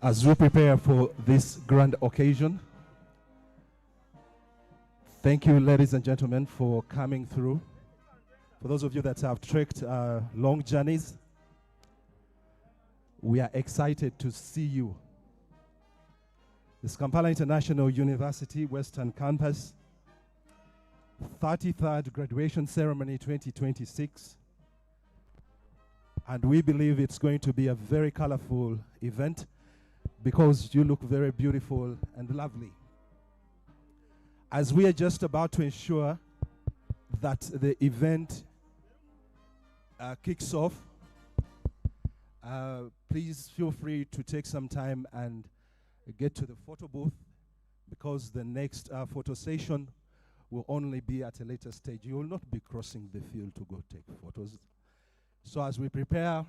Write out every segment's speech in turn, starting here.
As we prepare for this grand occasion, thank you, ladies and gentlemen, for coming through. For those of you that have trekked long journeys, we are excited to see you. This Kampala International University Western Campus 33rd graduation ceremony 2026. And we believe it's going to be a very colorful event because you look very beautiful and lovely. As we are just about to ensure that the event kicks off, please feel free to take some time and get to the photo booth because the next photo session will only be at a later stage. You will not be crossing the field to go take photos. So as we prepare,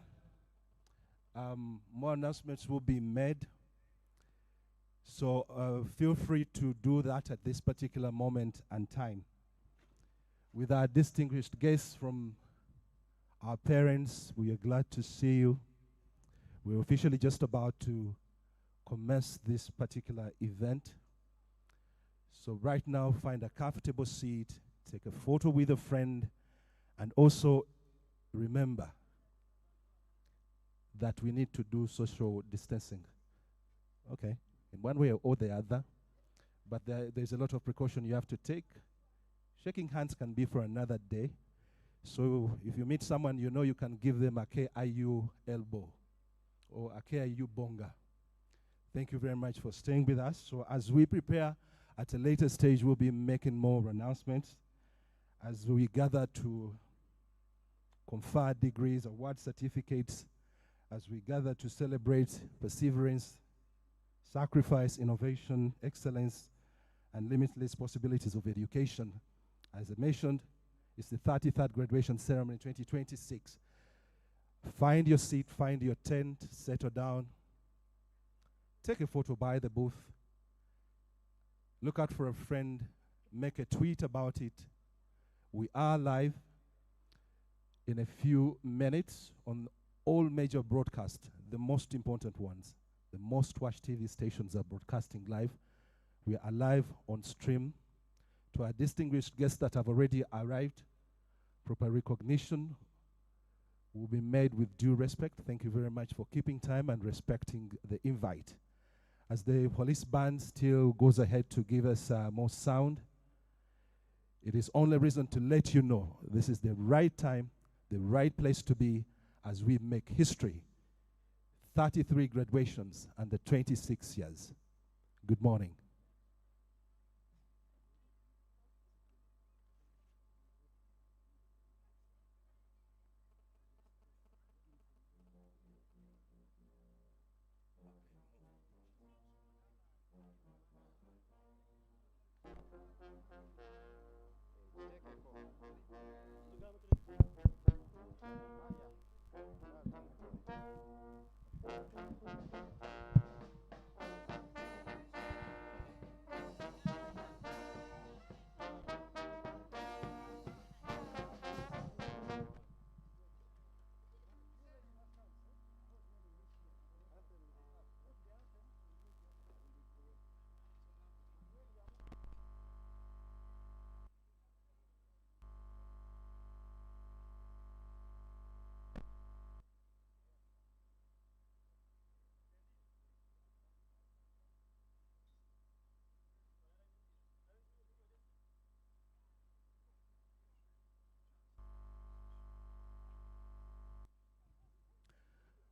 more announcements will be made. So feel free to do that at this particular moment and time. With our distinguished guests from our parents, we are glad to see you. We're officially just about to commence this particular event. So right now, find a comfortable seat, take a photo with a friend, and also remember that we need to do social distancing. Okay, in one way or the other, but there's a lot of precaution you have to take. Shaking hands can be for another day. So if you meet someone, you know you can give them a KIU elbow or a KIU bonga. Thank you very much for staying with us. So as we prepare, at a later stage, we'll be making more announcements as we gather to confer degrees, award certificates, as we gather to celebrate perseverance, sacrifice, innovation, excellence, and limitless possibilities of education. As I mentioned, it's the 33rd graduation ceremony 2026. Find your seat, find your tent, settle down, take a photo by the booth, look out for a friend, make a tweet about it. We are live in a few minutes on all major broadcasts, the most important ones. The most watched TV stations are broadcasting live. We are live on stream. To our distinguished guests that have already arrived, proper recognition will be made with due respect. Thank you very much for keeping time and respecting the invite. As the police band still goes ahead to give us more sound, it is only reason to let you know this is the right time, the right place to be as we make history. 33 graduations and the 26 years. Good morning.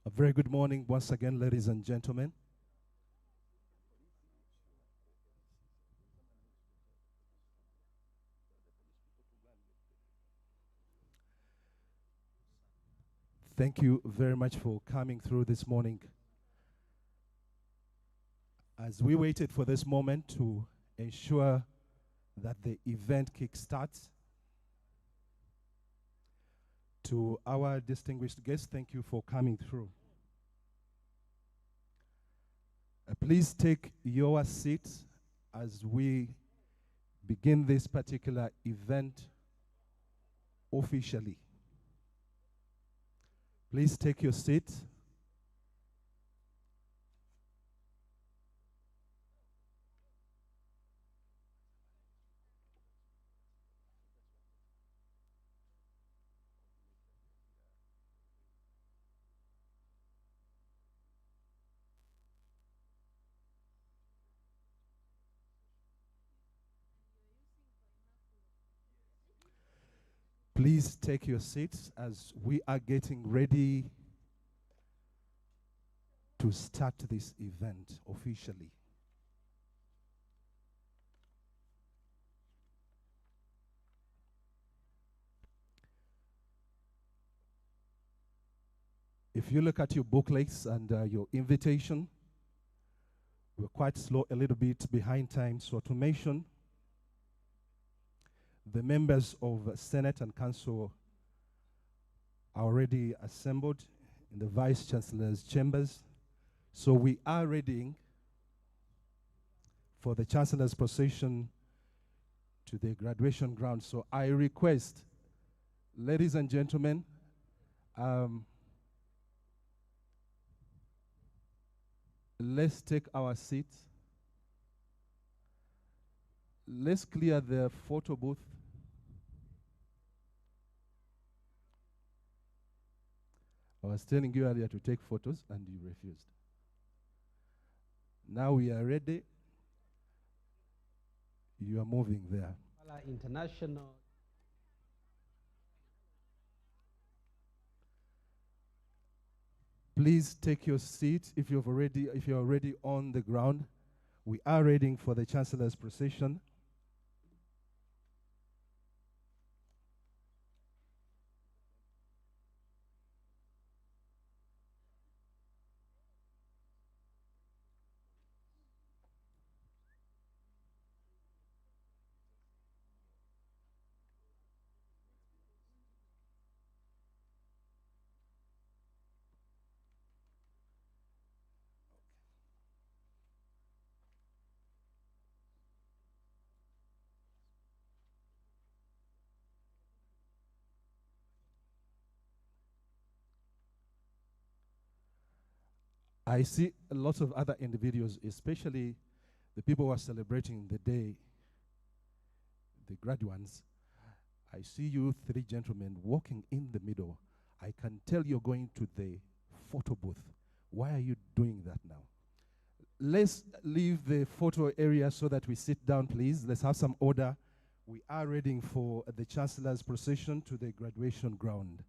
A very good morning once again, ladies and gentlemen. Thank you very much for coming through this morning. As we waited for this moment to ensure that the event kickstarts, to our distinguished guests, thank you for coming through. Please take your seats as we begin this particular event officially. Please take your seat. Please take your seats as we are getting ready to start this event officially. If you look at your booklets and your invitation, we're quite slow, a little bit behind time. So to mention, the members of Senate and Council are already assembled in the Vice Chancellor's chambers. So we are ready for the Chancellor's procession to the graduation ground. So I request, ladies and gentlemen, let's take our seats. Let's clear the photo booth. I was telling you earlier to take photos and you refused. Now we are ready. You are moving there. International. Please take your seat if you're already on the ground. We are ready for the Chancellor's procession. I see a lot of other individuals, especially the people who are celebrating the day, the graduates. I see you three gentlemen walking in the middle. I can tell you're going to the photo booth. Why are you doing that now? Let's leave the photo area so that we sit down, please. Let's have some order. We are ready for the Chancellor's procession to the graduation ground.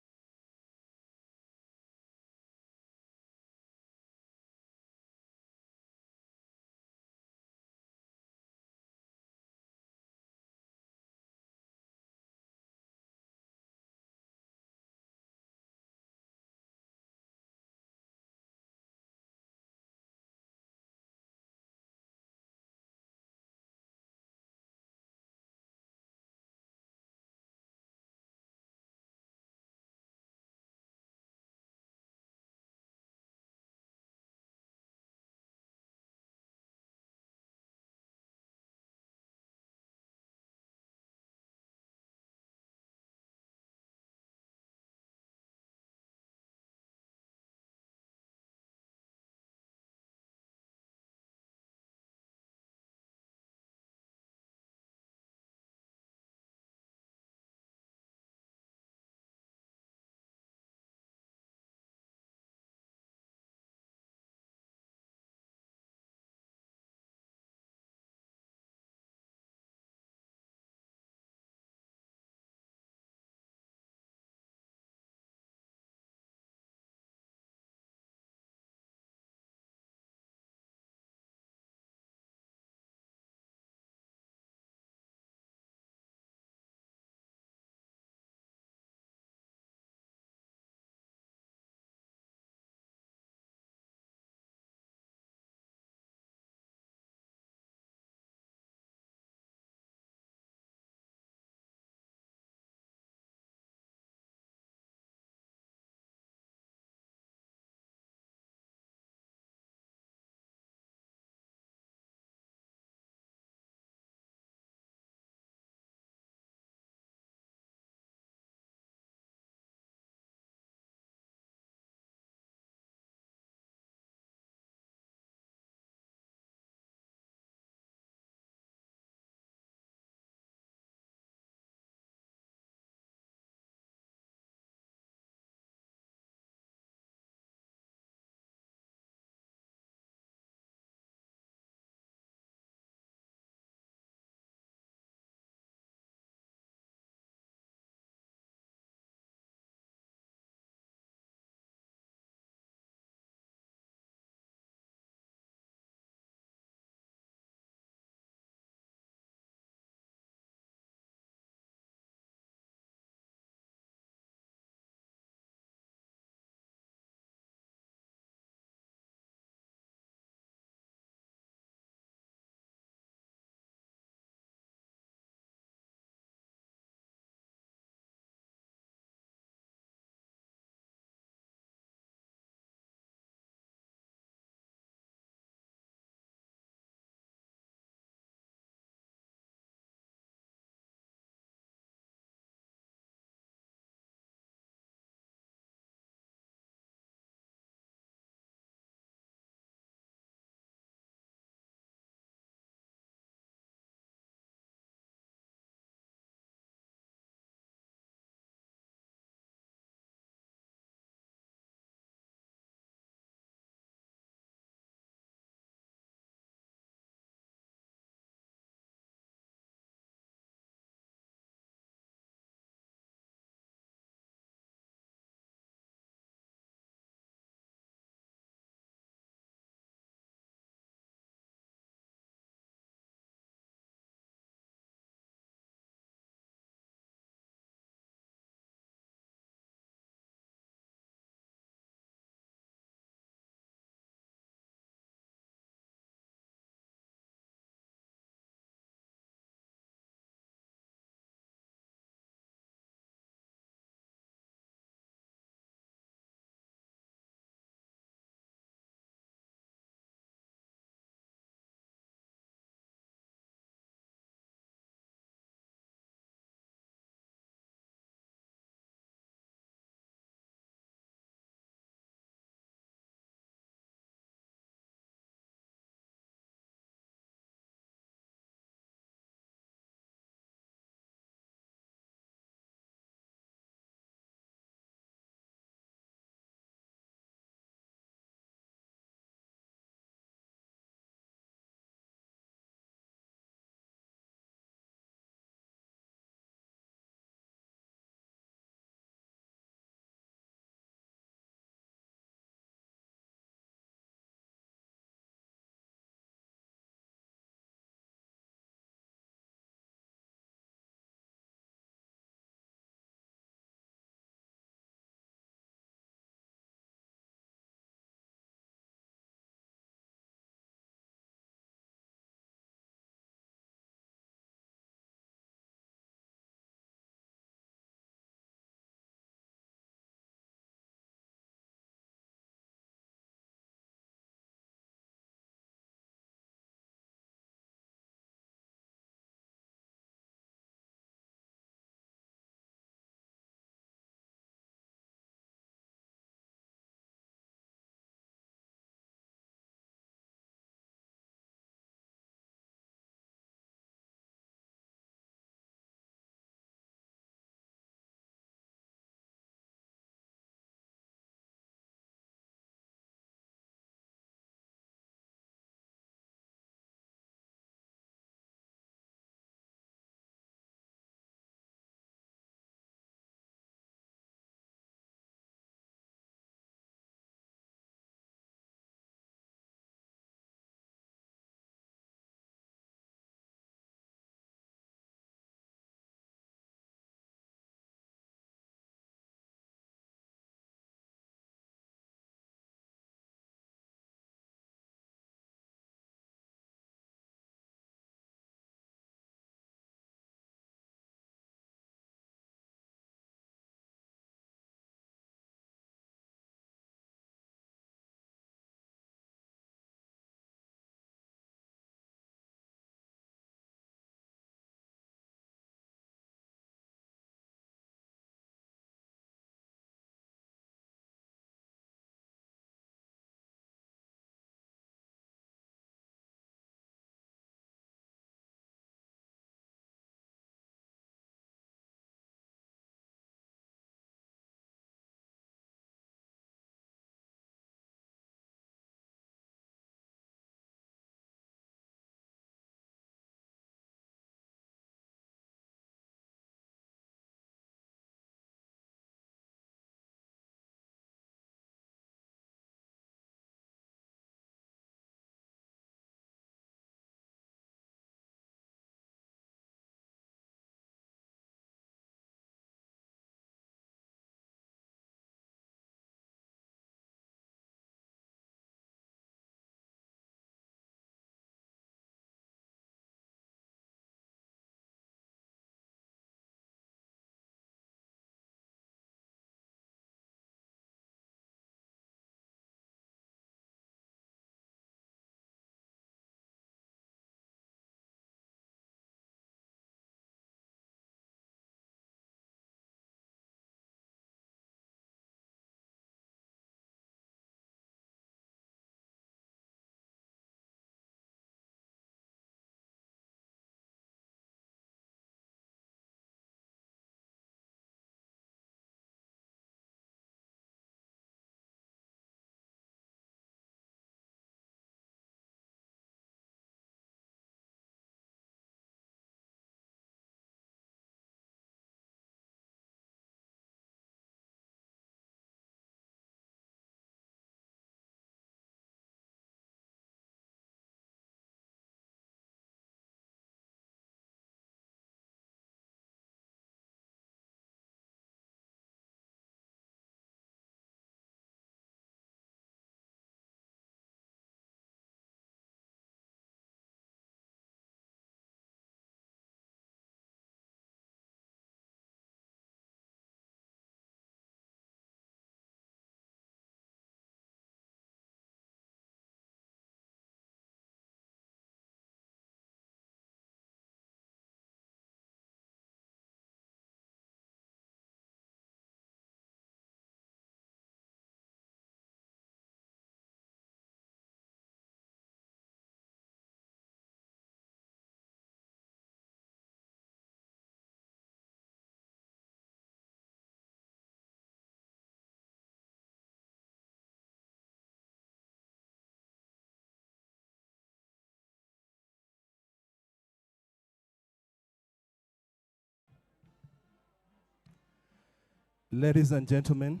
Ladies and gentlemen,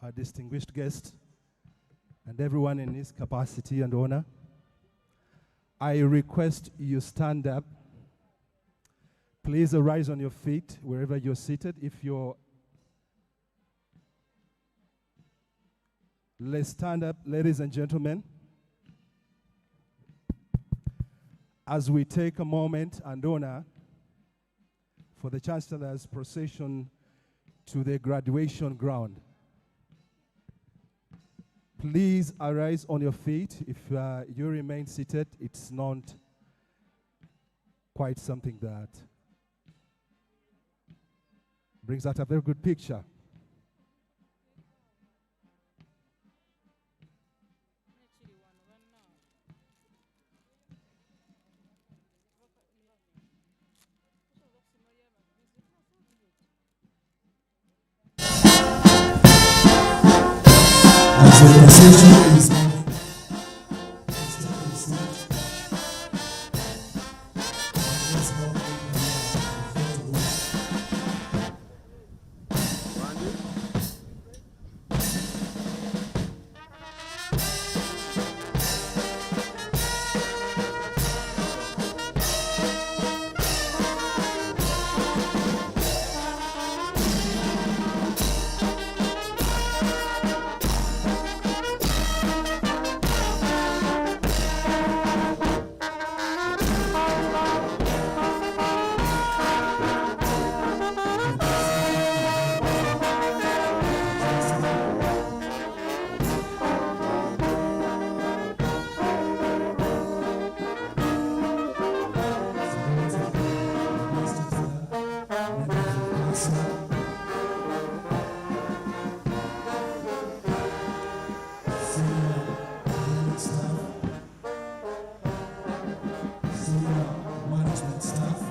our distinguished guest, and everyone in his capacity and honor, I request you stand up. Please arise on your feet wherever you're seated. Let's stand up, ladies and gentlemen, as we take a moment and honor for the Chancellor's procession to the graduation ground. Please arise on your feet. If you remain seated, it's not quite something that brings out a very good picture. As the procession is moving, please take your seat. Let's go before the management staff.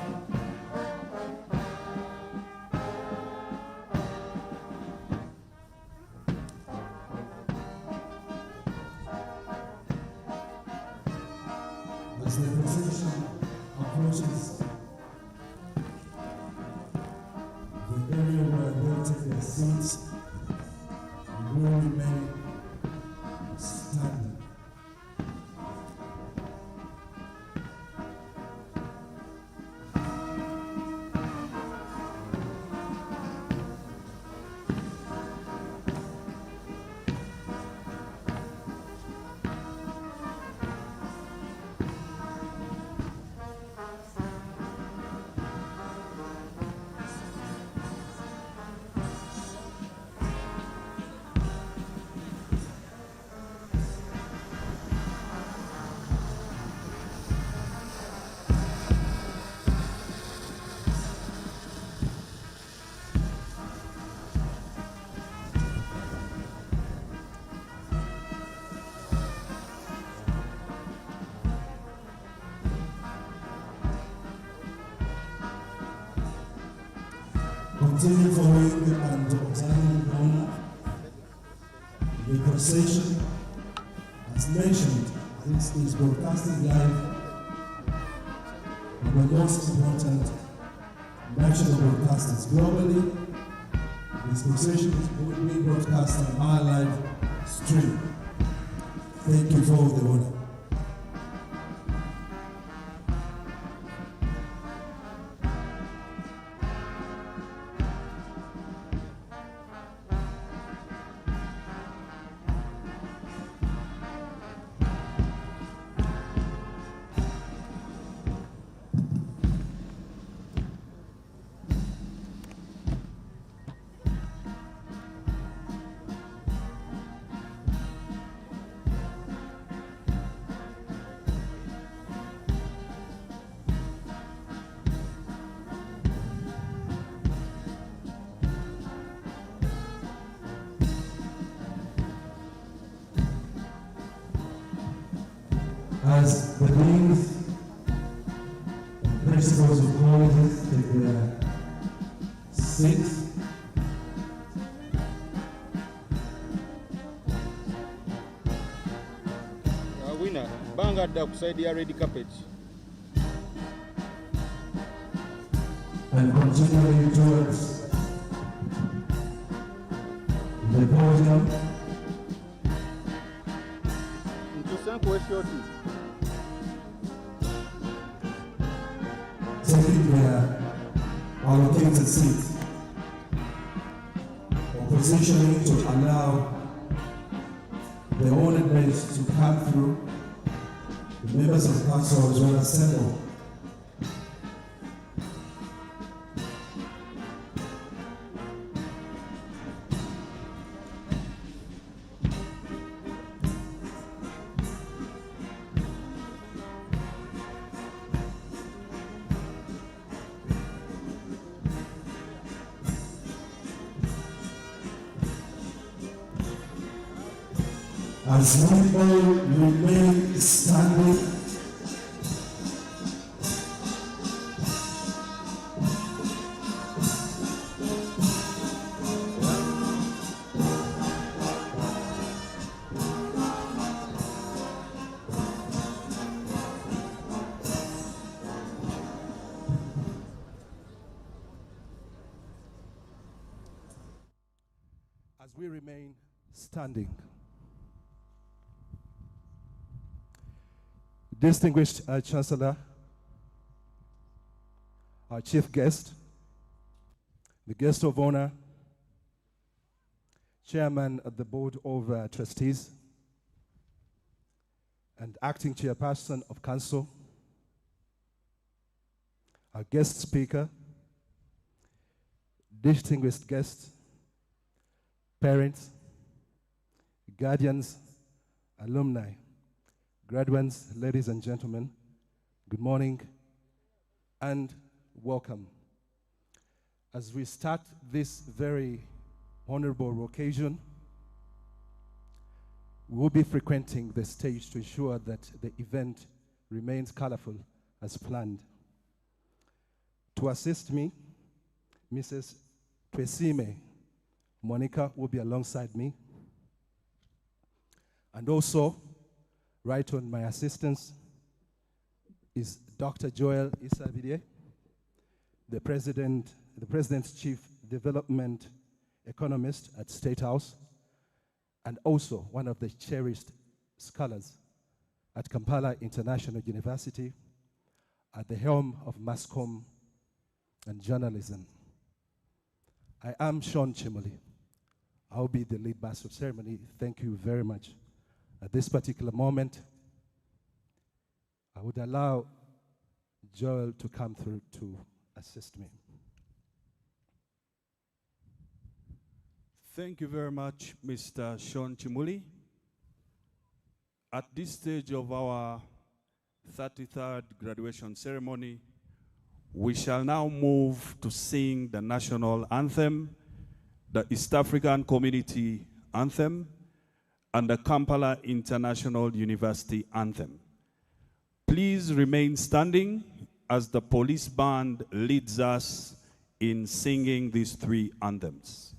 As the procession approaches the area where they'll take their seats, we will remain standing. Continue following and observing honor. The procession, as mentioned, this is broadcasting live on the most important national broadcasters globally. This procession is being broadcast on our live stream. Thank you for the honor. As the deans and principals of colleges take their seats, winner bangadda kusaidia red carpet and continuing towards the podium. Ntusanku shorty. Taking their allocated seats or positioning to allow the honored bench to come through. The members of council as well assemble. As we all remain standing, As we remain standing, distinguished Chancellor, our chief guest, the guest of honor, chairman of the board of trustees, and acting chairperson of council, our guest speaker, distinguished guests, parents, guardians, alumni, graduates, ladies and gentlemen, good morning and welcome. As we start this very honorable occasion, we will be frequenting the stage to ensure that the event remains colorful as planned. To assist me, Mrs. Twesime Monica will be alongside me. And also, right on my assistance is Dr. Joel Isabidie, the President's Chief Development Economist at State House, and also one of the cherished scholars at Kampala International University, at the helm of Masscom and journalism. I am Sean Chimuli. I'll be the lead master of ceremony. Thank you very much. At this particular moment, I would allow Joel to come through to assist me. Thank you very much, Mr. Sean Chimuli. At this stage of our 33rd graduation ceremony, we shall now move to sing the national anthem, the East African Community Anthem, and the Kampala International University Anthem. Please remain standing as the police band leads us in singing these three anthems.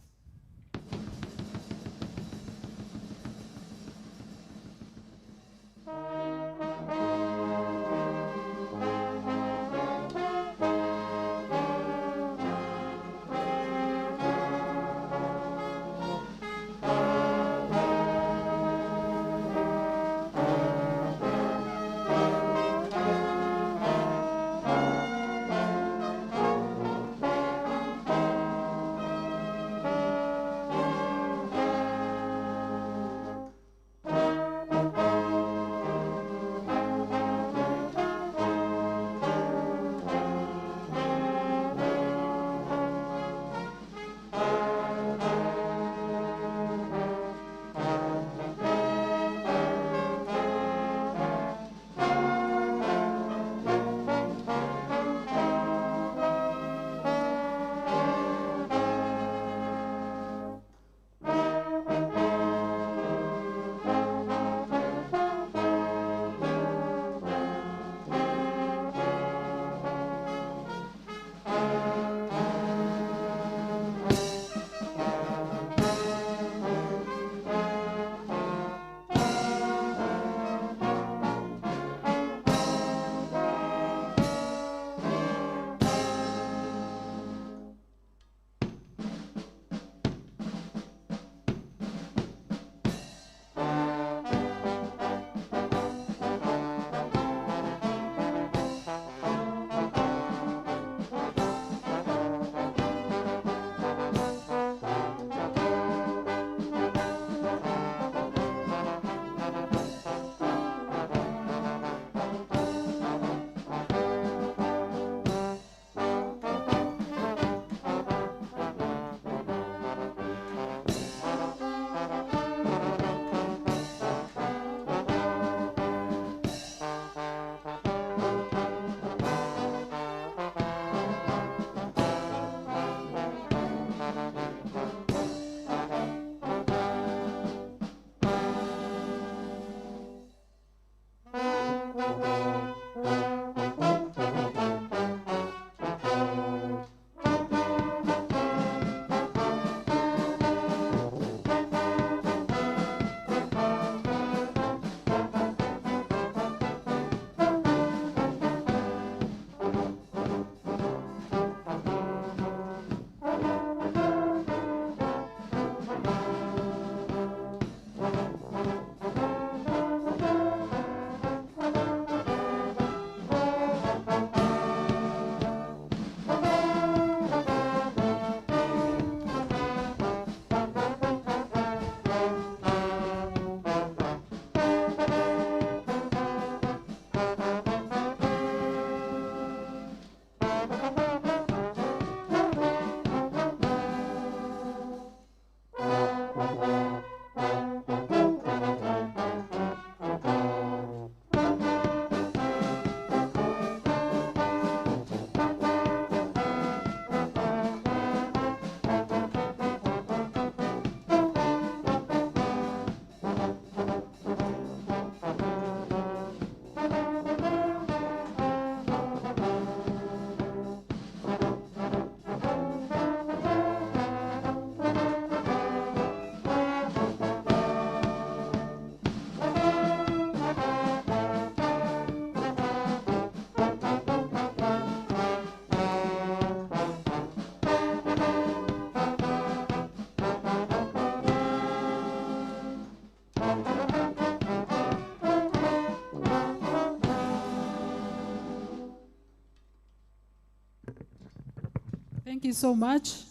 Thank you so much.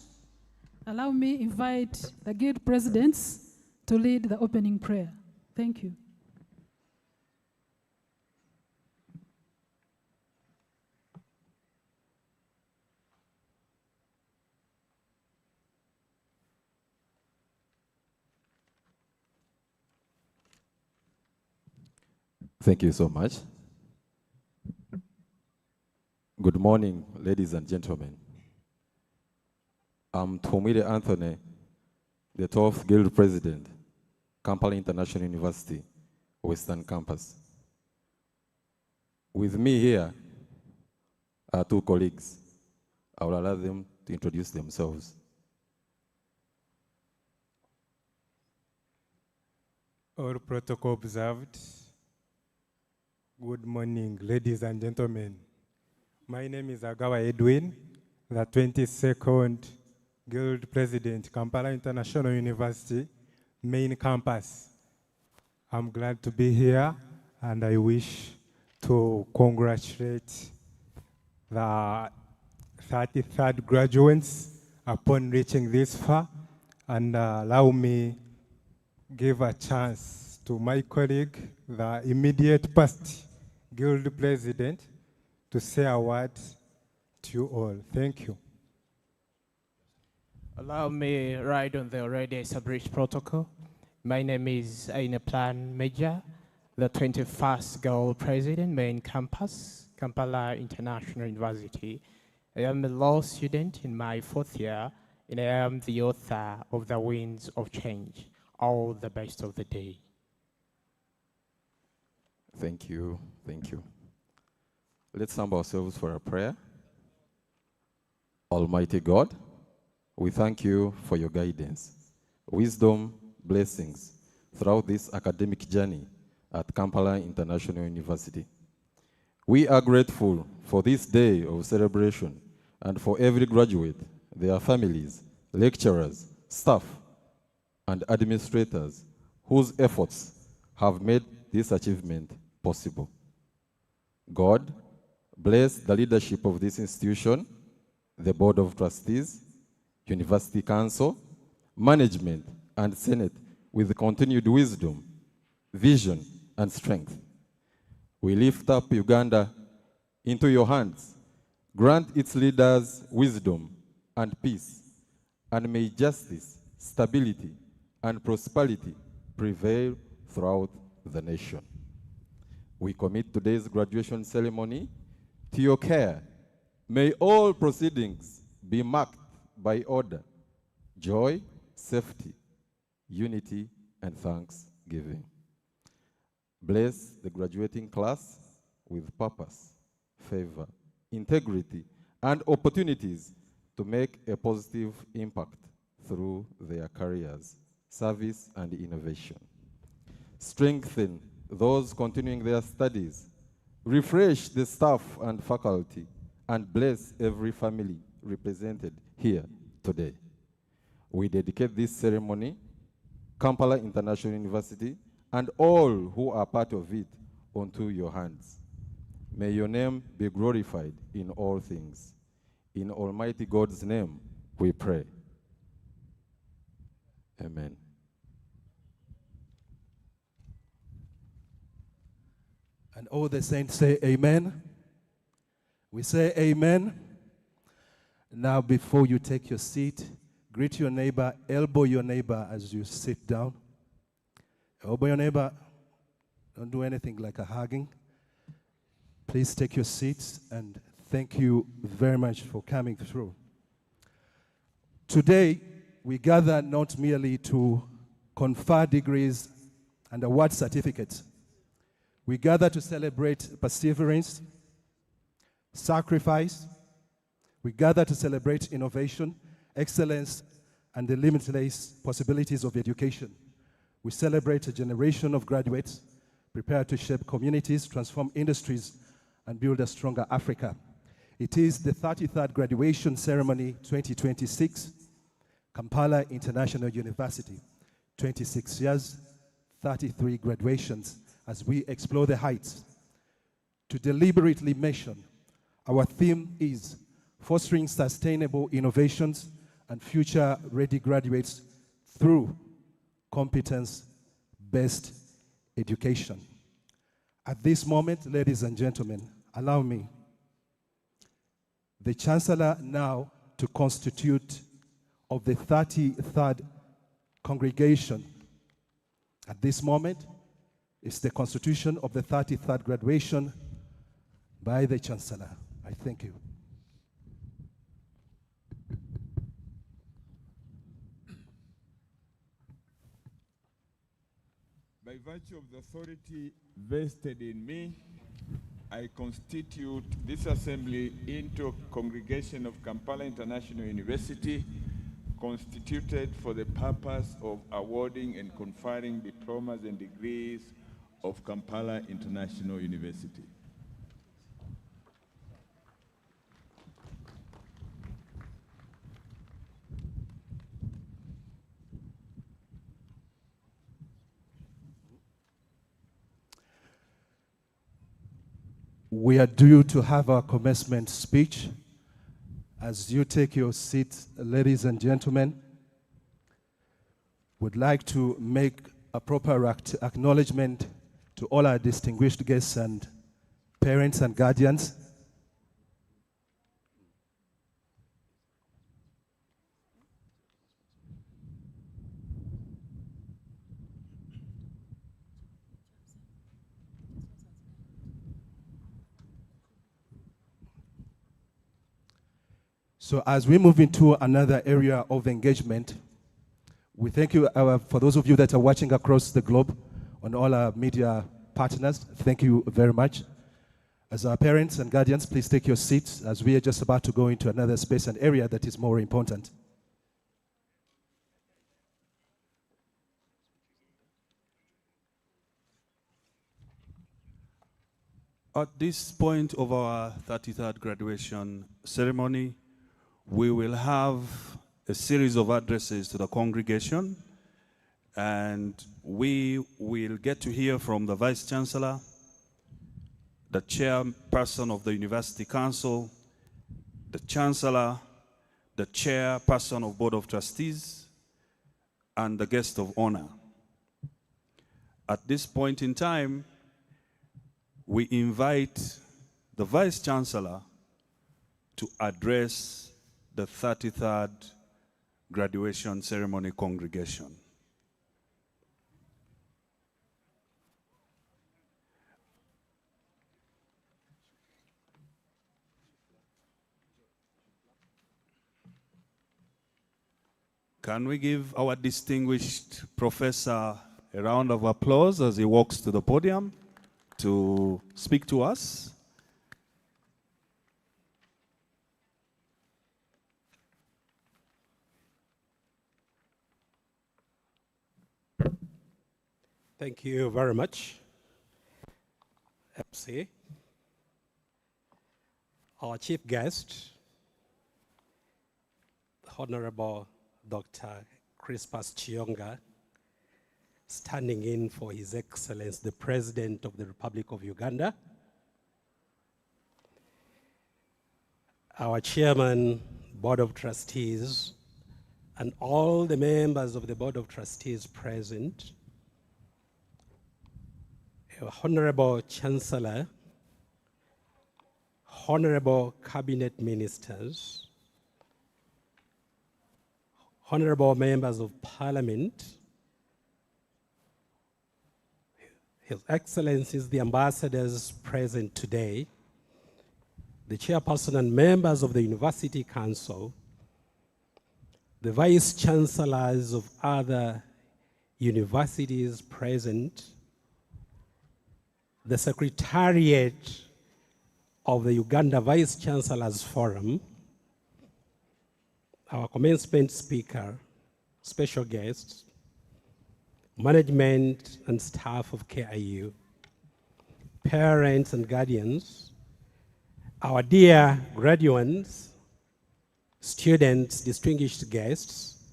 Allow me invite the guild presidents to lead the opening prayer. Thank you. Thank you so much. Good morning, ladies and gentlemen. I'm Tomide Anthony, the 12th Guild President, Kampala International University, Western Campus. With me here are two colleagues. I will allow them to introduce themselves. All protocol observed. Good morning, ladies and gentlemen. My name is Agawa Edwin, the 22nd Guild President, Kampala International University, main campus. I'm glad to be here, and I wish to congratulate the 33rd graduates upon reaching this far, and allow me give a chance to my colleague, the immediate past Guild President, to say a word to you all. Thank you. Allow me ride on the already established protocol. My name is Aine Plan Major, the 21st Guild President, main campus, Kampala International University. I am a law student in my 4th year, and I am the author of The Winds of Change. All the best of the day. Thank you, thank you. Let's humble ourselves for a prayer. Almighty God, we thank you for your guidance, wisdom, blessings throughout this academic journey at Kampala International University. We are grateful for this day of celebration and for every graduate, their families, lecturers, staff, and administrators whose efforts have made this achievement possible. God, bless the leadership of this institution, the Board of Trustees, University Council, management, and Senate with continued wisdom, vision, and strength. We lift up Uganda into your hands. Grant its leaders wisdom and peace, and may justice, stability, and prosperity prevail throughout the nation. We commit today's graduation ceremony to your care. May all proceedings be marked by order, joy, safety, unity, and thanksgiving. Bless the graduating class with purpose, favor, integrity, and opportunities to make a positive impact through their careers, service, and innovation. Strengthen those continuing their studies, refresh the staff and faculty, and bless every family represented here today. We dedicate this ceremony, Kampala International University, and all who are part of it onto your hands. May your name be glorified in all things. In Almighty God's name, we pray. Amen. And all the saints say amen. We say amen. Now, before you take your seat, greet your neighbor, elbow your neighbor as you sit down. Elbow your neighbor. Don't do anything like a hugging. Please take your seats, and thank you very much for coming through. Today, we gather not merely to confer degrees and award certificates. We gather to celebrate perseverance, sacrifice. We gather to celebrate innovation, excellence, and the limitless possibilities of education. We celebrate a generation of graduates prepared to shape communities, transform industries, and build a stronger Africa. It is the 33rd graduation ceremony 2026, Kampala International University. 26 years, 33 graduations, as we explore the heights. To deliberately mention, our theme is fostering sustainable innovations and future-ready graduates through competence-based education. At this moment, ladies and gentlemen, allow me, the Chancellor now to constitute of the 33rd congregation. At this moment, is the constitution of the 33rd graduation by the Chancellor. I thank you. By virtue of the authority vested in me, I constitute this assembly into a congregation of Kampala International University, constituted for the purpose of awarding and conferring diplomas and degrees of Kampala International University. We are due to have our commencement speech. As you take your seats, ladies and gentlemen, would like to make a proper acknowledgement to all our distinguished guests and parents and guardians. So as we move into another area of engagement, we thank you for those of you that are watching across the globe on all our media partners. Thank you very much. As our parents and guardians, please take your seats as we are just about to go into another space and area that is more important. At this point of our 33rd graduation ceremony, we will have a series of addresses to the congregation, and we will get to hear from the Vice Chancellor, the Chairperson of the University Council, the Chancellor, the Chairperson of Board of Trustees, and the Guest of Honor. At this point in time, we invite the Vice Chancellor to address the 33rd graduation ceremony congregation. Can we give our distinguished professor a round of applause as he walks to the podium to speak to us? Thank you very much, MC. Our chief guest, Honorable Dr. Crispus Chionga, standing in for His Excellency, the President of the Republic of Uganda. Our Chairman, Board of Trustees, and all the members of the Board of Trustees present, Honorable Chancellor, Honorable Cabinet Ministers, Honorable Members of Parliament, His Excellencies, the ambassadors present today, the Chairperson and members of the University Council, the Vice Chancellors of other universities present, the Secretariat of the Uganda Vice Chancellors Forum, our commencement speaker, special guests, management and staff of KIU, parents and guardians, our dear graduates, students, distinguished guests,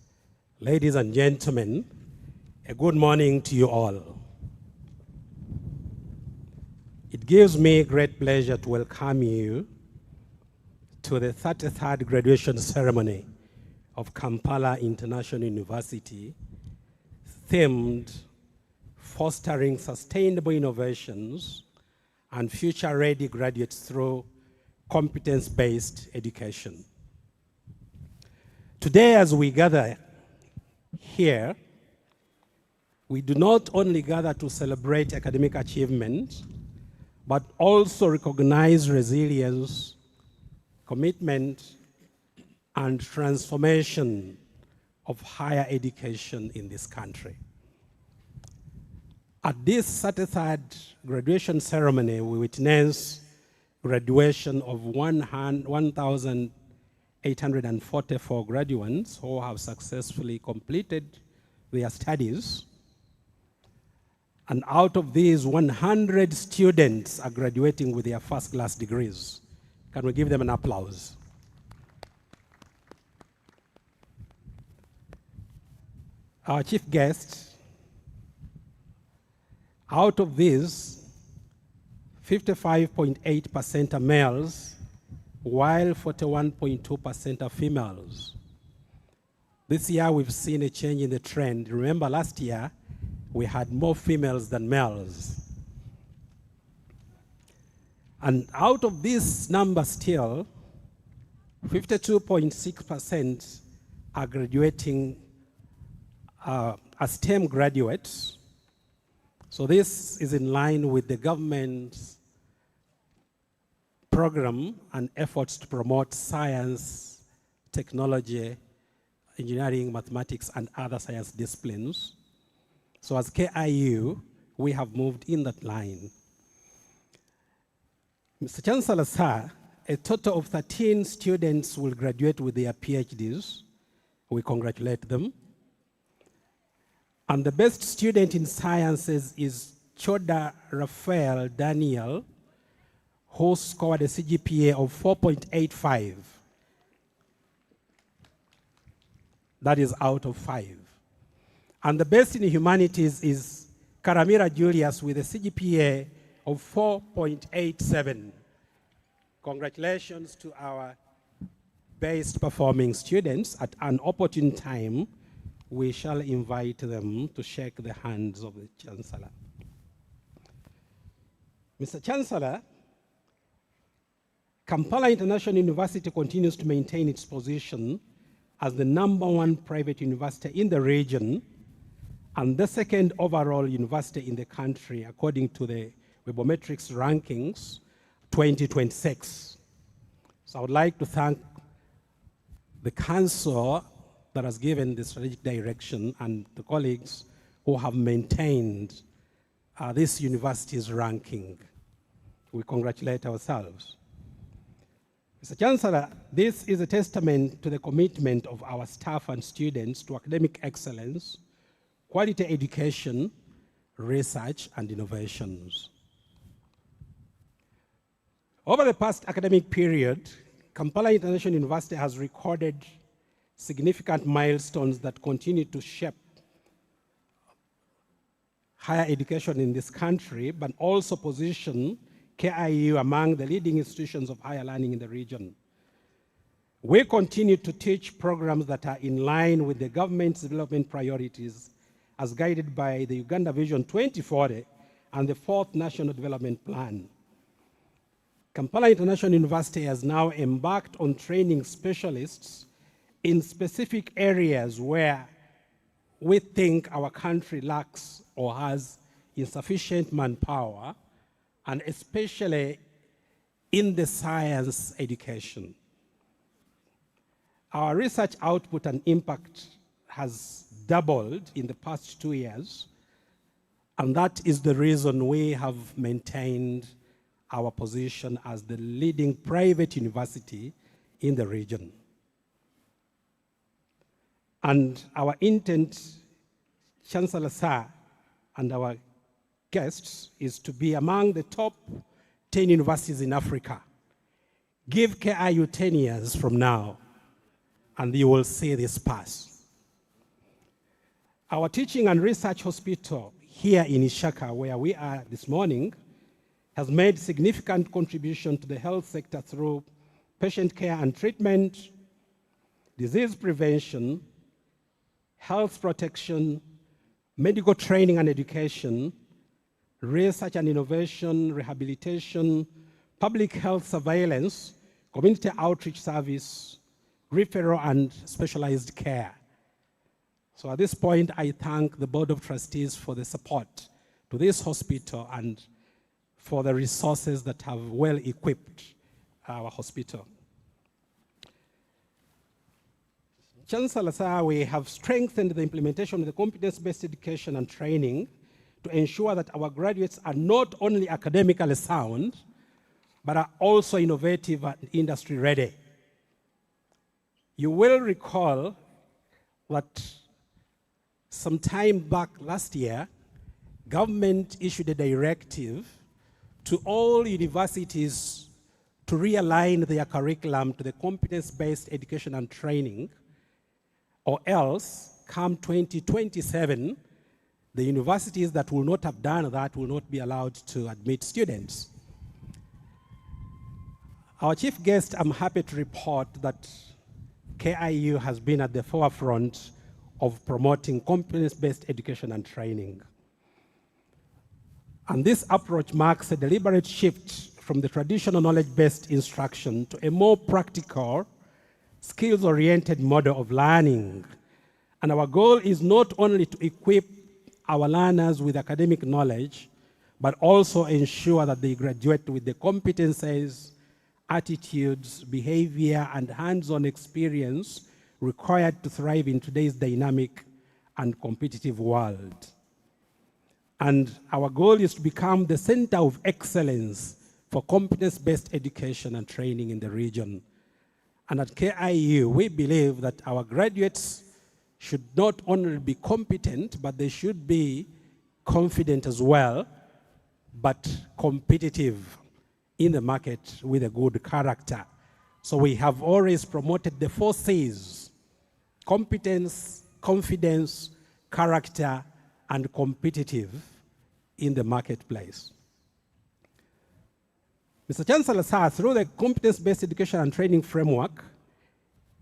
ladies and gentlemen, a good morning to you all. It gives me great pleasure to welcome you to the 33rd graduation ceremony of Kampala International University, themed Fostering Sustainable Innovations and Future-Ready Graduates Through Competence-Based Education. Today, as we gather here, we do not only gather to celebrate academic achievement, but also recognize resilience, commitment, and transformation of higher education in this country. At this 33rd graduation ceremony, we witness graduation of 1,844 graduates who have successfully completed their studies. And out of these, 100 students are graduating with their first-class degrees. Can we give them an applause? Our chief guest, out of these, 55.8% are males, while 41.2% are females. This year, we've seen a change in the trend. Remember, last year, we had more females than males. And out of this number still, 52.6% are graduating as STEM graduates. So this is in line with the government's program and efforts to promote science, technology, engineering, mathematics, and other science disciplines. So as KIU, we have moved in that line. Mr. Chancellor, sir, a total of 13 students will graduate with their PhDs. We congratulate them. And the best student in sciences is Choda Raphael Daniel, who scored a CGPA of 4.85. That is out of 5. And the best in humanities is Karamira Julius with a CGPA of 4.87. Congratulations to our best performing students. At an opportune time, we shall invite them to shake the hands of the Chancellor. Mr. Chancellor, Kampala International University continues to maintain its position as the #1 private university in the region and the second overall university in the country, according to the Webometrics rankings 2026. So I would like to thank the council that has given the strategic direction and the colleagues who have maintained this university's ranking. We congratulate ourselves. Mr. Chancellor, this is a testament to the commitment of our staff and students to academic excellence, quality education, research, and innovations. Over the past academic period, Kampala International University has recorded significant milestones that continue to shape higher education in this country, but also position KIU among the leading institutions of higher learning in the region. We continue to teach programs that are in line with the government's development priorities as guided by the Uganda Vision 2040 and the 4th National Development Plan. Kampala International University has now embarked on training specialists in specific areas where we think our country lacks or has insufficient manpower, and especially in the science education. Our research output and impact has doubled in the past 2 years, and that is the reason we have maintained our position as the leading private university in the region. And our intent, Chancellor Sir, and our guests is to be among the top 10 universities in Africa. Give KIU 10 years from now, and you will see this pass. Our teaching and research hospital here in Ishaka, where we are this morning, has made significant contribution to the health sector through patient care and treatment, disease prevention, health protection, medical training and education, research and innovation, rehabilitation, public health surveillance, community outreach service, referral and specialized care. So at this point, I thank the Board of Trustees for the support to this hospital and for the resources that have well equipped our hospital. Chancellor, sir, we have strengthened the implementation of the competence-based education and training to ensure that our graduates are not only academically sound, but are also innovative and industry ready. You will recall that some time back last year, government issued a directive to all universities to realign their curriculum to the competence-based education and training, or else, come 2027, the universities that will not have done that will not be allowed to admit students. Our chief guest, I'm happy to report that KIU has been at the forefront of promoting competence-based education and training. And this approach marks a deliberate shift from the traditional knowledge-based instruction to a more practical, skills-oriented model of learning. And our goal is not only to equip our learners with academic knowledge, but also ensure that they graduate with the competencies, attitudes, behavior, and hands-on experience required to thrive in today's dynamic and competitive world. And our goal is to become the center of excellence for competence-based education and training in the region. And at KIU, we believe that our graduates should not only be competent, but they should be confident as well, but competitive in the market with a good character. So we have always promoted the 4 C's: competence, confidence, character, and competitive in the marketplace. Mr. Chancellor, sir, through the competence-based education and training framework,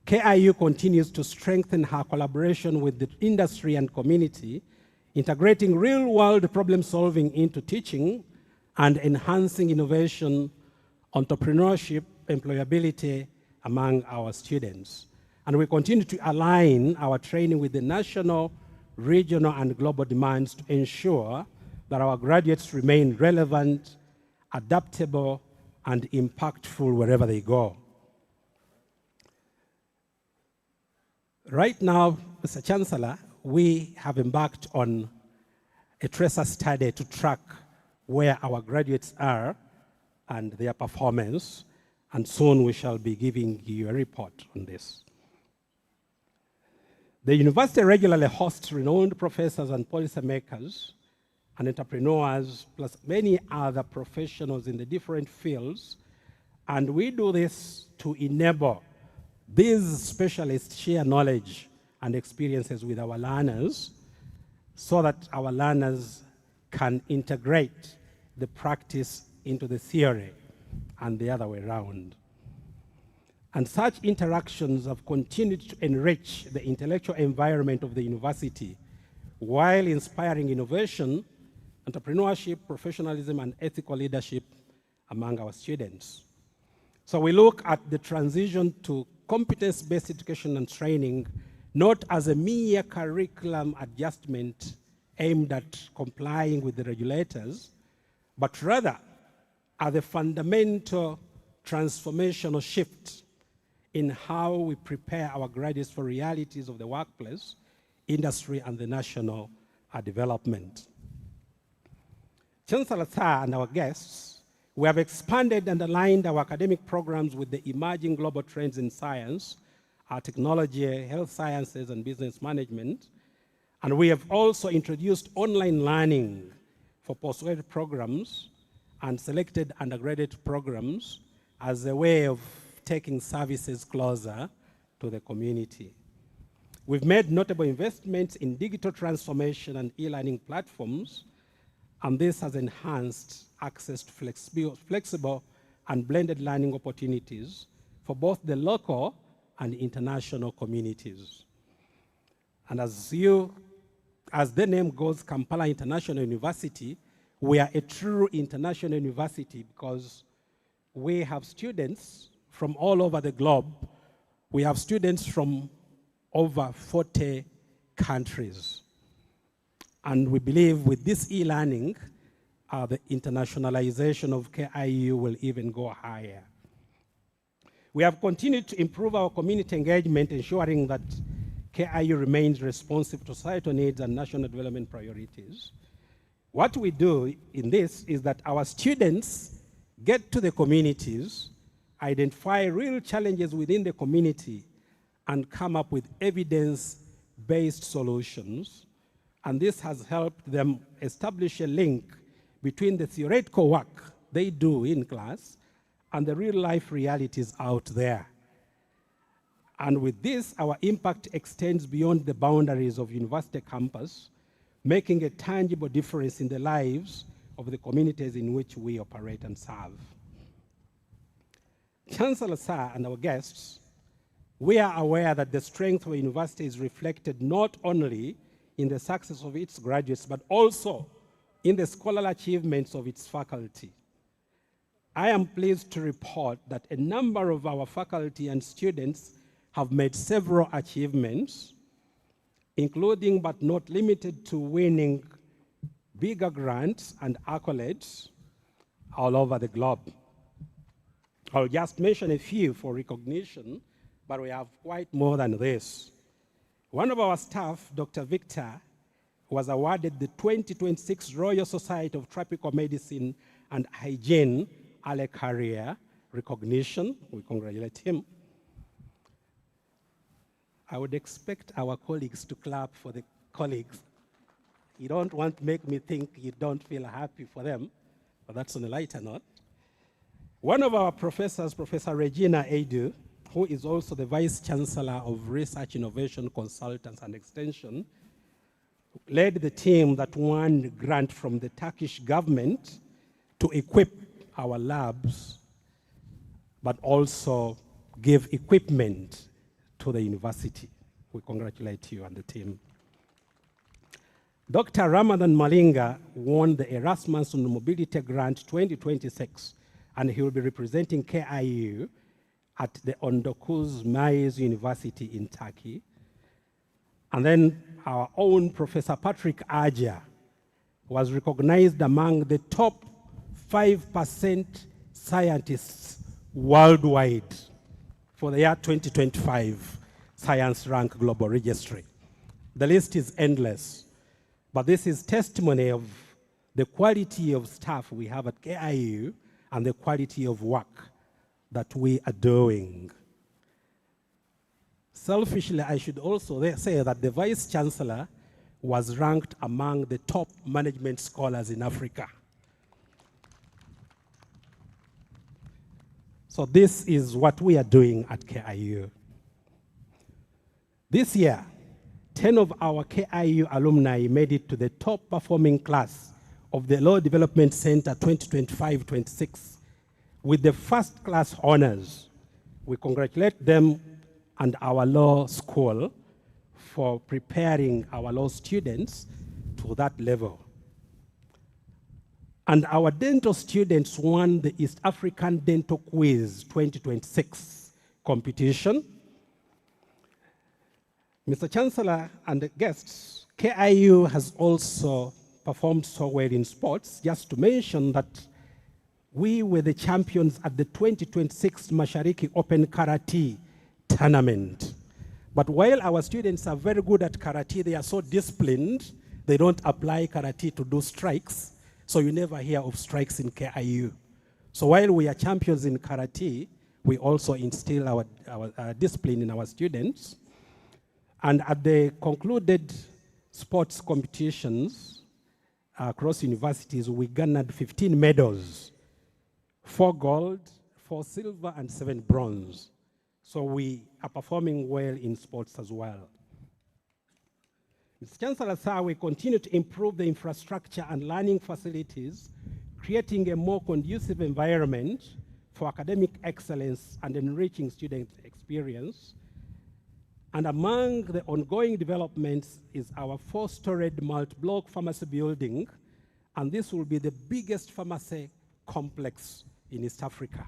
KIU continues to strengthen her collaboration with the industry and community, integrating real-world problem-solving into teaching and enhancing innovation, entrepreneurship, employability among our students. And we continue to align our training with the national, regional, and global demands to ensure that our graduates remain relevant, adaptable, and impactful wherever they go. Right now, Mr. Chancellor, we have embarked on a tracer study to track where our graduates are and their performance, and soon we shall be giving you a report on this. The university regularly hosts renowned professors and policymakers and entrepreneurs, plus many other professionals in the different fields, and we do this to enable these specialists share knowledge and experiences with our learners so that our learners can integrate the practice into the theory and the other way around. And such interactions have continued to enrich the intellectual environment of the university while inspiring innovation, entrepreneurship, professionalism, and ethical leadership among our students. So we look at the transition to competence-based education and training not as a mere curriculum adjustment aimed at complying with the regulators, but rather as a fundamental transformational shift in how we prepare our graduates for realities of the workplace, industry, and the national development. Chancellor sir and our guests, we have expanded and aligned our academic programs with the emerging global trends in science, technology, health sciences, and business management. And we have also introduced online learning for postgraduate programs and selected undergraduate programs as a way of taking services closer to the community. We've made notable investments in digital transformation and e-learning platforms, and this has enhanced access to flexible and blended learning opportunities for both the local and international communities. And as the name goes, Kampala International University, we are a true international university because we have students from all over the globe. We have students from over 40 countries. And we believe with this e-learning, the internationalization of KIU will even go higher. We have continued to improve our community engagement, ensuring that KIU remains responsive to societal needs and national development priorities. What we do in this is that our students get to the communities, identify real challenges within the community, and come up with evidence-based solutions. And this has helped them establish a link between the theoretical work they do in class and the real-life realities out there. And with this, our impact extends beyond the boundaries of university campus, making a tangible difference in the lives of the communities in which we operate and serve. Chancellor Sir and our guests, we are aware that the strength of a university is reflected not only in the success of its graduates, but also in the scholarly achievements of its faculty. I am pleased to report that a number of our faculty and students have made several achievements, including but not limited to winning bigger grants and accolades all over the globe. I'll just mention a few for recognition, but we have quite more than this. One of our staff, Dr. Victor, was awarded the 2026 Royal Society of Tropical Medicine and Hygiene early career recognition. We congratulate him. I would expect our colleagues to clap for the colleagues. You don't want to make me think you don't feel happy for them, but that's on a lighter note. One of our professors, Professor Regina Edu, who is also the Vice Chancellor of Research, Innovation, Consultants and Extension, led the team that won the grant from the Turkish government to equip our labs, but also give equipment to the university. We congratulate you and the team. Dr. Ramadan Malinga won the Erasmus on Mobility Grant 2026, and he will be representing KIU at the Ondokuz Mayes University in Turkey. And then our own Professor Patrick Aja was recognized among the top 5% scientists worldwide for the year 2025 Science Rank Global Registry. The list is endless, but this is testimony of the quality of staff we have at KIU and the quality of work that we are doing. Selfishly, I should also say that the Vice Chancellor was ranked among the top management scholars in Africa. So this is what we are doing at KIU. This year, 10 of our KIU alumni made it to the top performing class of the Law Development Center 2025-26 with the first class honors. We congratulate them and our law school for preparing our law students to that level. And our dental students won the East African Dental Quiz 2026 competition. Mr. Chancellor and the guests, KIU has also performed so well in sports. Just to mention that we were the champions at the 2026 Mashariki Open Karate tournament. But while our students are very good at karate, they are so disciplined, they don't apply karate to do strikes, so you never hear of strikes in KIU. So while we are champions in karate, we also instill our discipline in our students. And at the concluded sports competitions across universities, we garnered 15 medals, 4 gold, 4 silver, and 7 bronze. So we are performing well in sports as well. Mr. Chancellor, sir, we continue to improve the infrastructure and learning facilities, creating a more conducive environment for academic excellence and enriching student experience. And among the ongoing developments is our 4-storied multi-block pharmacy building, and this will be the biggest pharmacy complex in East Africa.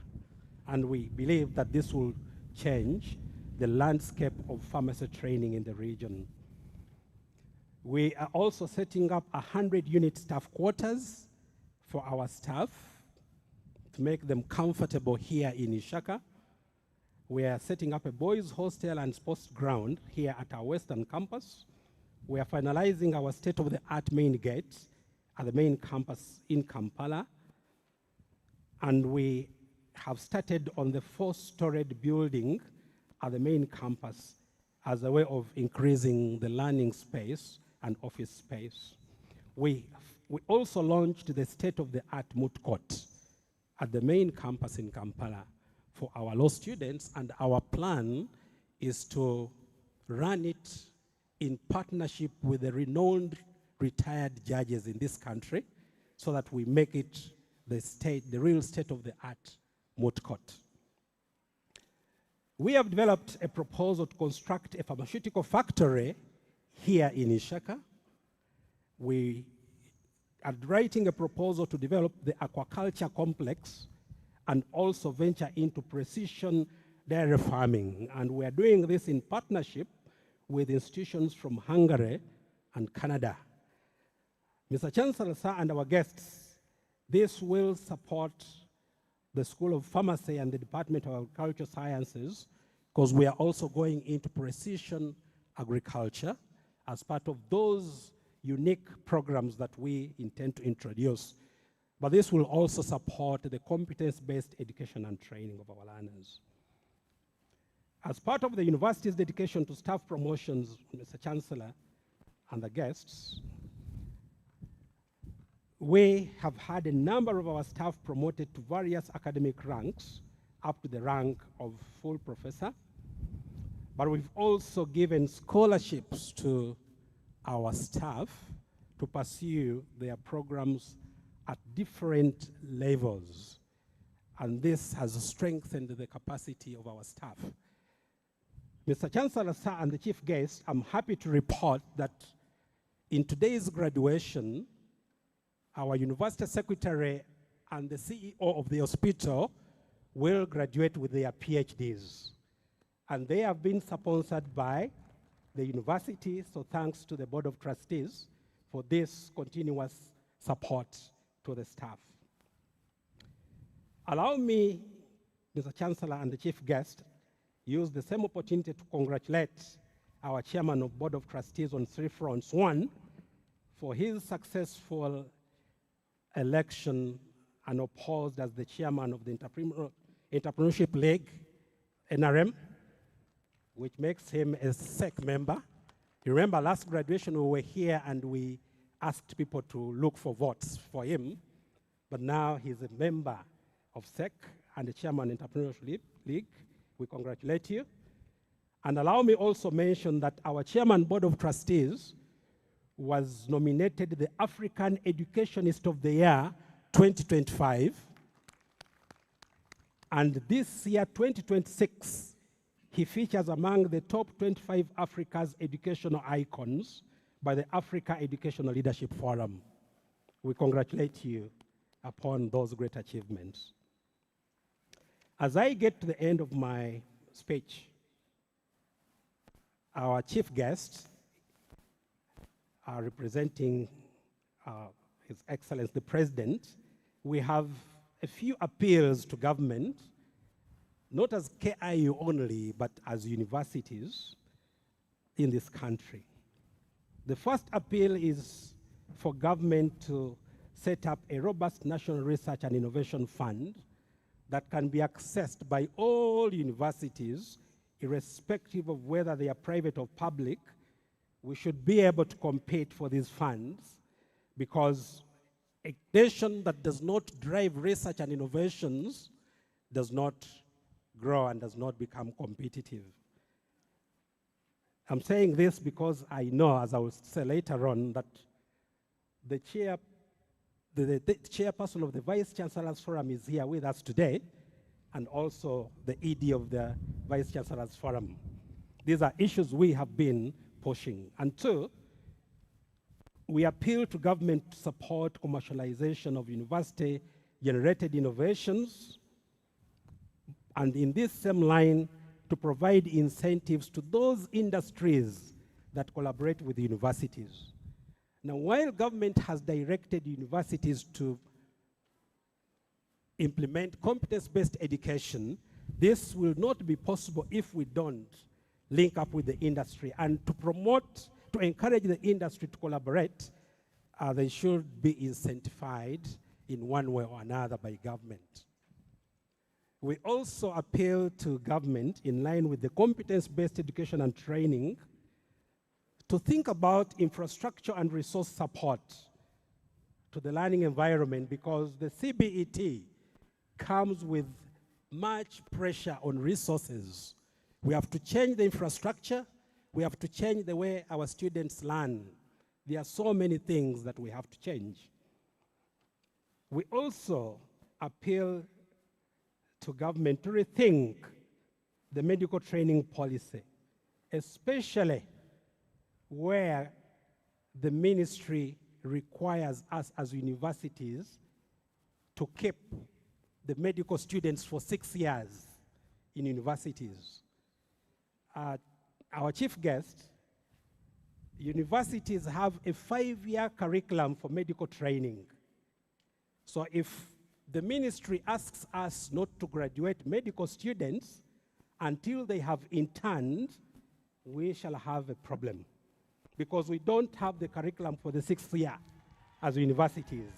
And we believe that this will change the landscape of pharmacy training in the region. We are also setting up 100-unit staff quarters for our staff to make them comfortable here in Ishaka. We are setting up a boys' hostel and sports ground here at our Western campus. We are finalizing our state-of-the-art main gate at the main campus in Kampala. And we have started on the 4-storied building at the main campus as a way of increasing the learning space and office space. We also launched the state-of-the-art moot court at the main campus in Kampala for our law students, and our plan is to run it in partnership with the renowned retired judges in this country so that we make it the real state-of-the-art moot court. We have developed a proposal to construct a pharmaceutical factory here in Ishaka. We are writing a proposal to develop the aquaculture complex and also venture into precision dairy farming. And we are doing this in partnership with institutions from Hungary and Canada. Mr. Chancellor, sir, and our guests, this will support the School of Pharmacy and the Department of Agricultural Sciences, because we are also going into precision agriculture as part of those unique programs that we intend to introduce. But this will also support the competence-based education and training of our learners. As part of the university's dedication to staff promotions, Mr. Chancellor and the guests, we have had a number of our staff promoted to various academic ranks up to the rank of full professor. But we've also given scholarships to our staff to pursue their programs at different levels. And this has strengthened the capacity of our staff. Mr. Chancellor, sir, and the chief guest, I'm happy to report that in today's graduation, our university secretary and the CEO of the hospital will graduate with their PhDs. And they have been sponsored by the university, so thanks to the Board of Trustees for this continuous support to the staff. Allow me, Mr. Chancellor and the chief guest, use the same opportunity to congratulate our chairman of Board of Trustees on 3 fronts. One, for his successful election and opposed as the chairman of the Entrepreneurship League, NRM, which makes him a SEC member. You remember last graduation we were here and we asked people to look for votes for him, but now he's a member of SEC and the chairman of the Entrepreneurship League. We congratulate you. And allow me also mention that our chairman Board of Trustees was nominated the African Educationist of the Year 2025. And this year, 2026, he features among the top 25 Africa's educational icons by the Africa Educational Leadership Forum. We congratulate you upon those great achievements. As I get to the end of my speech, our chief guest, representing His Excellency the President, we have a few appeals to government, not as KIU only, but as universities in this country. The first appeal is for government to set up a robust national research and innovation fund that can be accessed by all universities, irrespective of whether they are private or public. We should be able to compete for these funds, because a nation that does not drive research and innovations does not grow and does not become competitive. I'm saying this because I know, as I will say later on, that the chairperson of the Vice Chancellor's Forum is here with us today, and also the ED of the Vice Chancellor's Forum. These are issues we have been pushing. And two, we appeal to government to support commercialization of university-generated innovations, and in this same line, to provide incentives to those industries that collaborate with universities. Now, while government has directed universities to implement competence-based education, this will not be possible if we don't link up with the industry. And to encourage the industry to collaborate, they should be incentivized in one way or another by government. We also appeal to government, in line with the competence-based education and training, to think about infrastructure and resource support to the learning environment, because the CBET comes with much pressure on resources. We have to change the infrastructure. We have to change the way our students learn. There are so many things that we have to change. We also appeal to government to rethink the medical training policy, especially where the ministry requires us as universities to keep the medical students for 6 years in universities. Our chief guest, universities have a 5-year curriculum for medical training. So if the ministry asks us not to graduate medical students until they have interned, we shall have a problem, because we don't have the curriculum for the 6th year as universities.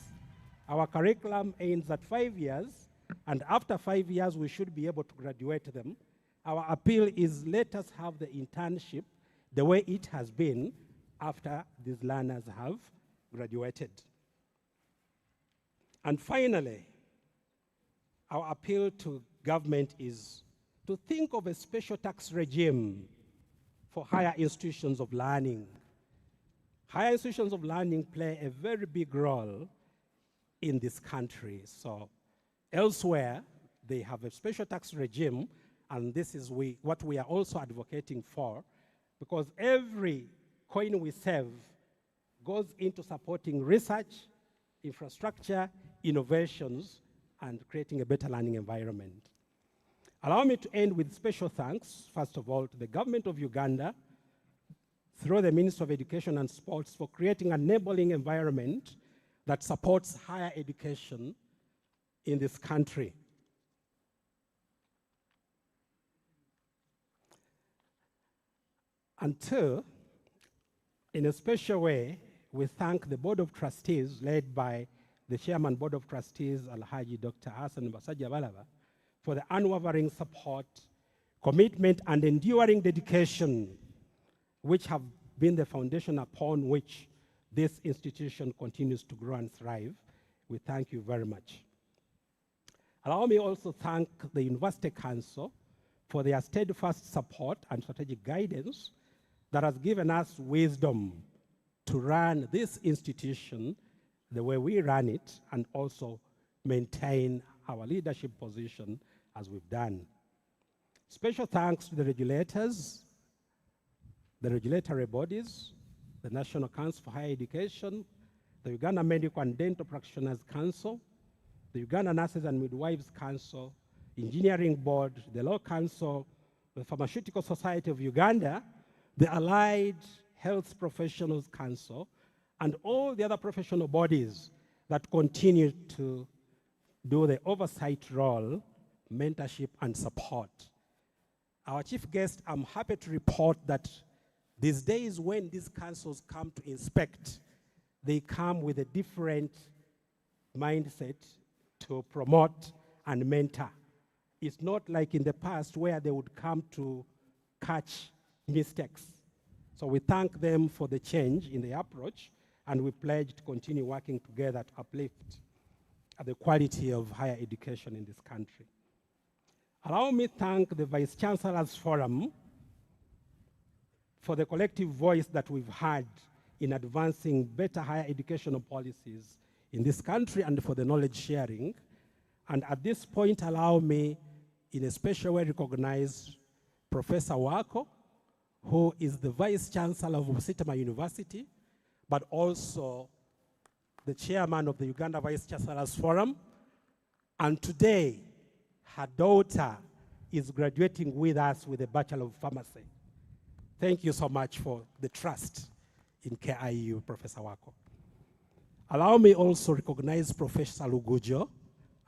Our curriculum ends at 5 years, and after 5 years, we should be able to graduate them. Our appeal is, let us have the internship the way it has been after these learners have graduated. And finally, our appeal to government is to think of a special tax regime for higher institutions of learning. Higher institutions of learning play a very big role in this country. So elsewhere, they have a special tax regime, and this is what we are also advocating for, because every coin we save goes into supporting research, infrastructure, innovations, and creating a better learning environment. Allow me to end with special thanks, first of all, to the government of Uganda, through the Ministry of Education and Sports, for creating an enabling environment that supports higher education in this country. And two, in a special way, we thank the Board of Trustees, led by the Chairman Board of Trustees, Alhaji Dr. Hassan Basajja Balaba, for the unwavering support, commitment, and enduring dedication, which have been the foundation upon which this institution continues to grow and thrive. We thank you very much. Allow me also to thank the University Council for their steadfast support and strategic guidance that has given us wisdom to run this institution the way we run it, and also maintain our leadership position as we've done. Special thanks to the regulators, the regulatory bodies, the National Council for Higher Education, the Uganda Medical and Dental Practitioners Council, the Uganda Nurses and Midwives Council, Engineering Board, the Law Council, the Pharmaceutical Society of Uganda, the Allied Health Professionals Council, and all the other professional bodies that continue to do the oversight role, mentorship, and support. Our chief guest, I'm happy to report that these days when these councils come to inspect, they come with a different mindset to promote and mentor. It's not like in the past where they would come to catch mistakes. So we thank them for the change in the approach, and we pledge to continue working together to uplift the quality of higher education in this country. Allow me to thank the Vice Chancellor's Forum for the collective voice that we've had in advancing better higher educational policies in this country, and for the knowledge sharing. And at this point, allow me in a special way recognize Professor Wako, who is the Vice Chancellor of Busitama University, but also the chairman of the Uganda Vice Chancellors Forum. And today, her daughter is graduating with us with a Bachelor of Pharmacy. Thank you so much for the trust in KIU, Professor Wako. Allow me also recognize Professor Lugujo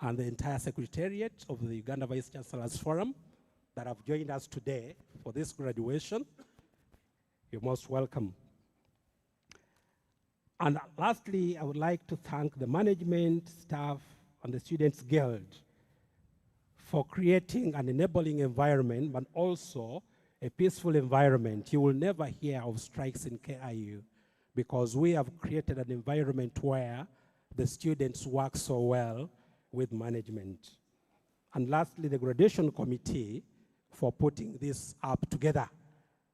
and the entire Secretariat of the Uganda Vice Chancellors Forum that have joined us today for this graduation. You're most welcome. And lastly, I would like to thank the management, staff, and the Students' Guild for creating an enabling environment, but also a peaceful environment. You will never hear of strikes in KIU because we have created an environment where the students work so well with management. And lastly, the graduation committee for putting this up together.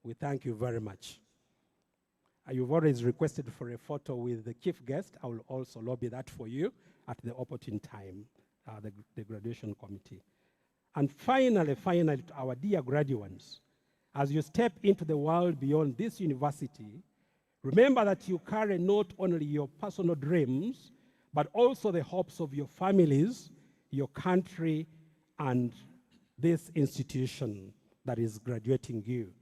We thank you very much. You've always requested for a photo with the chief guest. I will also lobby that for you at the opportune time, the graduation committee. And finally, our dear graduates, as you step into the world beyond this university, remember that you carry not only your personal dreams, but also the hopes of your families, your country, and this institution that is graduating you.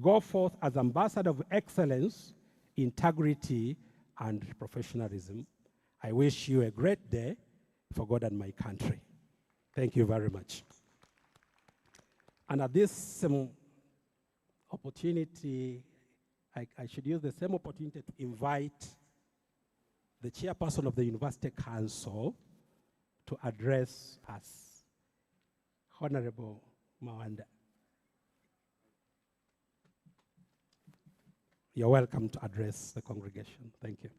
Go forth as ambassador of excellence, integrity, and professionalism. I wish you a great day for God and my country. Thank you very much. And at this opportunity, I should use the same opportunity to invite the chairperson of the University Council to address us. Honorable Mawanda. You're welcome to address the congregation. Thank you.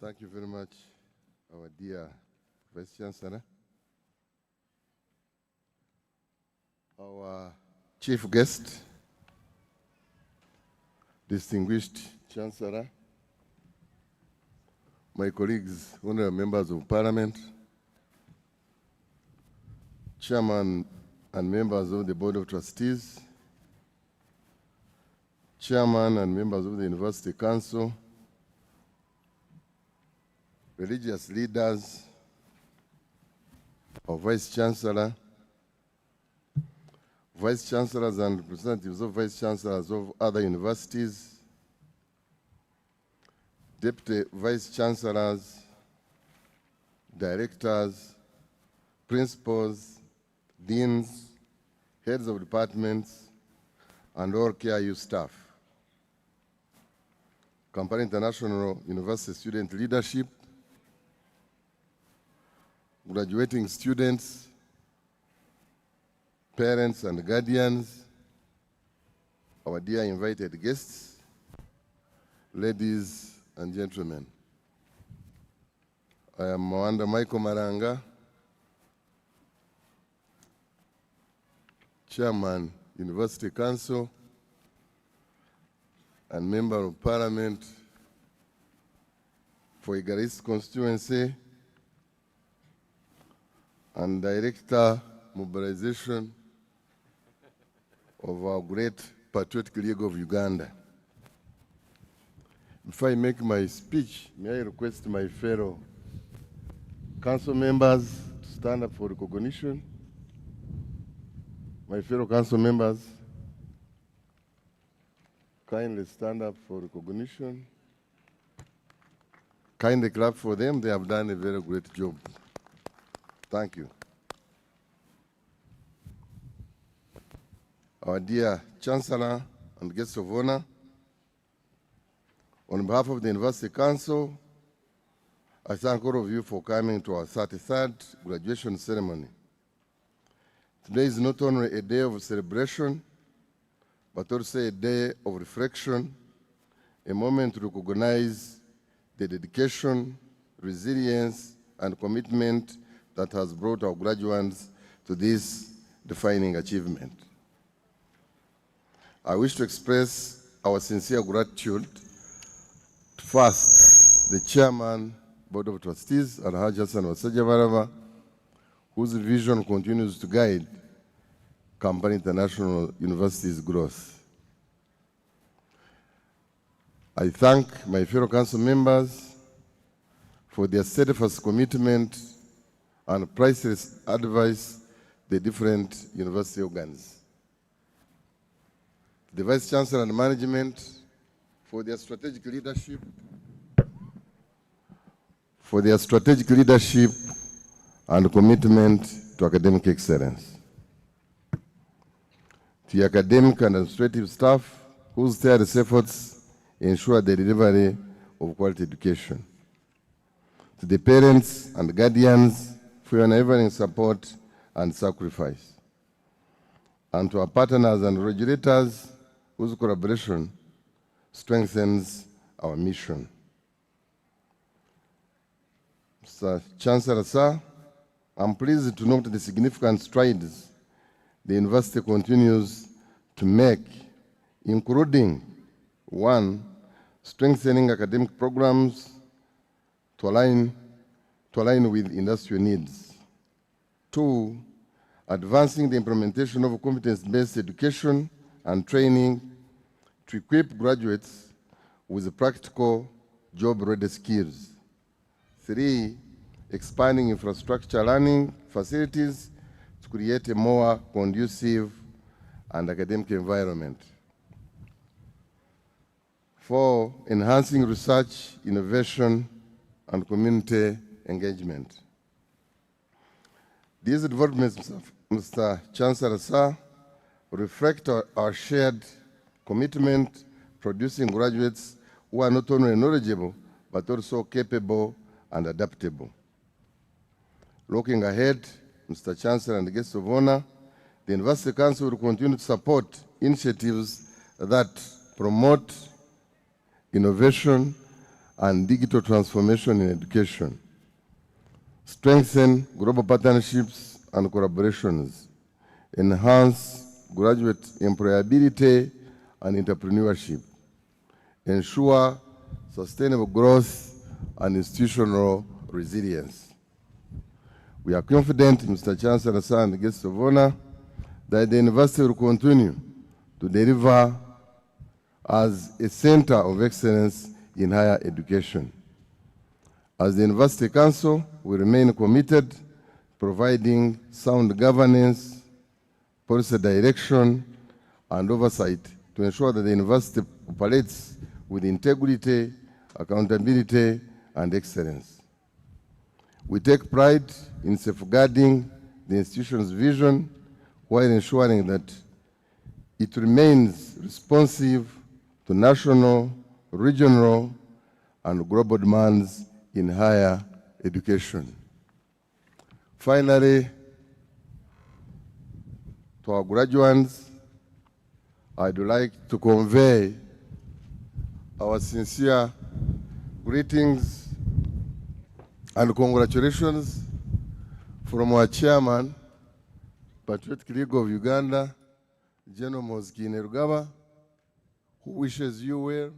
Thank you very much, our dear Vice Chancellor. Our chief guest, distinguished Chancellor, my colleagues, honorable members of Parliament, Chairman and members of the Board of Trustees, Chairman and members of the University Council, religious leaders, our Vice Chancellor, Vice Chancellors and representatives of Vice Chancellors of other universities, Deputy Vice Chancellors, Directors, Principals, Deans, Heads of Departments, and all KIU staff, Kampala International University student leadership, graduating students, parents and guardians, our dear invited guests, ladies and gentlemen. I am Mawanda Michael Maranga, Chairman, University Council, and Member of Parliament for Igaris constituency, and Director, Mobilization of our great Patriotic League of Uganda. Before I make my speech, may I request my fellow council members to stand up for recognition. My fellow council members, kindly stand up for recognition. Kindly clap for them. They have done a very great job. Thank you. Our dear Chancellor and guests of honor, on behalf of the University Council, I thank all of you for coming to our 33rd graduation ceremony. Today is not only a day of celebration, but also a day of reflection, a moment to recognize the dedication, resilience, and commitment that has brought our graduates to this defining achievement. I wish to express our sincere gratitude to first the Chairman, Board of Trustees, Alhaji Hassan Wasajja-Baraba, whose vision continues to guide Kampala International University's growth. I thank my fellow council members for their steadfast commitment and priceless advice the different university organs. The Vice Chancellor and management for their strategic leadership, and commitment to academic excellence. To the academic and administrative staff whose tireless efforts ensure the delivery of quality education. To the parents and guardians for your unwavering support and sacrifice. And to our partners and regulators whose collaboration strengthens our mission. Mr. Chancellor, sir, I'm pleased to note the significant strides the university continues to make, including 1, strengthening academic programs to align with industrial needs. 2, advancing the implementation of competence-based education and training to equip graduates with practical job-ready skills. 3, expanding infrastructure learning facilities to create a more conducive and academic environment. 4, enhancing research, innovation, and community engagement. These developments, Mr. Chancellor, sir, reflect our shared commitment producing graduates who are not only knowledgeable, but also capable and adaptable. Looking ahead, Mr. Chancellor and guests of honor, the University Council will continue to support initiatives that promote innovation and digital transformation in education, strengthen global partnerships and collaborations, enhance graduate employability and entrepreneurship, ensure sustainable growth and institutional resilience. We are confident, Mr. Chancellor, sir, and guests of honor, that the university will continue to deliver as a center of excellence in higher education. As the University Council, we remain committed to providing sound governance, policy direction, and oversight to ensure that the university operates with integrity, accountability, and excellence. We take pride in safeguarding the institution's vision while ensuring that it remains responsive to national, regional, and global demands in higher education. Finally, to our graduates, I'd like to convey our sincere greetings and congratulations from our chairman, Patriotic League of Uganda, General Moses Kainerugaba, who wishes you well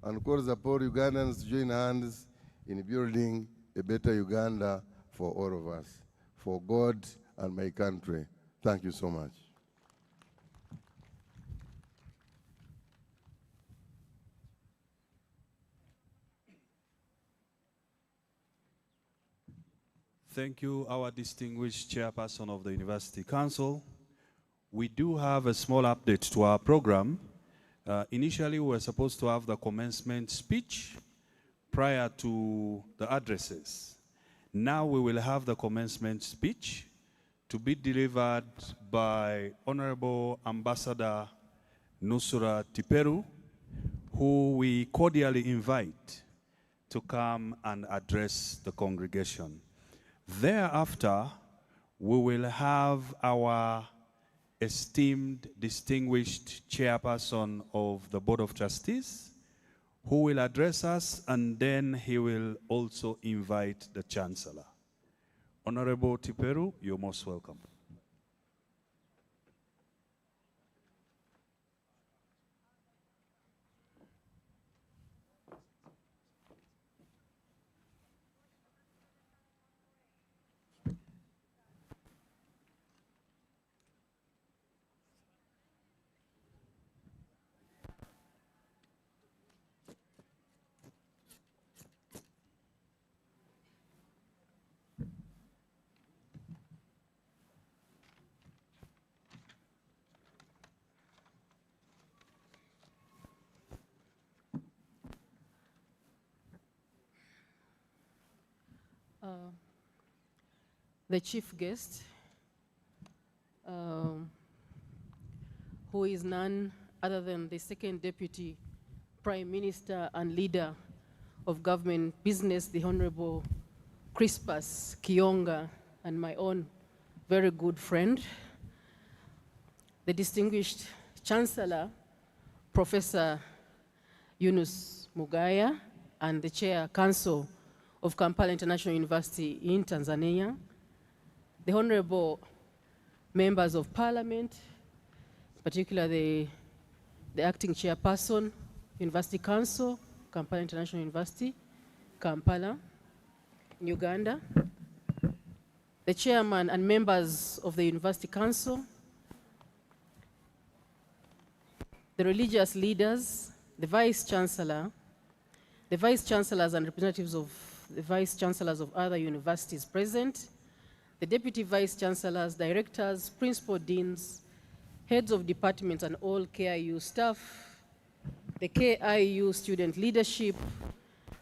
and calls upon Ugandans to join hands in building a better Uganda for all of us, for God and my country. Thank you so much. Thank you, our distinguished chairperson of the University Council. We do have a small update to our program. Initially, we were supposed to have the commencement speech prior to the addresses. Now we will have the commencement speech to be delivered by Honorable Ambassador Nusura Tiperu, who we cordially invite to come and address the congregation. Thereafter, we will have our esteemed, distinguished chairperson of the Board of Trustees, who will address us, and then he will also invite the Chancellor. Honorable Tiperu, you're most welcome. The chief guest, who is none other than the second deputy prime minister and leader of government business, the Honorable Crispus Kionga, and my own very good friend, the distinguished Chancellor, Professor Yunus Mugaya, and the Chair Council of Kampala International University in Tanzania, the honorable members of parliament, particularly the acting chairperson, University Council, Kampala International University, Kampala, in Uganda, the chairman and members of the University Council, the religious leaders, the vice chancellors and representatives of the vice chancellors of other universities present, the deputy vice chancellors, directors, principal deans, heads of departments and all KIU staff, the KIU student leadership,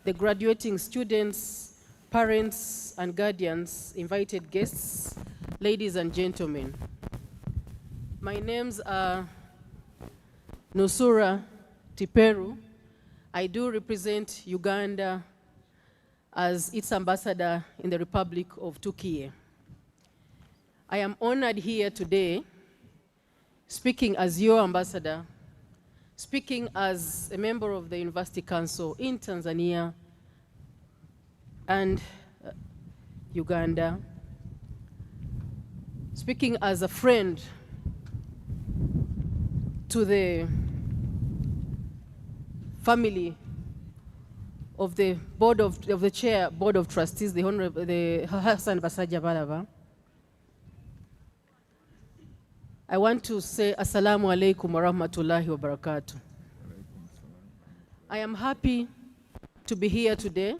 the graduating students, parents and guardians, invited guests, ladies and gentlemen. My names are Nusura Tiperu. I do represent Uganda as its ambassador in the Republic of Turkey. I am honored here today, speaking as your ambassador, speaking as a member of the University Council in Tanzania and Uganda, speaking as a friend to the family of the board of the chair board of trustees, the Honorable Hassan Basaja Balaba. I want to say Assalamu alaikum wa rahmatullahi wa barakatuh. I am happy to be here today,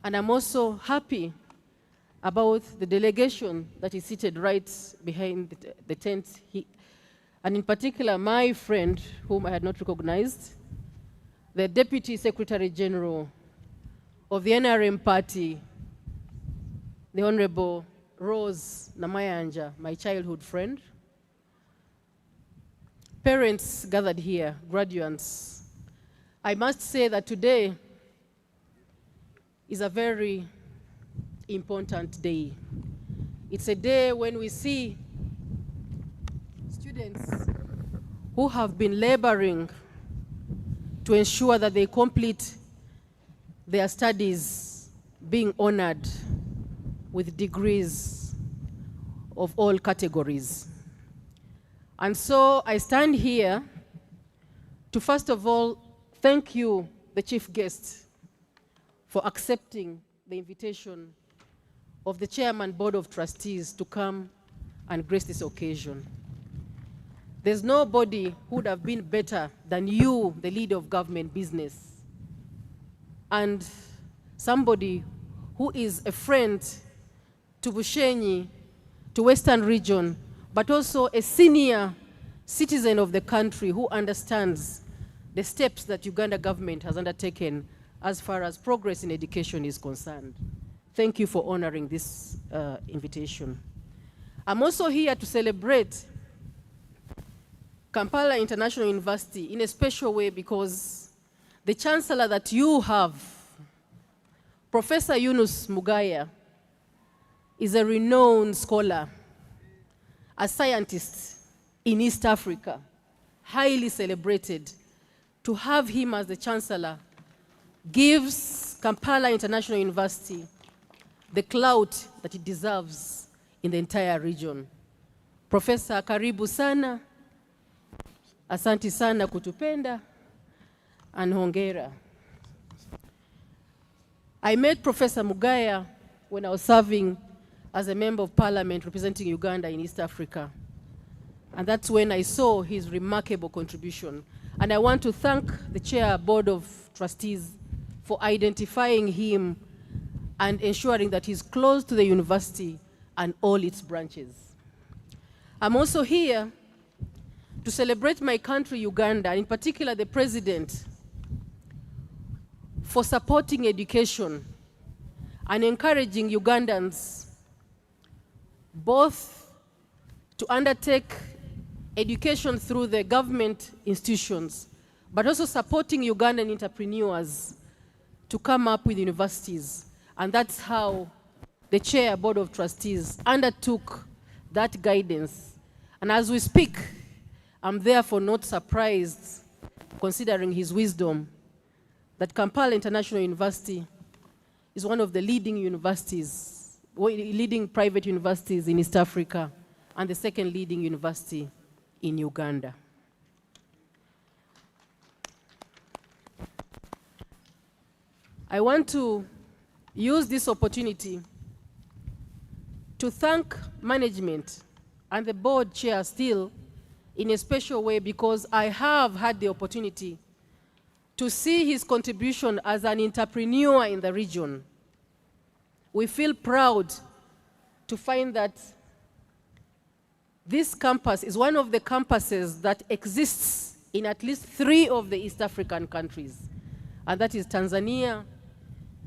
and I'm also happy about the delegation that is seated right behind the tent, and in particular my friend whom I had not recognized, the Deputy Secretary General of the NRM party, the Honorable Rose Namayanja, my childhood friend, parents gathered here, graduates. I must say that today is a very important day. It's a day when we see students who have been laboring to ensure that they complete their studies being honored with degrees of all categories. And so I stand here to first of all thank you, the chief guest, for accepting the invitation of the Chairman Board of Trustees to come and grace this occasion. There's nobody who would have been better than you, the leader of government business, and somebody who is a friend to Bushenyi, to Western region, but also a senior citizen of the country who understands the steps that Uganda government has undertaken as far as progress in education is concerned. Thank you for honoring this invitation. I'm also here to celebrate Kampala International University in a special way because the chancellor that you have, Professor Yunus Mugaya, is a renowned scholar, a scientist in East Africa, highly celebrated to have him as the chancellor gives Kampala International University the clout that it deserves in the entire region. Professor, karibu sana, asanti sana kutupenda, and hongera. I met Professor Mugaya when I was serving as a member of parliament representing Uganda in East Africa. And that's when I saw his remarkable contribution. And I want to thank the Chair Board of Trustees for identifying him and ensuring that he's close to the university and all its branches. I'm also here to celebrate my country, Uganda, and in particular the President, for supporting education and encouraging Ugandans both to undertake education through the government institutions, but also supporting Ugandan entrepreneurs to come up with universities. And that's how the Chair Board of Trustees undertook that guidance. And as we speak, I'm therefore not surprised, considering his wisdom, that Kampala International University is one of the leading universities, leading private universities in East Africa, and the second leading university in Uganda. I want to use this opportunity to thank management and the board chair still in a special way, because I have had the opportunity to see his contribution as an entrepreneur in the region. We feel proud to find that this campus is one of the campuses that exists in at least 3 of the East African countries, and that is Tanzania,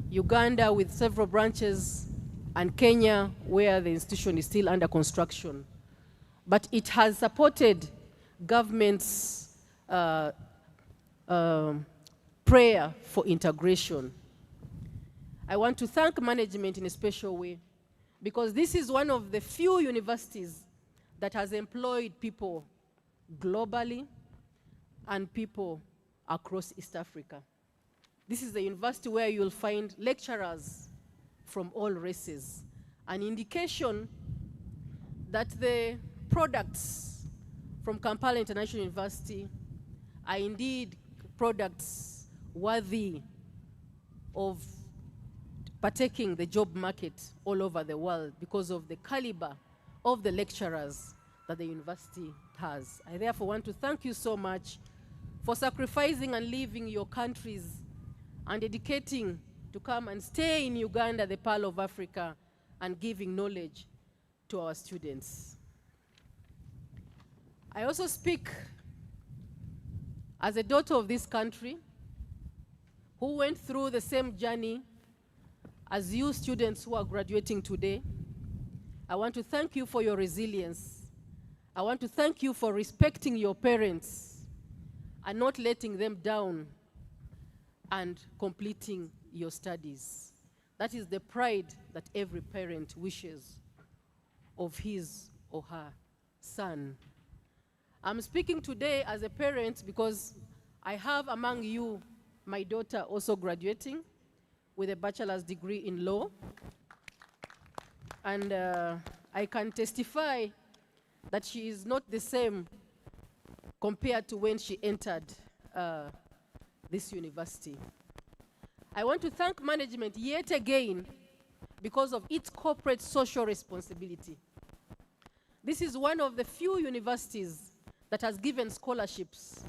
Uganda with several branches, and Kenya, where the institution is still under construction. But it has supported government's prayer for integration. I want to thank management in a special way, because this is one of the few universities that has employed people globally and people across East Africa. This is the university where you'll find lecturers from all races, an indication that the products from Kampala International University are indeed products worthy of partaking the job market all over the world because of the caliber of the lecturers that the university has. I therefore want to thank you so much for sacrificing and leaving your countries and dedicating to come and stay in Uganda, the Pearl of Africa, and giving knowledge to our students. I also speak as a daughter of this country who went through the same journey as you students who are graduating today. I want to thank you for your resilience. I want to thank you for respecting your parents and not letting them down and completing your studies. That is the pride that every parent wishes of his or her son. I'm speaking today as a parent because I have among you my daughter also graduating with a bachelor's degree in law. And I can testify that she is not the same compared to when she entered this university. I want to thank management yet again because of its corporate social responsibility. This is one of the few universities that has given scholarships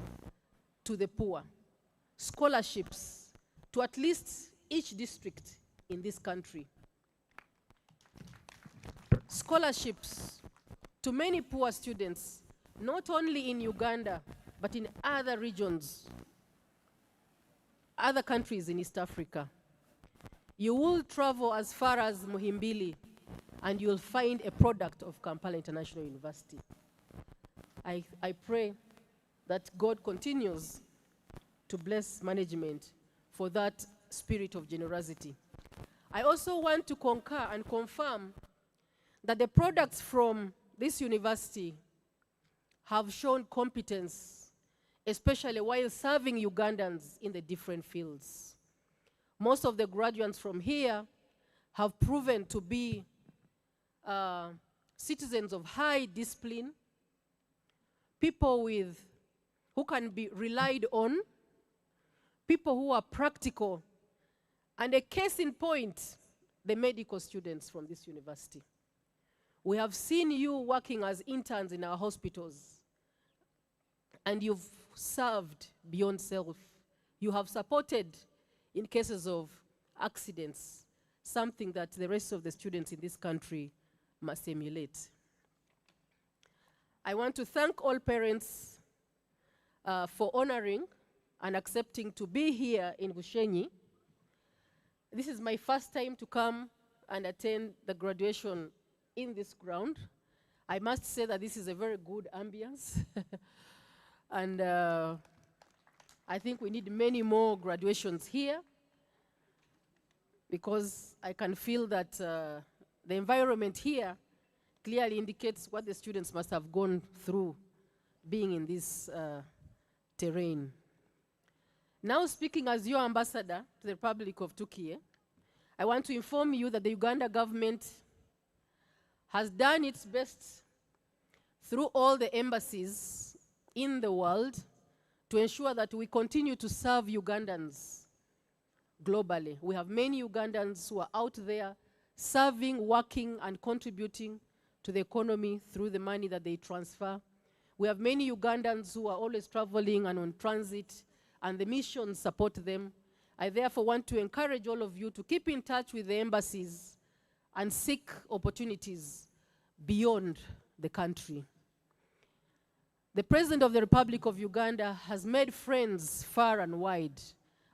to the poor, scholarships to at least each district in this country, scholarships to many poor students, not only in Uganda, but in other regions, other countries in East Africa. You will travel as far as Muhimbili, and you'll find a product of Kampala International University. I pray that God continues to bless management for that spirit of generosity. I also want to concur and confirm that the products from this university have shown competence especially while serving Ugandans in the different fields. Most of the graduates from here have proven to be citizens of high discipline, people who can be relied on, people who are practical, and a case in point, the medical students from this university. We have seen you working as interns in our hospitals, and you've served beyond self. You have supported in cases of accidents, something that the rest of the students in this country must emulate. I want to thank all parents for honoring and accepting to be here in Bushenyi. This is my first time to come and attend the graduation in this ground. I must say that this is a very good ambience. And I think we need many more graduations here, because I can feel that the environment here clearly indicates what the students must have gone through being in this terrain. Now, speaking as your ambassador to the Republic of Turkey, I want to inform you that the Uganda government has done its best through all the embassies in the world to ensure that we continue to serve Ugandans globally. We have many Ugandans who are out there serving, working, and contributing to the economy through the money that they transfer. We have many Ugandans who are always traveling and on transit, and the missions support them. I therefore want to encourage all of you to keep in touch with the embassies and seek opportunities beyond the country. The President of the Republic of Uganda has made friends far and wide,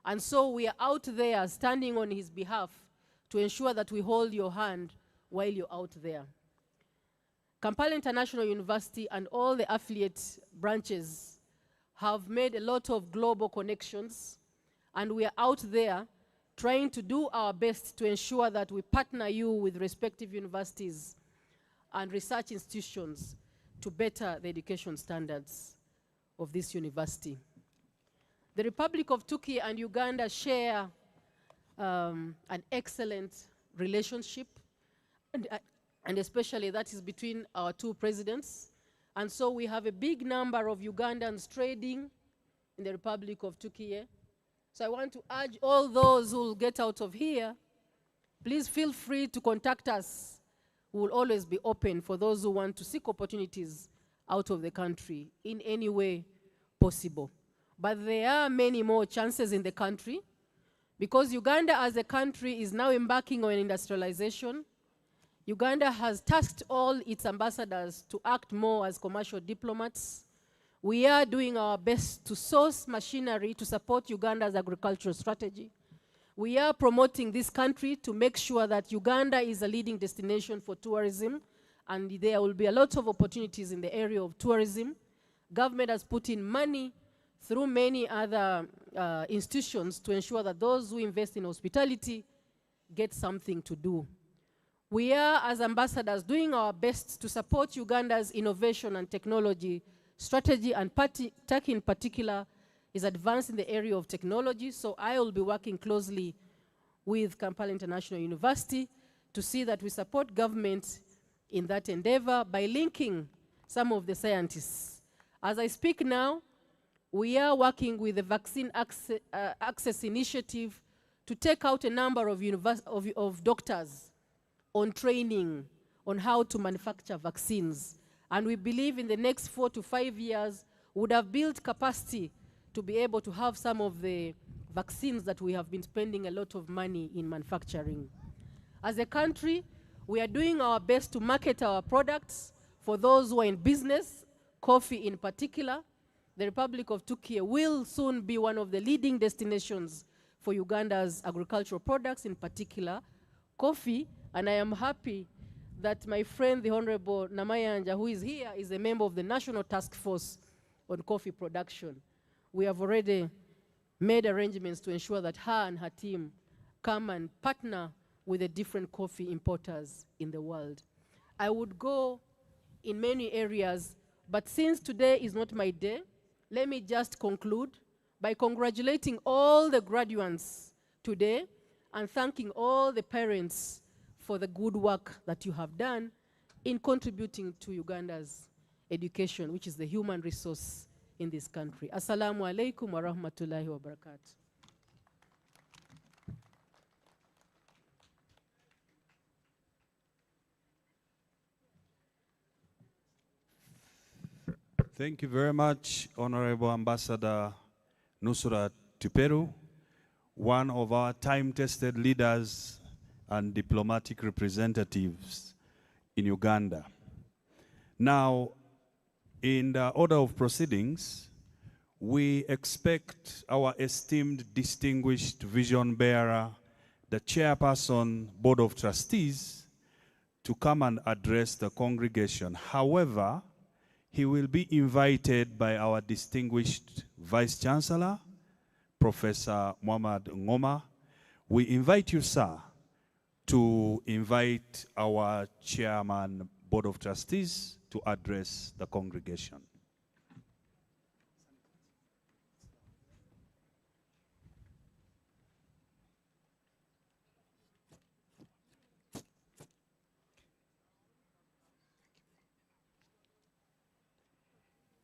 and so we are out there standing on his behalf to ensure that we hold your hand while you're out there. Kampala International University and all the affiliate branches have made a lot of global connections, and we are out there trying to do our best to ensure that we partner you with respective universities and research institutions to better the education standards of this university. The Republic of Turkey and Uganda share an excellent relationship, and especially that is between our two presidents. And so we have a big number of Ugandans trading in the Republic of Turkey. So I want to urge all those who will get out of here, please feel free to contact us. We will always be open for those who want to seek opportunities out of the country in any way possible. But there are many more chances in the country, because Uganda as a country is now embarking on industrialization. Uganda has tasked all its ambassadors to act more as commercial diplomats. We are doing our best to source machinery to support Uganda's agricultural strategy. We are promoting this country to make sure that Uganda is a leading destination for tourism, and there will be a lot of opportunities in the area of tourism. Government has put in money through many other institutions to ensure that those who invest in hospitality get something to do. We are, as ambassadors, doing our best to support Uganda's innovation and technology strategy, and Turkey in particular is advanced in the area of technology, so I will be working closely with Kampala International University to see that we support government in that endeavor by linking some of the scientists. As I speak now, we are working with the Vaccine Access Initiative to take out a number of doctors on training on how to manufacture vaccines. And we believe in the next 4 to 5 years, we would have built capacity to be able to have some of the vaccines that we have been spending a lot of money in manufacturing. As a country, we are doing our best to market our products for those who are in business, coffee in particular. The Republic of Turkey will soon be one of the leading destinations for Uganda's agricultural products, in particular coffee, and I am happy that my friend, the Honorable Namayanja, who is here, is a member of the National Task Force on Coffee Production. We have already made arrangements to ensure that her and her team come and partner with the different coffee importers in the world. I would go in many areas, but since today is not my day, let me just conclude by congratulating all the graduates today and thanking all the parents for the good work that you have done in contributing to Uganda's education, which is the human resource in this country. Assalamu alaikum wa rahmatullahi wa barakatuh. Thank you very much, Honorable Ambassador Nusrat Tuperu, one of our time-tested leaders and diplomatic representatives in Uganda. Now, in the order of proceedings, we expect our esteemed distinguished vision bearer, the chairperson, Board of Trustees, to come and address the congregation. However, he will be invited by our distinguished Vice Chancellor, Professor Muhammad Ngoma. We invite you, sir, to invite our Chairman, Board of Trustees, to address the congregation.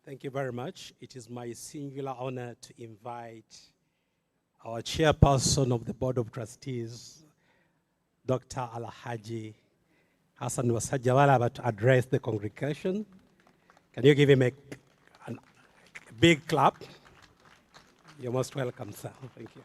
Thank you very much. It is my singular honor to invite our chairperson of the Board of Trustees, Dr. Alhaji Hassan Wasajawala, to address the congregation. Can you give him a big clap? You're most welcome, sir. Thank you.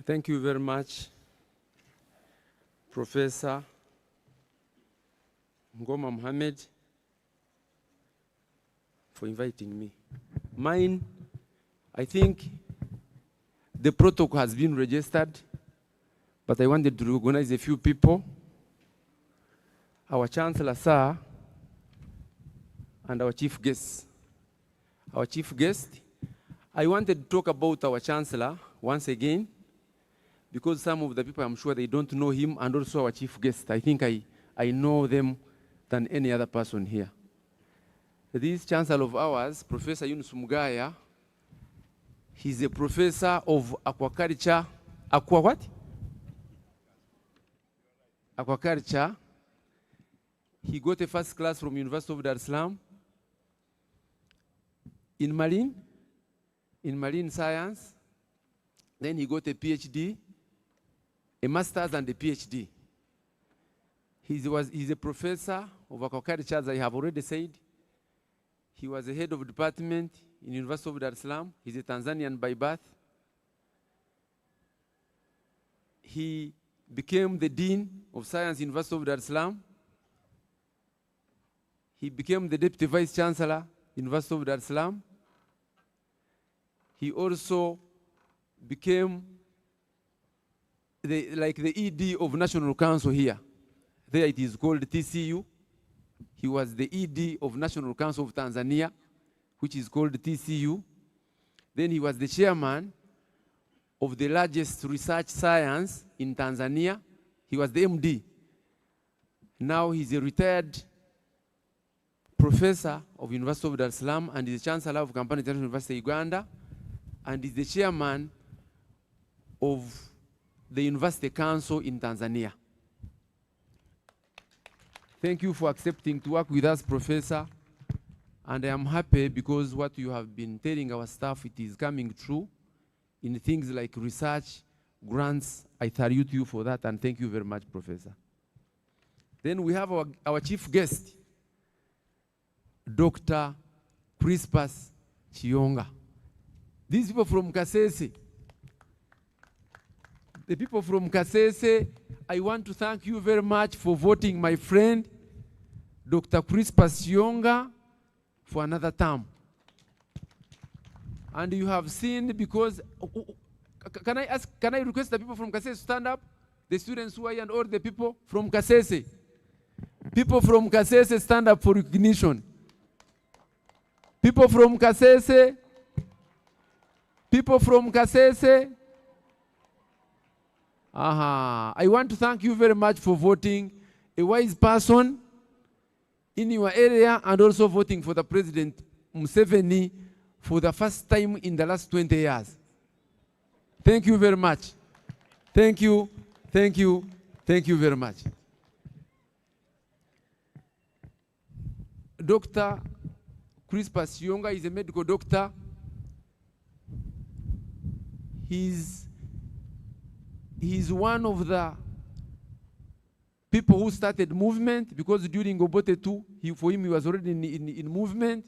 Thank you very much, Professor Ngoma Mohammed, for inviting me. Mine, I think the protocol has been registered, but I wanted to recognize a few people. Our Chancellor, sir, and our chief guest. Our chief guest, I wanted to talk about our Chancellor once again, because some of the people, I'm sure they don't know him, and also our chief guest. I think I know them than any other person here. This Chancellor of ours, Professor Yunus Mugaya, he's a professor of aquaculture. Aquaculture. He got a first class from University of Dar es Salaam in marine science. Then he got a PhD, a master's and a PhD. He's a professor of aquaculture, as I have already said. He was the head of department in University of Dar es Salaam. He's a Tanzanian by birth. He became the Dean of Science, University of Dar es Salaam. He became the Deputy Vice Chancellor, University of Dar es Salaam. He also became the ED of National Council here. There it is called TCU. He was the ED of National Council of Tanzania, which is called TCU. Then he was the chairman of the largest research science in Tanzania. He was the MD. Now he's a retired professor of University of Dar es Salaam and is the chancellor of Kampala International University, Uganda, and is the chairman of the University Council in Tanzania. Thank you for accepting to work with us, Professor. And I am happy because what you have been telling our staff, it is coming true in things like research, grants. I salute you for that, and thank you very much, Professor. Then we have our chief guest, Dr. Crispus Chionga. These people from Kasese, the people from Kasese, I want to thank you very much for voting my friend, Dr. Crispus Chionga, for another term. And you have seen, because, can I request the people from Kasese to stand up? The students who are here and all the people from Kasese. People from Kasese, stand up for recognition. People from Kasese. People from Kasese. I want to thank you very much for voting a wise person in your area and also voting for the President Museveni for the first time in the last 20 years. Thank you very much. Thank you, thank you, thank you very much. Dr. Crispus Yonga is a medical doctor. He's one of the people who started movement, because during Obote II, for him, he was already in movement.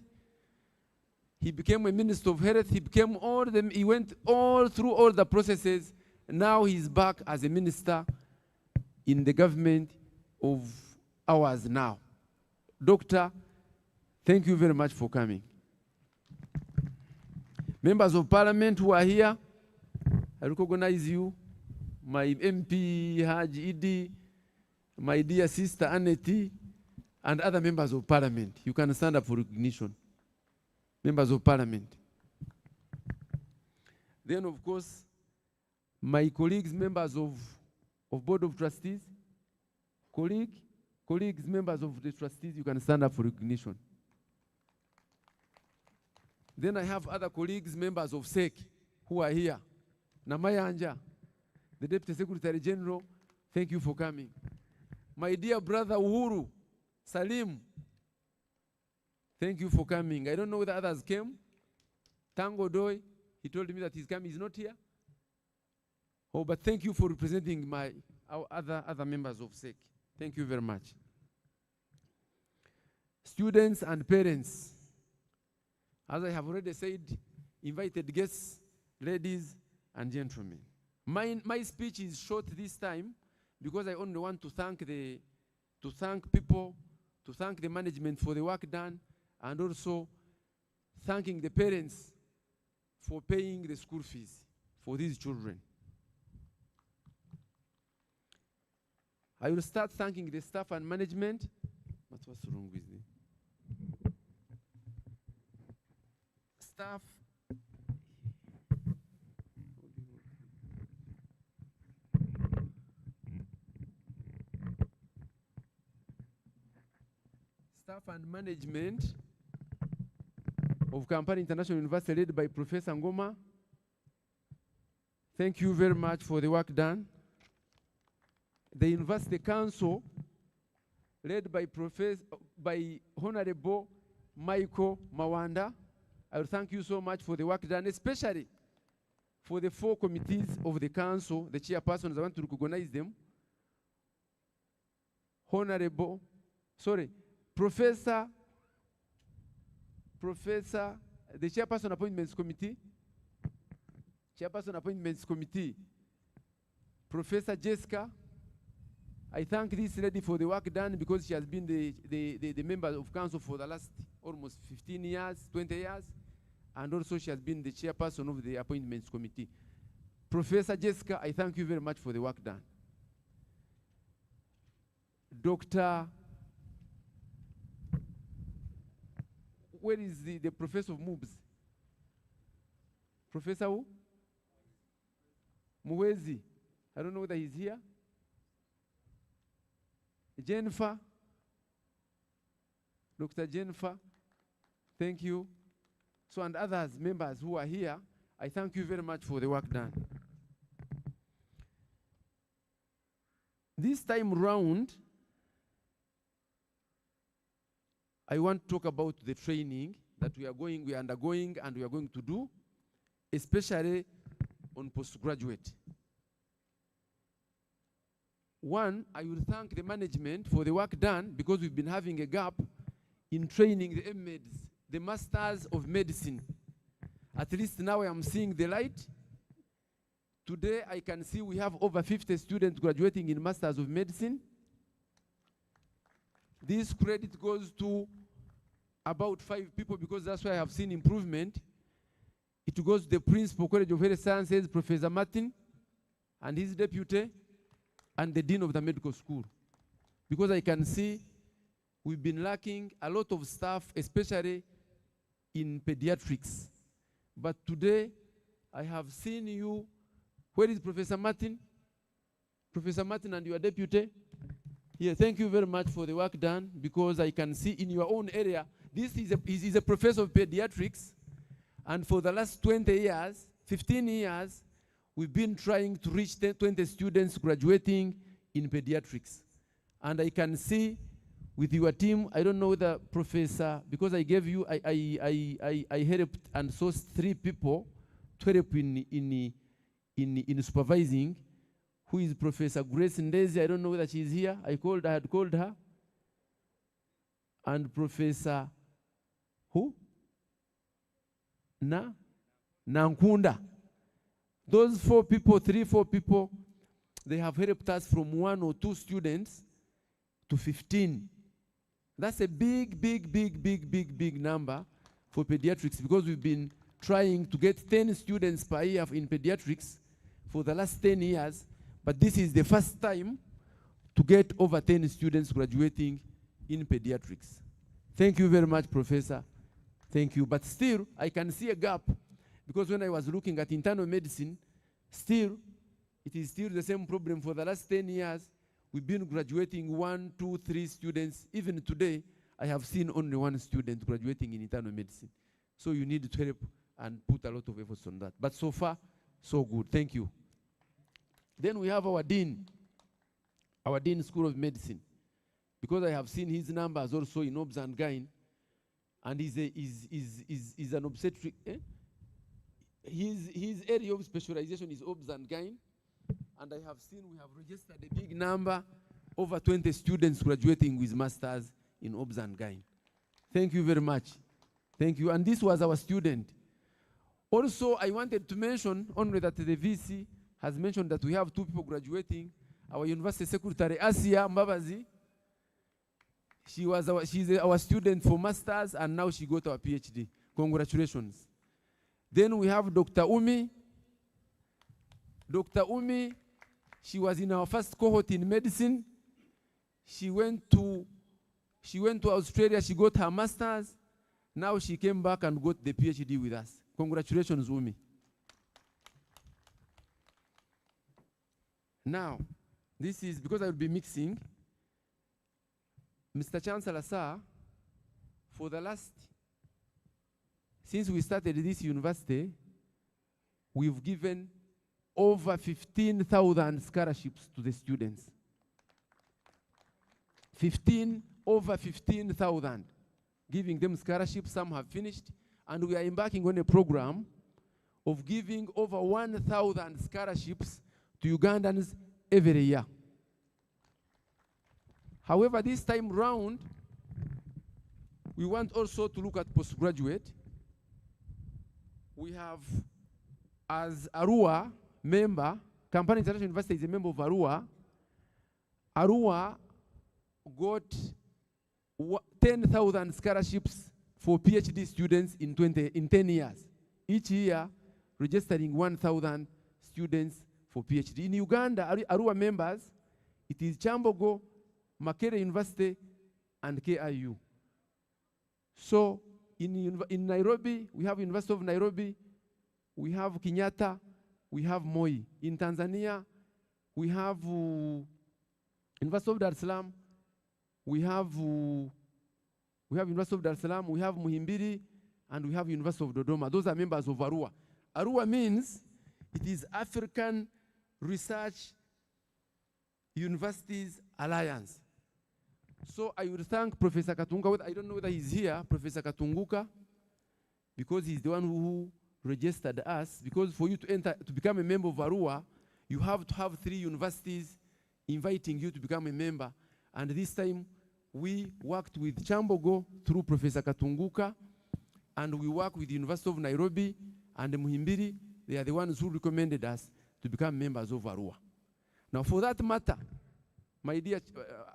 He became a minister of health. He went all through all the processes. Now he's back as a minister in the government of ours now. Doctor, thank you very much for coming. Members of Parliament who are here, I recognize you. My MP, Haji Idi, my dear sister Annette, and other members of Parliament. You can stand up for recognition. Members of Parliament. Then, of course, my colleagues, members of Board of Trustees, colleagues, members of the trustees, you can stand up for recognition. Then I have other colleagues, members of SEC, who are here. Namayanja, the Deputy Secretary General, thank you for coming. My dear brother Uhuru, Salim, thank you for coming. I don't know whether others came. Tango Doi, he told me that he's coming, he's not here. Oh, but thank you for representing our other members of SEC. Thank you very much. Students and parents, as I have already said, invited guests, ladies and gentlemen. My speech is short this time because I only want to thank people, to thank the management for the work done, and also thanking the parents for paying the school fees for these children. I will start thanking the staff and management. But what's wrong with me? Staff. Staff and management of Kampala International University, led by Professor Ngoma. Thank you very much for the work done. The University Council, led by Honorable Michael Mawanda. I will thank you so much for the work done, especially for the 4 committees of the council, the chairpersons. I want to recognize them. Professor, the Chairperson Appointments Committee, Professor Jessica. I thank this lady for the work done because she has been the member of council for the last almost 15 years, 20 years, and also she has been the chairperson of the Appointments Committee. Professor Jessica, I thank you very much for the work done. Dr. Where is the professor of MUBS? Professor who? Muwezi. I don't know whether he's here. Jennifer. Dr. Jennifer. Thank you. So, and others, members who are here, I thank you very much for the work done. This time round, I want to talk about the training that we are undergoing and we are going to do, especially on postgraduate. One, I will thank the management for the work done because we've been having a gap in training the MMeds, the Masters of Medicine. At least now I am seeing the light. Today I can see we have over 50 students graduating in Masters of Medicine. This credit goes to about 5 people because that's why I have seen improvement. It goes to the Principal College of Health Sciences, Professor Martin, and his deputy, and the Dean of the Medical School. Because I can see we've been lacking a lot of staff, especially in pediatrics. But today, I have seen you. Where is Professor Martin? Professor Martin and your deputy. Yeah, thank you very much for the work done, because I can see in your own area, this is a professor of pediatrics, and for the last 20 years, 15 years, we've been trying to reach 20 students graduating in pediatrics. And I can see with your team, I don't know the professor, because I gave you, I helped and sourced 3 people to help in supervising, who is Professor Grace Ndezi. I don't know whether she's here. I had called her. And Professor, who? Nankunda. Those 4 people, 3-4 people, they have helped us from 1 or 2 students to 15. That's a big number for pediatrics, because we've been trying to get 10 students per year in pediatrics for the last 10 years, but this is the first time to get over 10 students graduating in pediatrics. Thank you very much, Professor. Thank you. But still, I can see a gap, because when I was looking at internal medicine, still, it is still the same problem. For the last 10 years, we've been graduating 1, 2, 3 students. Even today, I have seen only 1 student graduating in internal medicine. So you need to help and put a lot of efforts on that. But so far, so good. Thank you. Then we have our Dean School of Medicine, because I have seen his numbers also in obs and gyn, and he's an obstetric. His area of specialization is obs and gyn, and I have seen we have registered a big number, over 20 students graduating with masters in obs and gyn. Thank you very much. Thank you. And this was our student. Also, I wanted to mention only that the VC has mentioned that we have 2 people graduating. Our university secretary, Asia Mbabazi, she's our student for masters, and now she got our PhD. Congratulations. Then we have Dr. Umi. Dr. Umi, she was in our first cohort in medicine. She went to Australia, she got her masters. Now she came back and got the PhD with us. Congratulations, Umi. Now, this is because I will be mixing. Mr. Chancellor, sir, for the last, since we started this university, we've given over 15,000 scholarships to the students. Over 15,000, giving them scholarships. Some have finished, and we are embarking on a program of giving over 1,000 scholarships to Ugandans every year. However, this time round, we want also to look at postgraduate. We have, as Arua member, Kampala International University is a member of Arua. Arua got 10,000 scholarships for PhD students in 10 years. Each year, registering 1,000 students for PhD. In Uganda, Arua members, it is Chambogo, Makerere University, and KIU. So in Nairobi, we have University of Nairobi, we have Kenyatta, we have Moi. In Tanzania, we have University of Dar es Salaam, we have University of Dar es Salaam, we have Muhimbili, and we have University of Dodoma. Those are members of Arua. Arua means it is African Research Universities Alliance. So I would thank Professor Katunga. I don't know whether he's here, Professor Katunguka, because he's the one who registered us. Because for you to become a member of Arua, you have to have 3 universities inviting you to become a member. And this time, we worked with Chambogo through Professor Katunguka, and we work with the University of Nairobi and Muhimbili. They are the ones who recommended us to become members of Arua. Now, for that matter, my dear,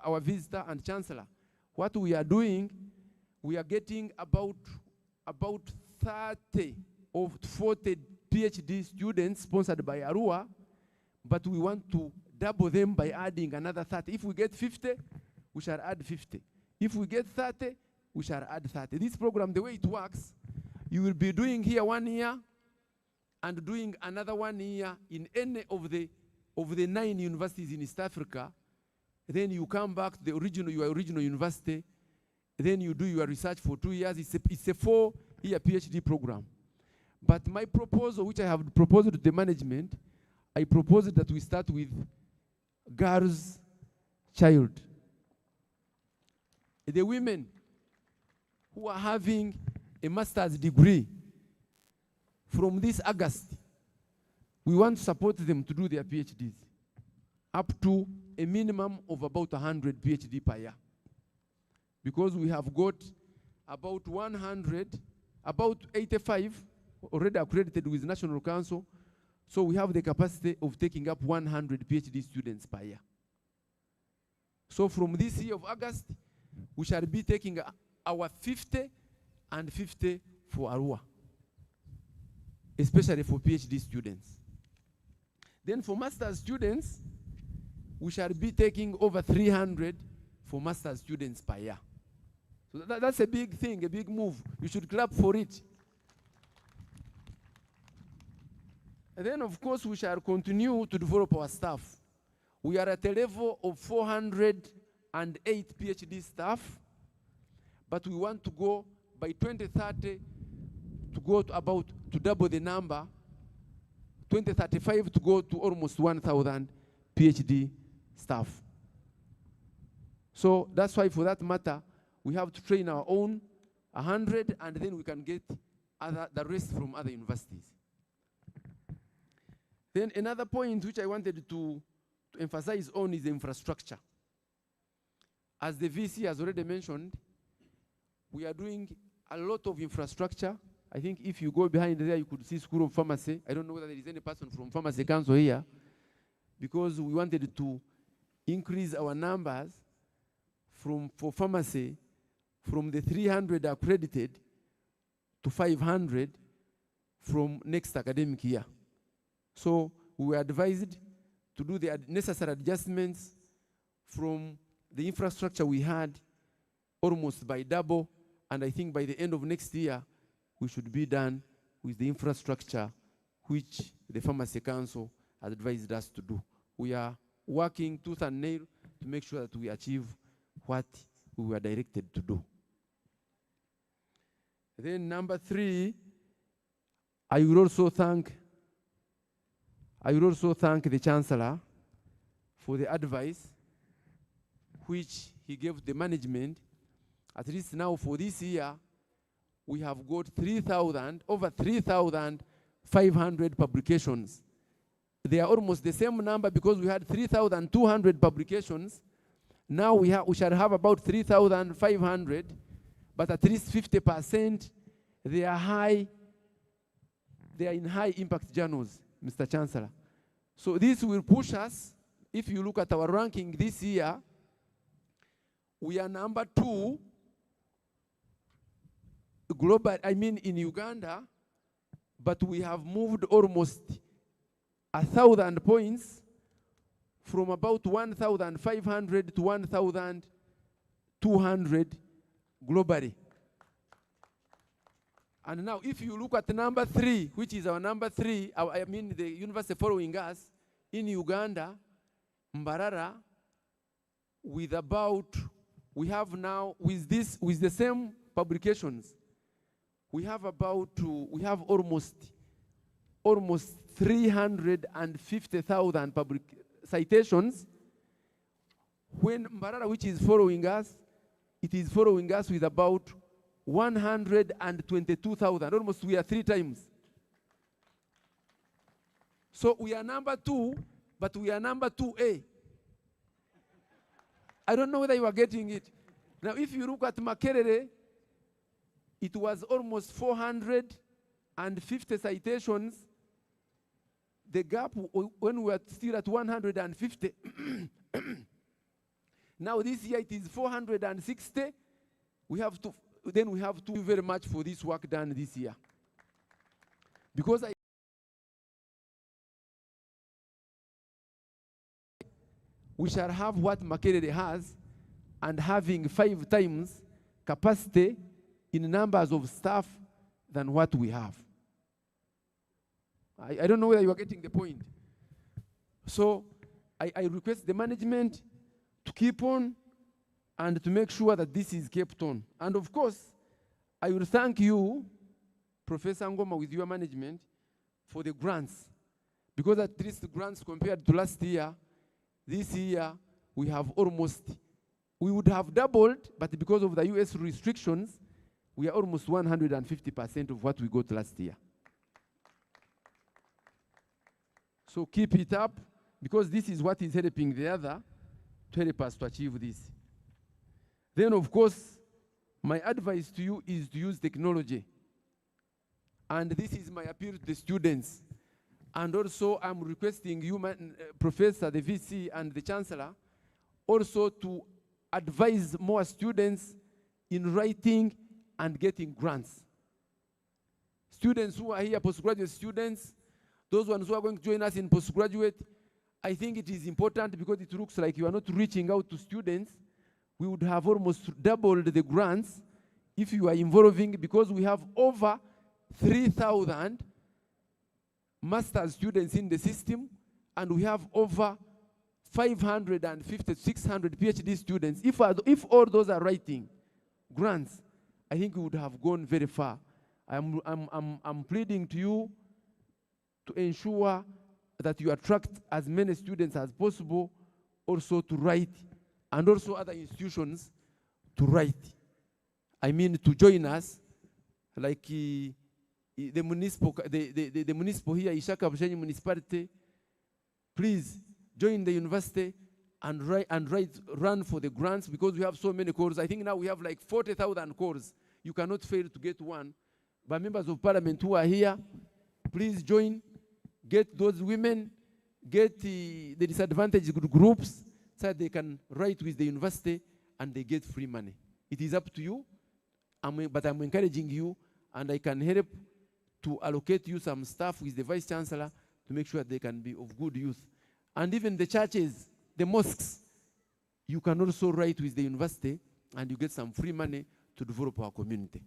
our visitor and chancellor, what we are doing, we are getting about 30 or 40 PhD students sponsored by Arua, but we want to double them by adding another 30. If we get 50, we shall add 50. If we get 30, we shall add 30. This program, the way it works, you will be doing here 1 year and doing another 1 year in any of the of the 9 universities in East Africa, then you come back to your original university, then you do your research for 2 years. It's a 4-year PhD program. But my proposal, which I have proposed to the management, I propose that we start with girls' child. The women who are having a master's degree from this August, we want to support them to do their PhDs up to a minimum of about 100 PhD per year. Because we have got about 100, about 85 already accredited with National Council, so we have the capacity of taking up 100 PhD students per year. So from this year of August, we shall be taking our 50 and 50 for Arua, especially for PhD students. Then for master's students, we shall be taking over 300 for master's students per year. So that's a big thing, a big move. You should clap for it. And then, of course, we shall continue to develop our staff. We are at a level of 408 PhD staff, but we want to go by 2030 to go to double the number, 2035 to go to almost 1,000 PhD staff. So that's why, for that matter, we have to train our own 100, and then we can get the rest from other universities. Then another point which I wanted to emphasize on is the infrastructure. As the VC has already mentioned, we are doing a lot of infrastructure. I think if you go behind there, you could see School of Pharmacy. I don't know whether there is any person from Pharmacy Council here, because we wanted to increase our numbers for pharmacy from the 300 accredited to 500 from next academic year. So we were advised to do the necessary adjustments from the infrastructure we had almost by double, and I think by the end of next year, we should be done with the infrastructure which the Pharmacy Council has advised us to do. We are working tooth and nail to make sure that we achieve what we were directed to do. Then number 3, I will also thank the Chancellor for the advice which he gave the management. At least now for this year, we have got over 3,500 publications. They are almost the same number because we had 3,200 publications. Now we shall have about 3,500, but at least 50%, they are in high impact journals, Mr. Chancellor. So this will push us. If you look at our ranking this year, we are number 2 global, in Uganda, but we have moved almost 1,000 points from about 1,500 to 1,200 globally. And now if you look at number 3, which is our number 3, the university following us in Uganda, Mbarara, we have now, with the same publications, we have almost 350,000 public citations. When Mbarara, which is following us, it is following us with about 122,000. Almost we are 3 times. So we are number 2, but we are number 2A. I don't know whether you are getting it. Now if you look at Makerere, it was almost 450 citations. The gap when we were still at 150. Now this year it is 460. We have to do very much for this work done this year. Because we shall have what Makerere has, and having 5 times capacity in numbers of staff than what we have. I don't know whether you are getting the point. So I request the management to keep on and to make sure that this is kept on. And of course, I will thank you, Professor Ngoma, with your management, for the grants. Because at least the grants compared to last year, this year, we would have doubled, but because of the US restrictions, we are almost 150% of what we got last year. So keep it up, because this is what is helping the other to help us to achieve this. Then, of course, my advice to you is to use technology. And this is my appeal to the students. And also, I'm requesting you, Professor, the VC, and the Chancellor, also to advise more students in writing and getting grants. Students who are here, postgraduate students, those ones who are going to join us in postgraduate, I think it is important because it looks like you are not reaching out to students. We would have almost doubled the grants if you are involving, because we have over 3,000 master's students in the system, and we have over 550, 600 PhD students. If all those are writing grants, I think we would have gone very far. I'm pleading to you to ensure that you attract as many students as possible also to write, and also other institutions to write. I mean, to join us, like the municipal here, Ishaka Bushenyi municipality. Please join the university and run for the grants, because we have so many calls. I think now we have like 40,000 calls. You cannot fail to get one. But members of parliament who are here, please join. Get those women, get the disadvantaged groups, so that they can write with the university and they get free money. It is up to you, but I'm encouraging you, and I can help to allocate you some staff with the Vice Chancellor to make sure they can be of good use. And even the churches, the mosques, you can also write with the university and you get some free money to develop our community.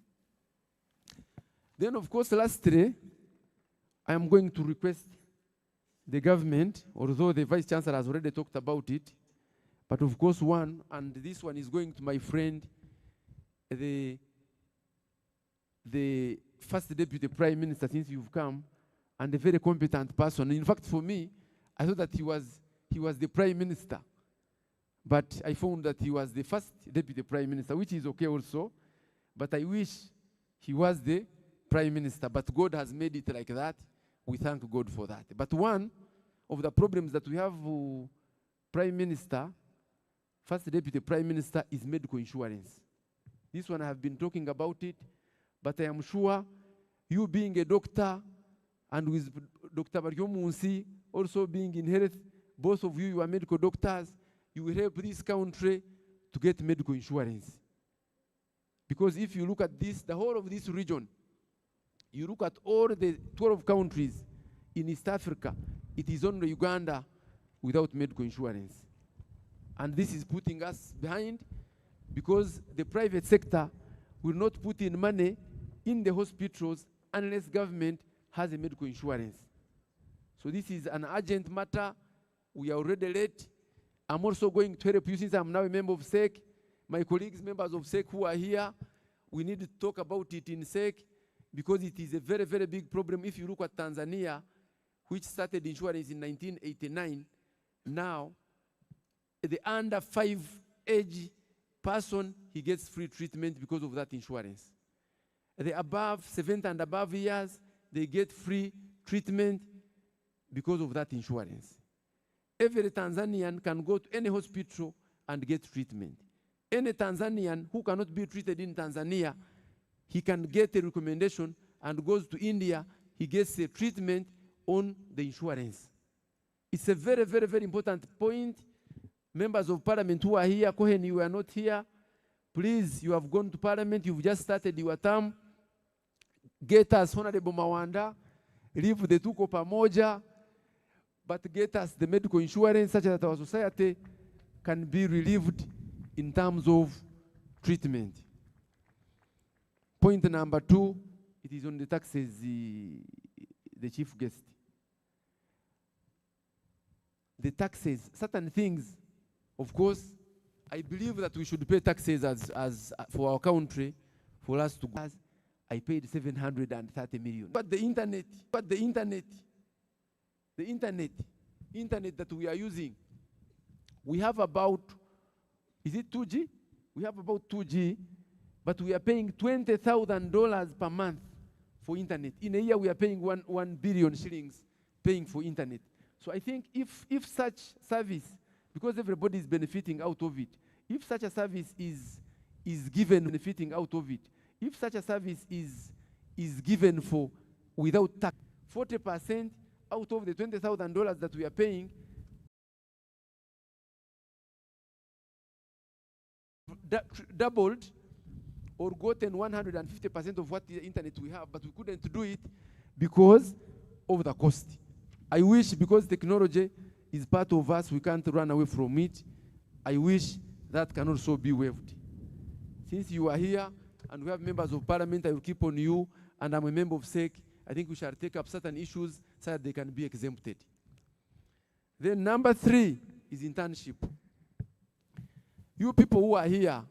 Then, of course, lastly, I am going to request the government, although the Vice Chancellor has already talked about it, but of course one, and this one is going to my friend, the First Deputy Prime Minister, since you've come, and a very competent person. In fact, for me, I thought that he was the Prime Minister, but I found that he was the First Deputy Prime Minister, which is okay also, but I wish he was the Prime Minister, but God has made it like that. We thank God for that. But one of the problems that we have, Prime Minister, First Deputy Prime Minister, is medical insurance. This one I have been talking about it, but I am sure you being a doctor, and with Dr. Barrio Munsi also being in health, both of you are medical doctors, you will help this country to get medical insurance. Because if you look at this, the whole of this region, you look at all the 12 countries in East Africa, it is only Uganda without medical insurance. And this is putting us behind, because the private sector will not put in money in the hospitals unless government has a medical insurance. So this is an urgent matter. We are already late. I'm also going to help you, since I'm now a member of SEC. My colleagues, members of SEC who are here, we need to talk about it in SEC, because it is a very, very big problem. If you look at Tanzania, which started insurance in 1989, now the under 5 age person, he gets free treatment because of that insurance. The above 70 and above years, they get free treatment because of that insurance. Every Tanzanian can go to any hospital and get treatment. Any Tanzanian who cannot be treated in Tanzania, he can get a recommendation and goes to India, he gets a treatment on the insurance. It's a very, very, very important point. Members of parliament who are here, Cohen, you are not here. Please, you have gone to parliament, you've just started your term. Get us Honorable Mawanda, leave the Tuko Pamoja, but get us the medical insurance such that our society can be relieved in terms of treatment. Point number 2, it is on the taxes, the chief guest. the taxes, certain things, of course, I believe that we should pay taxes as for our country, for us to go. I paid 730 million. But the internet that we are using, we have about, is it 2G? We have about 2G, but we are paying $20,000 per month for internet. In a year, we are paying 1 billion shillings paying for internet. So I think if such service, because everybody is benefiting out of it, if such a service is given benefiting out of it, if such a service is given for without tax, 40% out of the $20,000 that we are paying, doubled or gotten 150% of what the internet we have, but we couldn't do it because of the cost. I wish, because technology is part of us, we can't run away from it. I wish that can also be waived. Since you are here and we have members of parliament, I will keep on you, and I'm a member of SEC. I think we shall take up certain issues so that they can be exempted. Then number 3 is internship. You people who are here,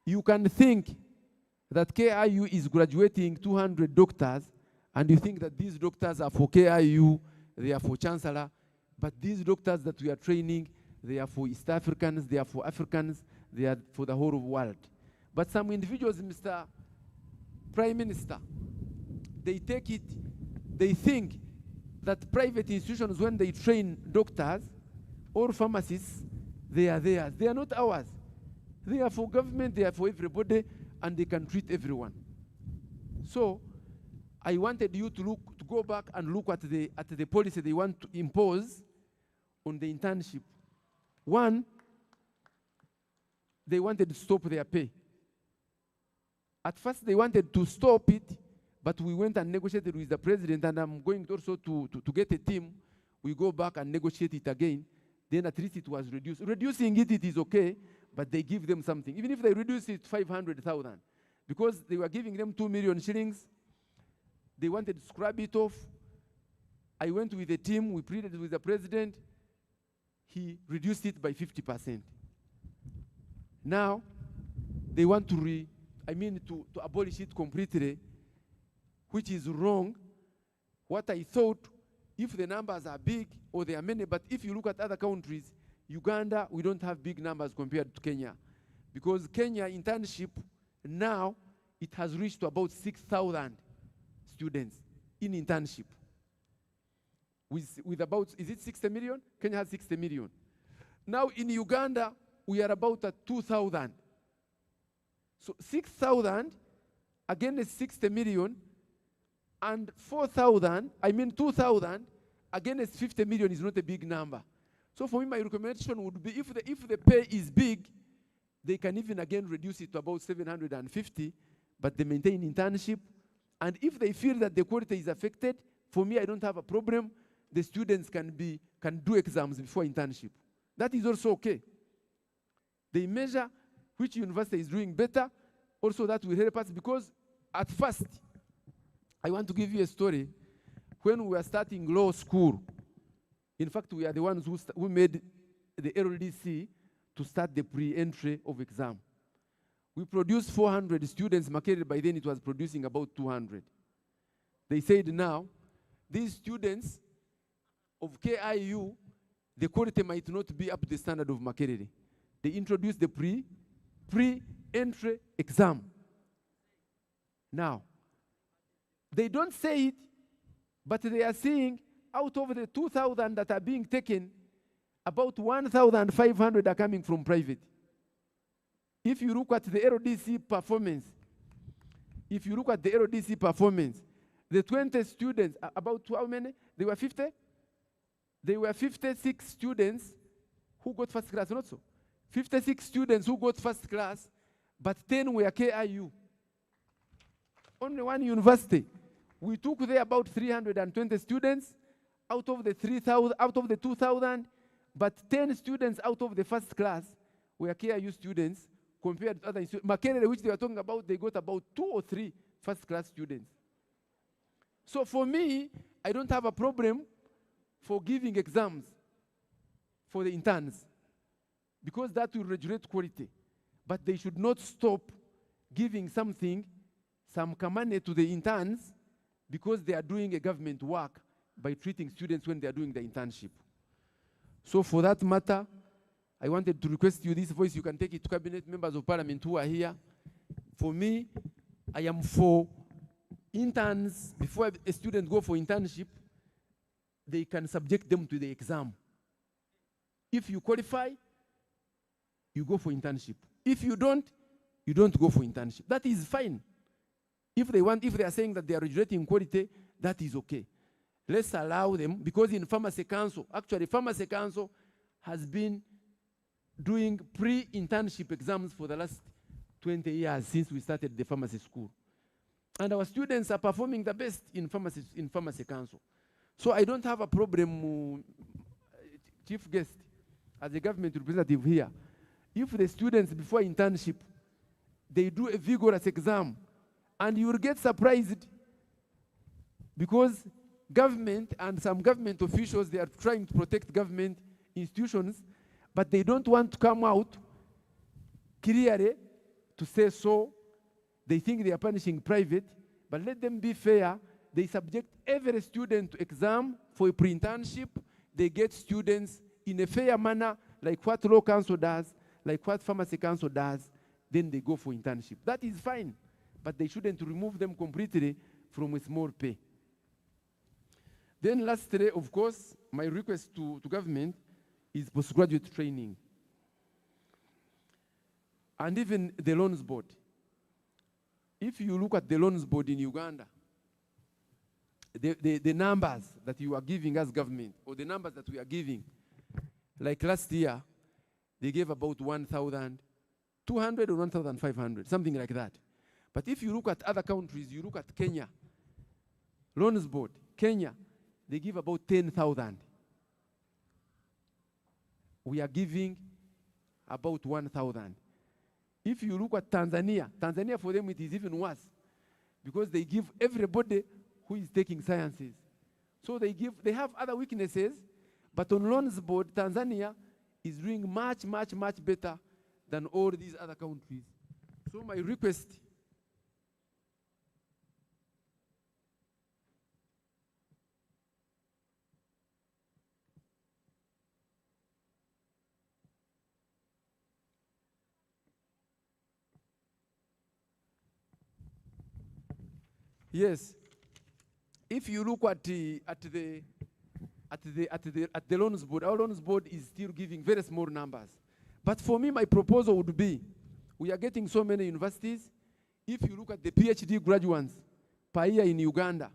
you can think that KIU is graduating 200 doctors, and you think that these doctors are for KIU, they are for Chancellor, but these doctors that we are training, they are for East Africans, they are for Africans, they are for the whole world. But some individuals, Mr. Prime Minister, they take it, they think that private institutions, when they train doctors or pharmacists, they are theirs. They are not ours. They are for government, they are for everybody, and they can treat everyone. So I wanted you to go back and look at the policy they want to impose on the internship. One, they wanted to stop their pay. At first they wanted to stop it, but we went and negotiated with the president, and I'm going also to get a team. We go back and negotiate it again. Then at least it was reduced. Reducing it is okay, but they give them something. Even if they reduce it 500,000, because they were giving them 2 million shillings, they wanted to scrub it off. I went with the team, we pleaded with the president. He reduced it by 50%. Now, they want to abolish it completely, which is wrong. What I thought, if the numbers are big or they are many, but if you look at other countries, Uganda, we don't have big numbers compared to Kenya. Because Kenya internship, now, it has reached to about 6,000 students in internship. With about, is it 60 million? Kenya has 60 million. Now in Uganda, we are about at 2,000. So 6,000 against 60 million, and 2,000 against 50 million is not a big number. So for me, my recommendation would be, if the pay is big, they can even again reduce it to about 750, but they maintain internship. And if they feel that the quality is affected, for me, I don't have a problem. The students can do exams before internship. That is also okay. They measure which university is doing better. Also, that will help us, because at first, I want to give you a story. When we were starting law school, in fact, we are the ones who made the LDC to start the pre-entry of exam. We produced 400 students. Makerere, by then, it was producing about 200. They said now, these students of KIU, the quality might not be up to the standard of Makerere. They introduced the pre-entry exam. Now, they don't say it, but they are saying out of the 2,000 that are being taken, about 1,500 are coming from private. If you look at the LDC performance, the 20 students, about how many? They were 50? There were 56 students who got first class, not so. 56 students who got first class, but 10 were KIU. Only one university. We took there about 320 students out of the 2,000, but 10 students out of the first class were KIU students compared to other institutions. Makerere, which they were talking about, they got about 2 or 3 first class students. So for me, I don't have a problem for giving exams for the interns, because that will regulate quality. But they should not stop giving some money to the interns because they are doing a government work by treating students when they are doing the internship. So for that matter, I wanted to request you, this voice, you can take it to cabinet members of parliament who are here. For me, I am for interns. Before a student go for internship, they can subject them to the exam. If you qualify, you go for internship. If you don't go for internship. That is fine. If they are saying that they are regulating quality, that is okay. Let's allow them, because in Pharmacy Council, actually Pharmacy Council has been doing pre-internship exams for the last 20 years since we started the pharmacy school. And our students are performing the best in Pharmacy Council. So I don't have a problem, Chief Guest, as a government representative here. If the students before internship, they do a vigorous exam, and you will get surprised because government and some government officials, they are trying to protect government institutions, but they don't want to come out clearly to say so. They think they are punishing private, but let them be fair. They subject every student to exam for a pre-internship. They get students in a fair manner, like what Law Council does, like what Pharmacy Council does, then they go for internship. That is fine, but they shouldn't remove them completely from a small pay. Then lastly, of course, my request to government is postgraduate training. And even the loans board. If you look at the loans board in Uganda, the numbers that you are giving as government, or the numbers that we are giving, like last year, they gave about 1,200 or 1,500, something like that. But if you look at other countries, you look at Kenya, loans board, Kenya, they give about 10,000. We are giving about 1,000. If you look at Tanzania, Tanzania for them it is even worse, because they give everybody who is taking sciences. So they have other weaknesses, but on loans board, Tanzania is doing much, much, much better than all these other countries. So my request, yes, if you look at the loans board, our loans board is still giving very small numbers. But for me, my proposal would be, we are getting so many universities. If you look at the PhD graduates per year in Uganda,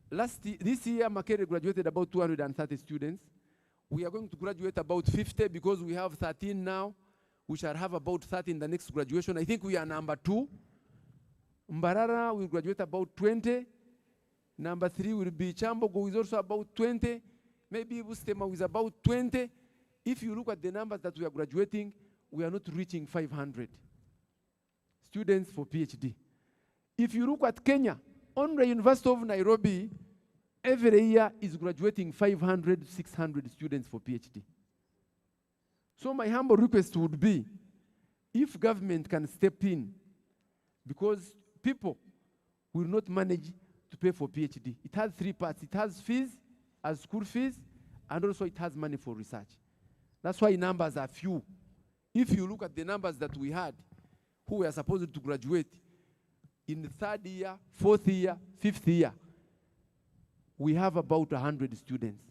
this year Makerere graduated about 230 students. We are going to graduate about 50 because we have 13 now. We shall have about 30 in the next graduation. I think we are number 2. Mbarara will graduate about 20. Number 3 will be Chambogo, who is also about 20. Maybe Bustema is about 20. If you look at the numbers that we are graduating, we are not reaching 500 students for PhD. If you look at Kenya, only University of Nairobi, every year is graduating 500, 600 students for PhD. So my humble request would be, if government can step in, because people will not manage to pay for PhD. It has 3 parts. It has fees, as school fees, and also it has money for research. That's why numbers are few. If you look at the numbers that we had, who were supposed to graduate in the 3rd year, 4th year, 5th year, we have about 100 students.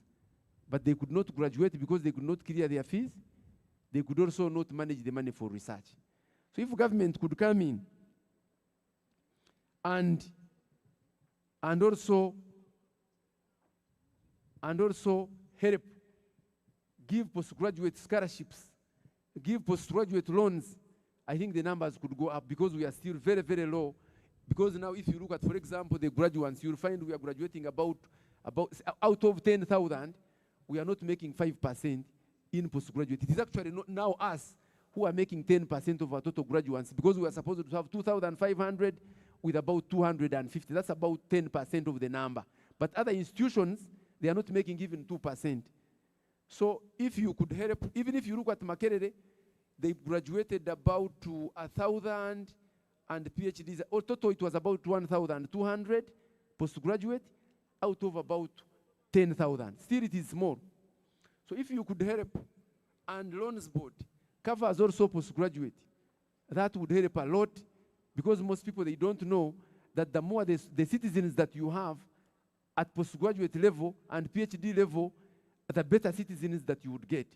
But they could not graduate because they could not clear their fees. They could also not manage the money for research. So if government could come in and also help give postgraduate scholarships, give postgraduate loans, I think the numbers could go up, because we are still very, very low. Because now if you look at, for example, the graduates, you'll find we are graduating about out of 10,000, we are not making 5% in postgraduate. It is actually not now us who are making 10% of our total graduates, because we are supposed to have 2,500 with about 250. That's about 10% of the number. But other institutions, they They are not making even 2%. So if you could help, even if you look at Makerere, they graduated about to 1,000 and PhDs. All total, it was about 1,200 postgraduate out of about 10,000. Still, it is small. So if you could help, and loans board covers also postgraduate, that would help a lot, because most people, they don't know that the more the citizens that you have at postgraduate level and PhD level, the better citizens that you would get.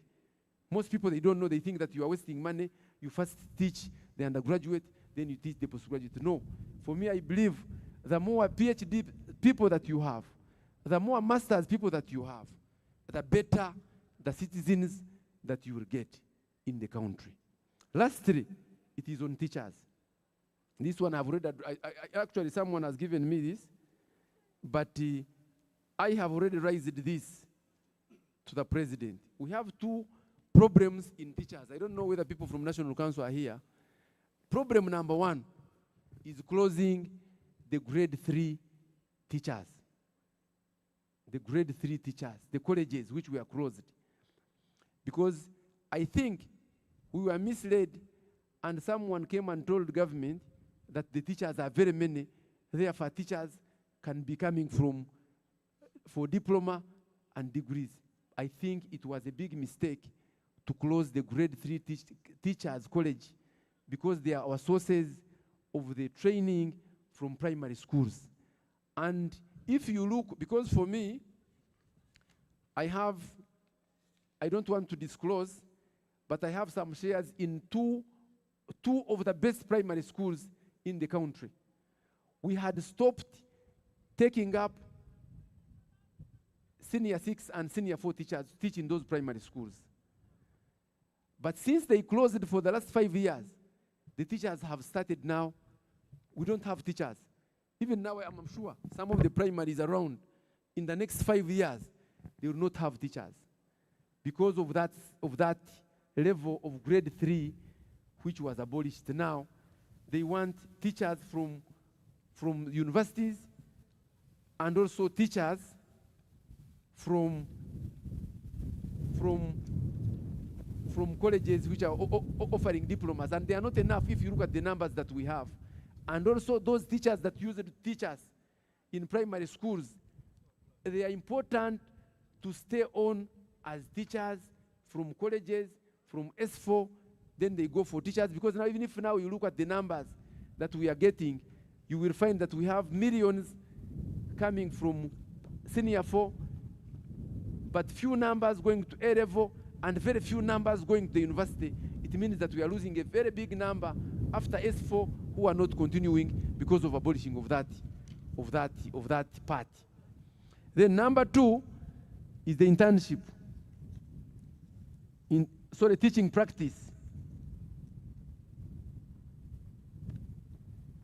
Most people, they don't know, they think that you are wasting money. You first teach the undergraduate, then you teach the postgraduate. No. For me, I believe the more PhD people that you have, the more masters people that you have, the better the citizens that you will get in the country. Lastly, it is on teachers. This one I've read, actually someone has given me this, but I have already raised this to the president. We have two problems in teachers. I don't know whether people from National Council are here. Problem number one is closing the grade 3 teachers. The grade 3 teachers, the colleges which were closed. Because I think we were misled, and someone came and told the government that the teachers are very many, therefore teachers can be coming for diploma and degrees. I think it was a big mistake to close the grade 3 teachers college, because they are our sources of the training from primary schools. And if you look, because for me, I don't want to disclose, but I have some shares in two of the best primary schools in the country. We had stopped taking up senior 6 and senior 4 teachers teaching those primary schools. But since they closed for the last 5 years, the teachers have started now. We don't have teachers. Even now, I'm sure some of the primaries around, in the next 5 years, they will not have teachers. Because of that level of grade 3, which was abolished. Now, they want teachers from universities, and also teachers from colleges which are offering diplomas, and they are not enough if you look at the numbers that we have. And also those teachers that used to teach us in primary schools, they are important to stay on as teachers from colleges, from S4, then they go for teachers, because now even if now you look at the numbers that we are getting, you will find that we have millions coming from senior 4, but few numbers going to A level, and very few numbers going to the university. It means that we are losing a very big number after S4 who are not continuing because of abolishing of that part. Then number 2 is the internship. Teaching practice.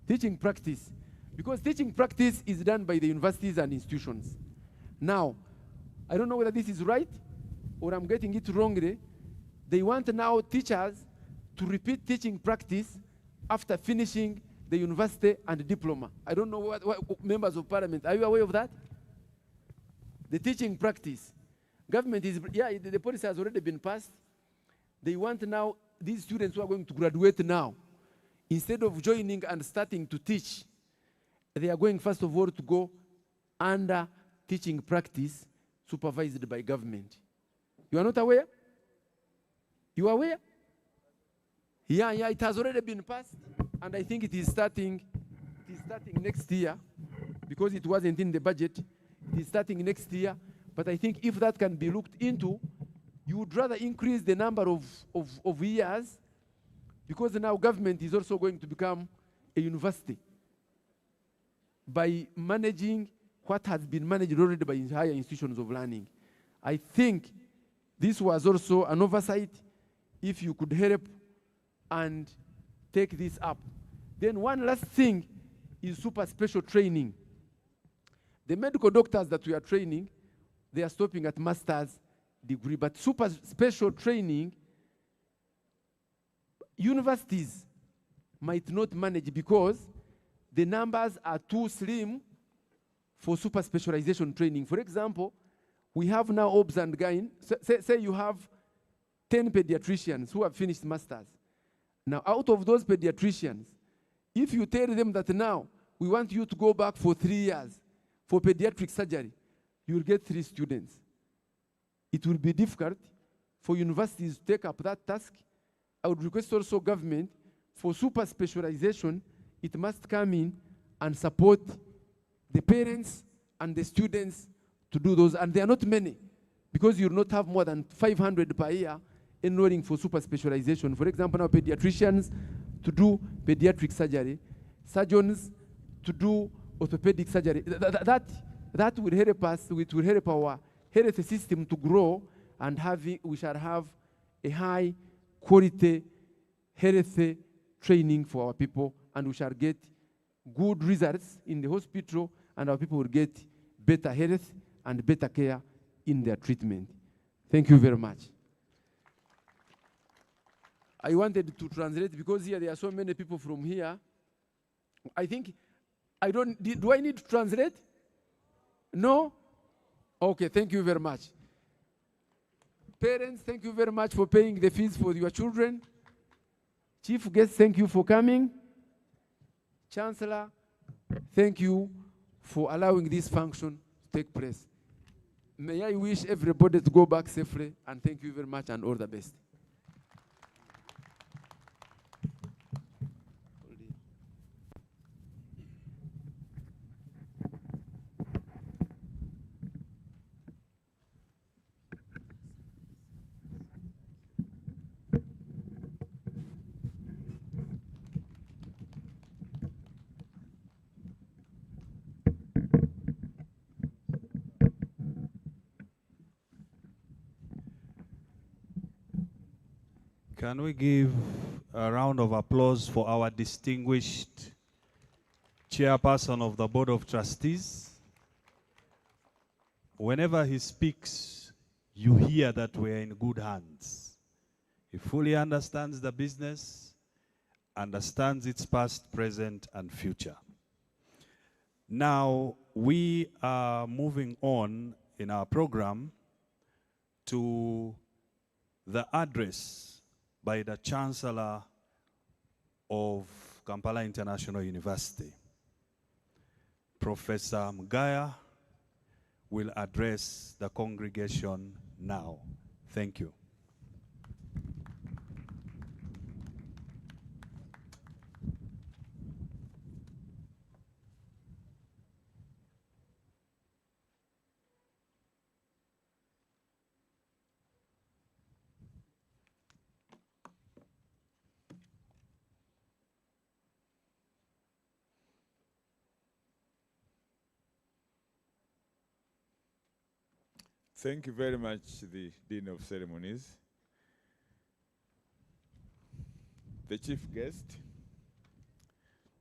Teaching practice. Because teaching practice is done by the universities and institutions. Now, I don't know whether this is right or I'm getting it wrongly. They want now teachers to repeat teaching practice after finishing the university and diploma. I don't know what members of parliament, are you aware of that? The teaching practice. Government is, the policy has already been passed. They want now these students who are going to graduate now, instead of joining and starting to teach, they are going first of all to go under teaching practice supervised by government. You are not aware? You are aware? Yeah, it has already been passed, and I think it is starting next year, because it wasn't in the budget. It is starting next year, but I think if that can be looked into, you would rather increase the number of years, because now government is also going to become a university by managing what has been managed already by higher institutions of learning. I think this was also an oversight. If you could help and take this up. Then one last thing is super special training. The medical doctors that we are training, they are stopping at master's degree, but super special training, universities might not manage because the numbers are too slim for super specialization training. For example, We have now OBS and GYN. Say you have 10 pediatricians who have finished masters. Now, out of those pediatricians, if you tell them that now we want you to go back for 3 years for pediatric surgery, you will get 3 students. It will be difficult for universities to take up that task. I would request also government for super specialization, it must come in and support the parents and the students to do those. And they are not many, because you will not have more than 500 per year enrolling for super specialization. For example, now pediatricians to do pediatric surgery, surgeons to do orthopedic surgery. That will help us, it will help our health system to grow, and we shall have a high quality health training for our people, and we shall get good results in the hospital, and our people will get better health and better care in their treatment. Thank you very much. I wanted to translate because here there are so many people from here. I think, do I need to translate? No? Okay, thank you very much. Parents, thank you very much for paying the fees for your children. Chief guest, thank you for coming. Chancellor, thank you for allowing this function to take place. May I wish everybody to go back safely, and thank you very much and all the best. Can we give a round of applause for our distinguished chairperson of the Board of Trustees? Whenever he speaks, you hear that we're in good hands. He fully understands the business, understands its past, present, and future. Now, we are moving on in our program to the address by the Chancellor of Kampala International University. Professor Mgaya will address the congregation now. Thank you. Thank you very much, the Dean of Ceremonies, the Chief Guest,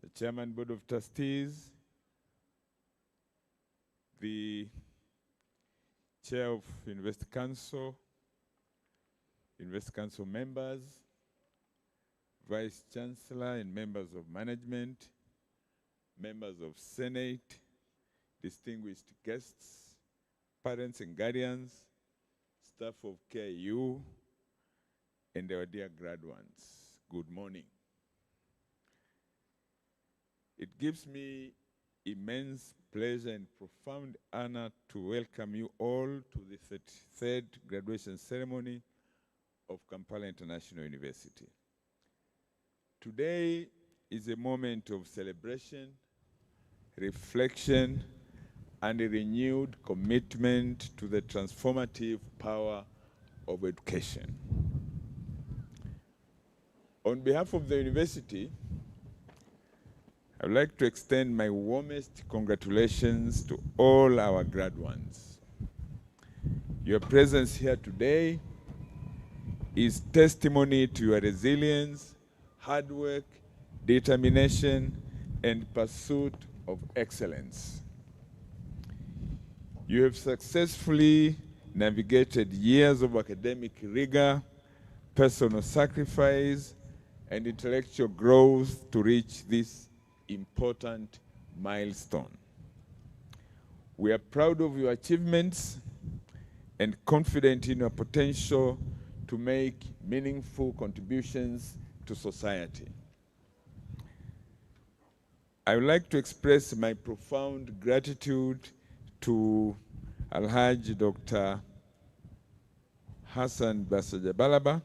the Chairman Board of Trustees, the Chair of University Council members, Vice Chancellor and members of management, members of Senate, distinguished guests, parents and guardians, staff of KU, and our dear graduates, good morning. It gives me immense pleasure and profound honor to welcome you all to the 33rd graduation ceremony of Kampala International University. Today is a moment of celebration, reflection, and a renewed commitment to the transformative power of education. On behalf of the university, I would like to extend my warmest congratulations to all our graduates. Your presence here today is testimony to your resilience, hard work, determination, and pursuit of excellence. You have successfully navigated years of academic rigor, personal sacrifice, and intellectual growth to reach this important milestone. We are proud of your achievements and confident in your potential to make meaningful contributions to society. I would like to express my profound gratitude to Alhaji Dr. Hassan Basajabalaba,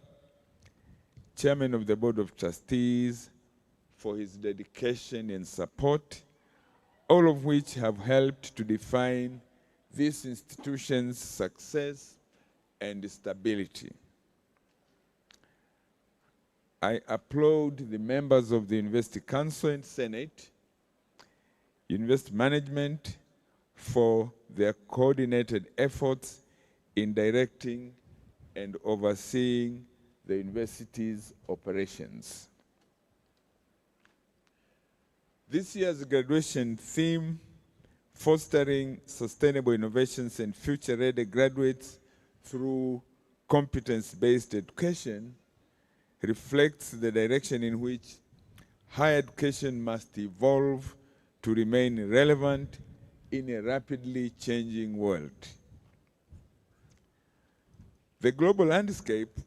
Chairman of the Board of Trustees, for his dedication and support, all of which have helped to define this institution's success and stability. I applaud the members of the University Council and Senate, University Management, for their coordinated efforts in directing and overseeing the university's operations. This year's graduation theme, Fostering Sustainable Innovations and Future-Ready Graduates Through Competence-Based Education, reflects the direction in which higher education must evolve to remain relevant in a rapidly changing world. The global landscape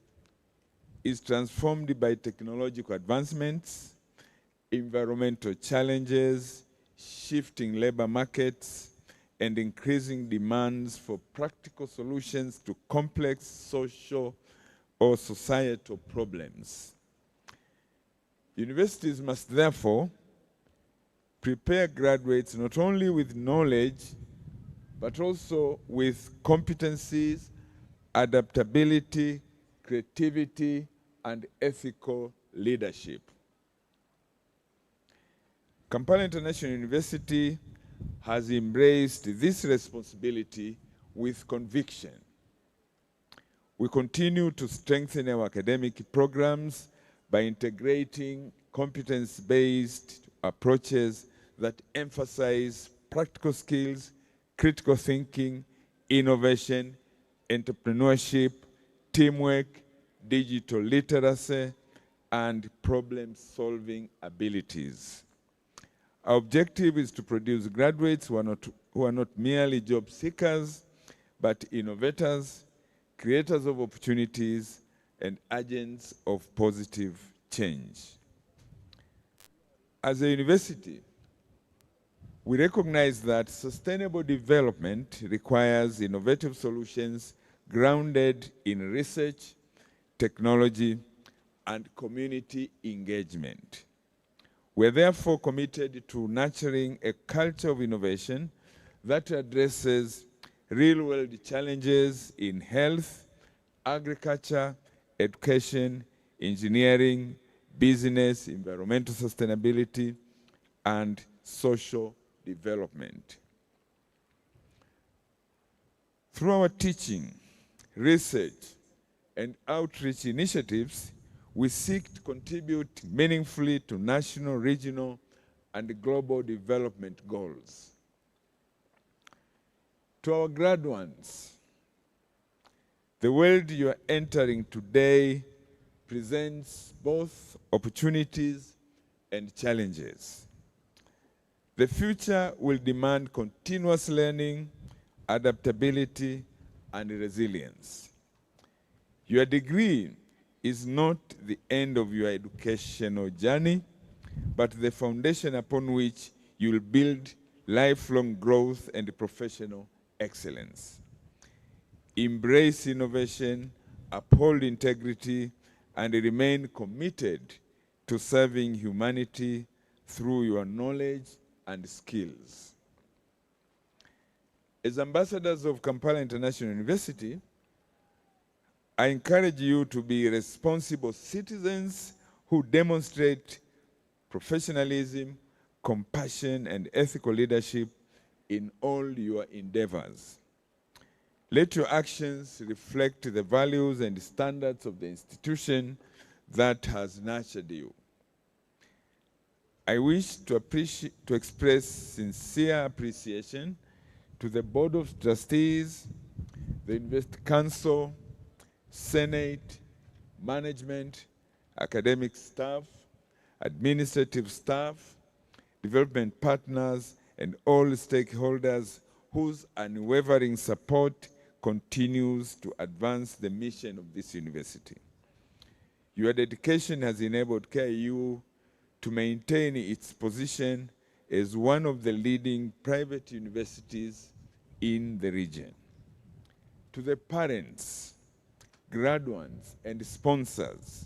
is transformed by technological advancements, environmental challenges, shifting labor markets, and increasing demands for practical solutions to complex social or societal problems. Universities must therefore prepare graduates not only with knowledge, but also with competencies, adaptability, creativity, and ethical leadership. Kampala International University has embraced this responsibility with conviction. We continue to strengthen our academic programs by integrating competence-based approaches that emphasize practical skills, critical thinking, innovation, entrepreneurship, teamwork, digital literacy, and problem-solving abilities. Our objective is to produce graduates who are not merely job seekers, but innovators, creators of opportunities, and agents of positive change. As a university, we recognize that sustainable development requires innovative solutions grounded in research, technology, and community engagement. We're therefore committed to nurturing a culture of innovation that addresses real-world challenges in health, agriculture, education, engineering, business, environmental sustainability, and social development. Through our teaching, research, and outreach initiatives, we seek to contribute meaningfully to national, regional, and global development goals. To our graduates, the world you are entering today presents both opportunities and challenges. The future will demand continuous learning, adaptability, and resilience. Your degree is not the end of your educational journey, but the foundation upon which you will build lifelong growth and professional excellence. Embrace innovation, uphold integrity, and remain committed to serving humanity through your knowledge and skills. As ambassadors of Kampala International University, I encourage you to be responsible citizens who demonstrate professionalism, compassion, and ethical leadership in all your endeavors. Let your actions reflect the values and standards of the institution that has nurtured you. I wish to express sincere appreciation to the Board of Trustees, the University Council, Senate, management, academic staff, administrative staff, development partners, and all stakeholders whose unwavering support, continues to advance the mission of this university. Your dedication has enabled KIU to maintain its position as one of the leading private universities in the region. To the parents, graduates, and sponsors,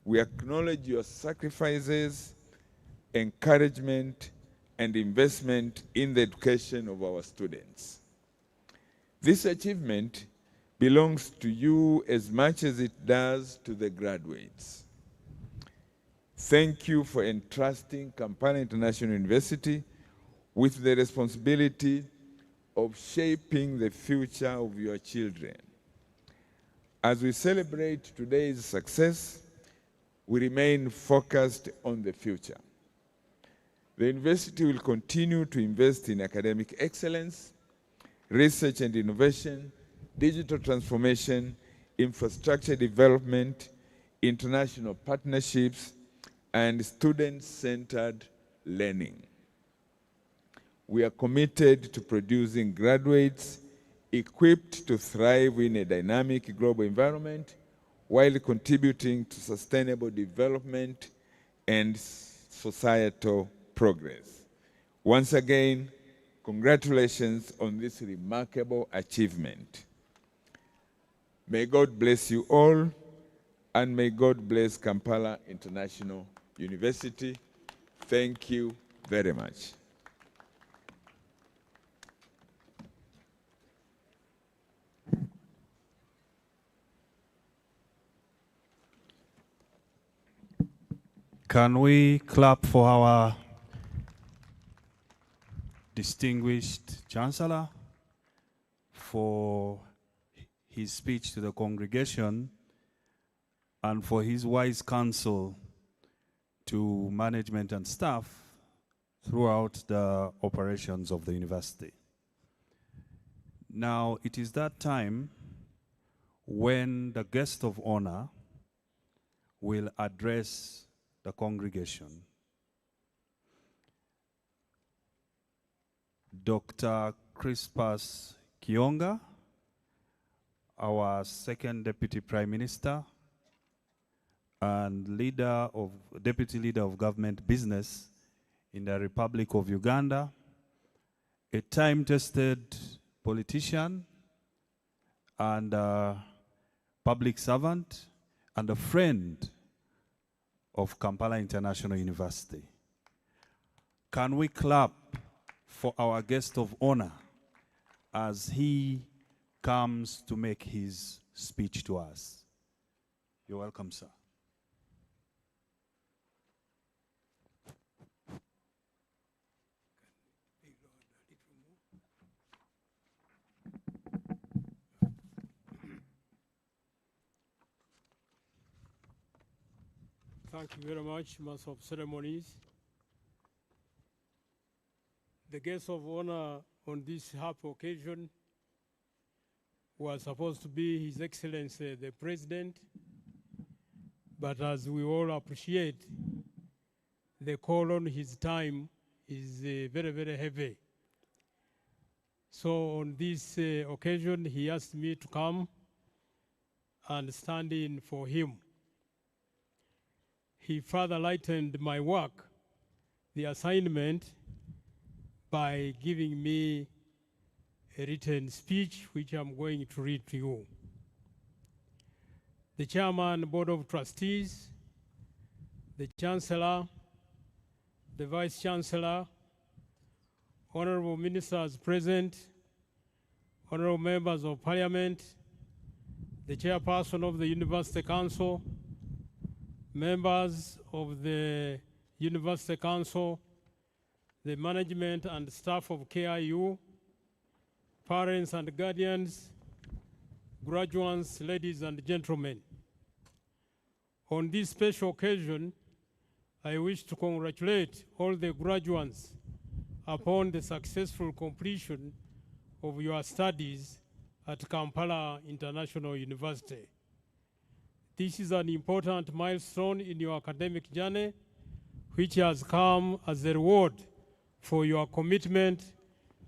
we acknowledge your sacrifices, encouragement, and investment in the education of our students. This achievement belongs to you as much as it does to the graduates. Thank you for entrusting Kampala International University with the responsibility of shaping the future of your children. As we celebrate today's success, we remain focused on the future. The university will continue to invest in academic excellence, research and innovation, digital transformation, infrastructure development, international partnerships, and student-centered learning. We are committed to producing graduates equipped to thrive in a dynamic global environment while contributing to sustainable development and societal progress. Once again, congratulations on this remarkable achievement. May God bless you all, and may God bless Kampala International University. Thank you very much. Can we clap for our distinguished Chancellor for his speech to the congregation and for his wise counsel to management and staff throughout the operations of the university. Now, it is that time when the guest of honor will address the congregation. Dr. Crispus Kionga, our second Deputy Prime Minister and Deputy Leader of Government Business in the Republic of Uganda, a time-tested politician and a public servant and a friend of Kampala International University. Can we clap for our guest of honor as he comes to make his speech to us? You're welcome, sir. Thank you very much, Master of Ceremonies. The guest of honor on this happy occasion was supposed to be His Excellency the President, but as we all appreciate, the call on his time is very, very heavy. So on this occasion, he asked me to come and stand in for him. He further lightened my work, the assignment, by giving me a written speech, which I'm going to read to you. The Chairman, Board of Trustees, the Chancellor, the Vice Chancellor, Honorable Ministers present, Honorable Members of Parliament, the Chairperson of the University Council, members of the University Council, the management and staff of KIU, parents and guardians, graduates, ladies and gentlemen. On this special occasion, I wish to congratulate all the graduates upon the successful completion of your studies at Kampala International University. This is an important milestone in your academic journey, which has come as a reward for your commitment,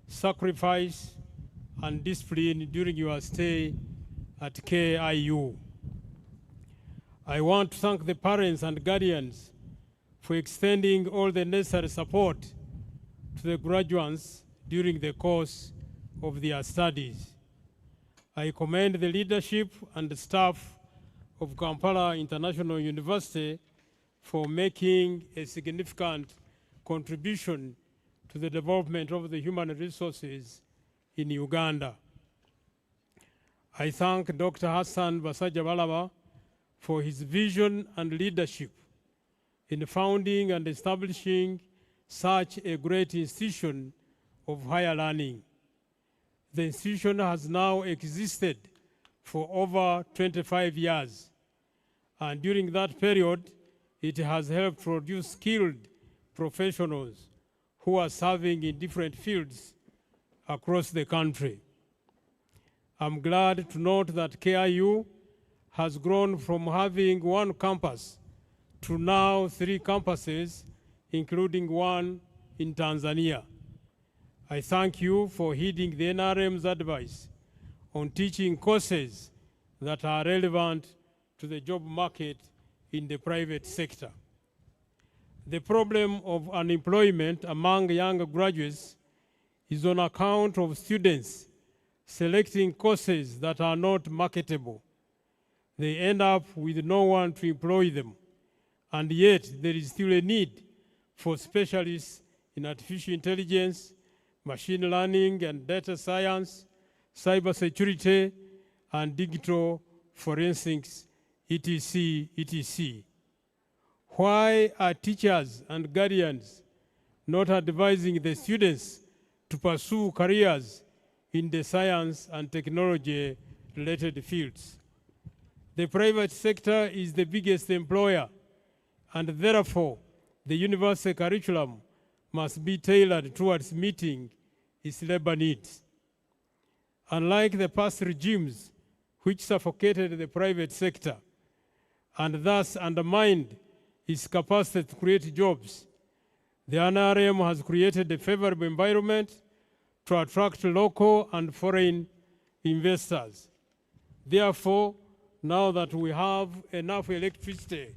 sacrifice, and discipline during your stay at KIU. I want to thank the parents and guardians for extending all the necessary support to the graduates during the course of their studies. I commend the leadership and the staff of Kampala International University for making a significant contribution to the development of the human resources in Uganda. I thank Dr. Hassan Basajabalaba for his vision and leadership in founding and establishing such a great institution of higher learning. The institution has now existed for over 25 years, and during that period, it has helped produce skilled professionals who are serving in different fields across the country. I'm glad to note that KIU has grown from having one campus to now 3 campuses, including one in Tanzania. I thank you for heeding the NRM's advice on teaching courses that are relevant to the job market in the private sector. The problem of unemployment among young graduates is on account of students selecting courses that are not marketable. They end up with no one to employ them, and yet there is still a need for specialists in artificial intelligence, machine learning and data science, cybersecurity, and digital forensics, etc., etc. Why are teachers and guardians not advising the students to pursue careers in the science and technology-related fields? The private sector is the biggest employer, and therefore, the university curriculum must be tailored towards meeting its labor needs. Unlike the past regimes which suffocated the private sector and thus undermined its capacity to create jobs, the NRM has created a favorable environment to attract local and foreign investors. Therefore, now that we have enough electricity,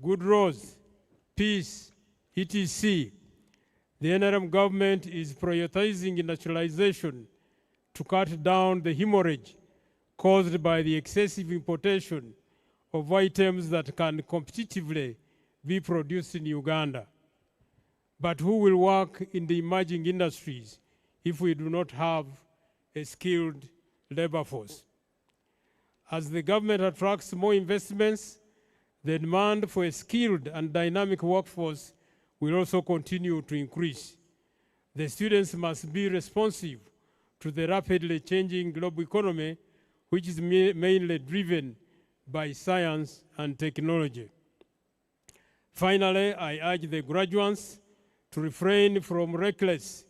good roads, peace, etc., the NRM government is prioritizing industrialization to cut down the hemorrhage caused by the excessive importation of items that can competitively be produced in Uganda. But who will work in the emerging industries if we do not have a skilled labor force? As the government attracts more investments, the demand for a skilled and dynamic workforce will also continue to increase. The students must be responsive to the rapidly changing global economy, which is mainly driven by science and technology. Finally, I urge the graduates to refrain from reckless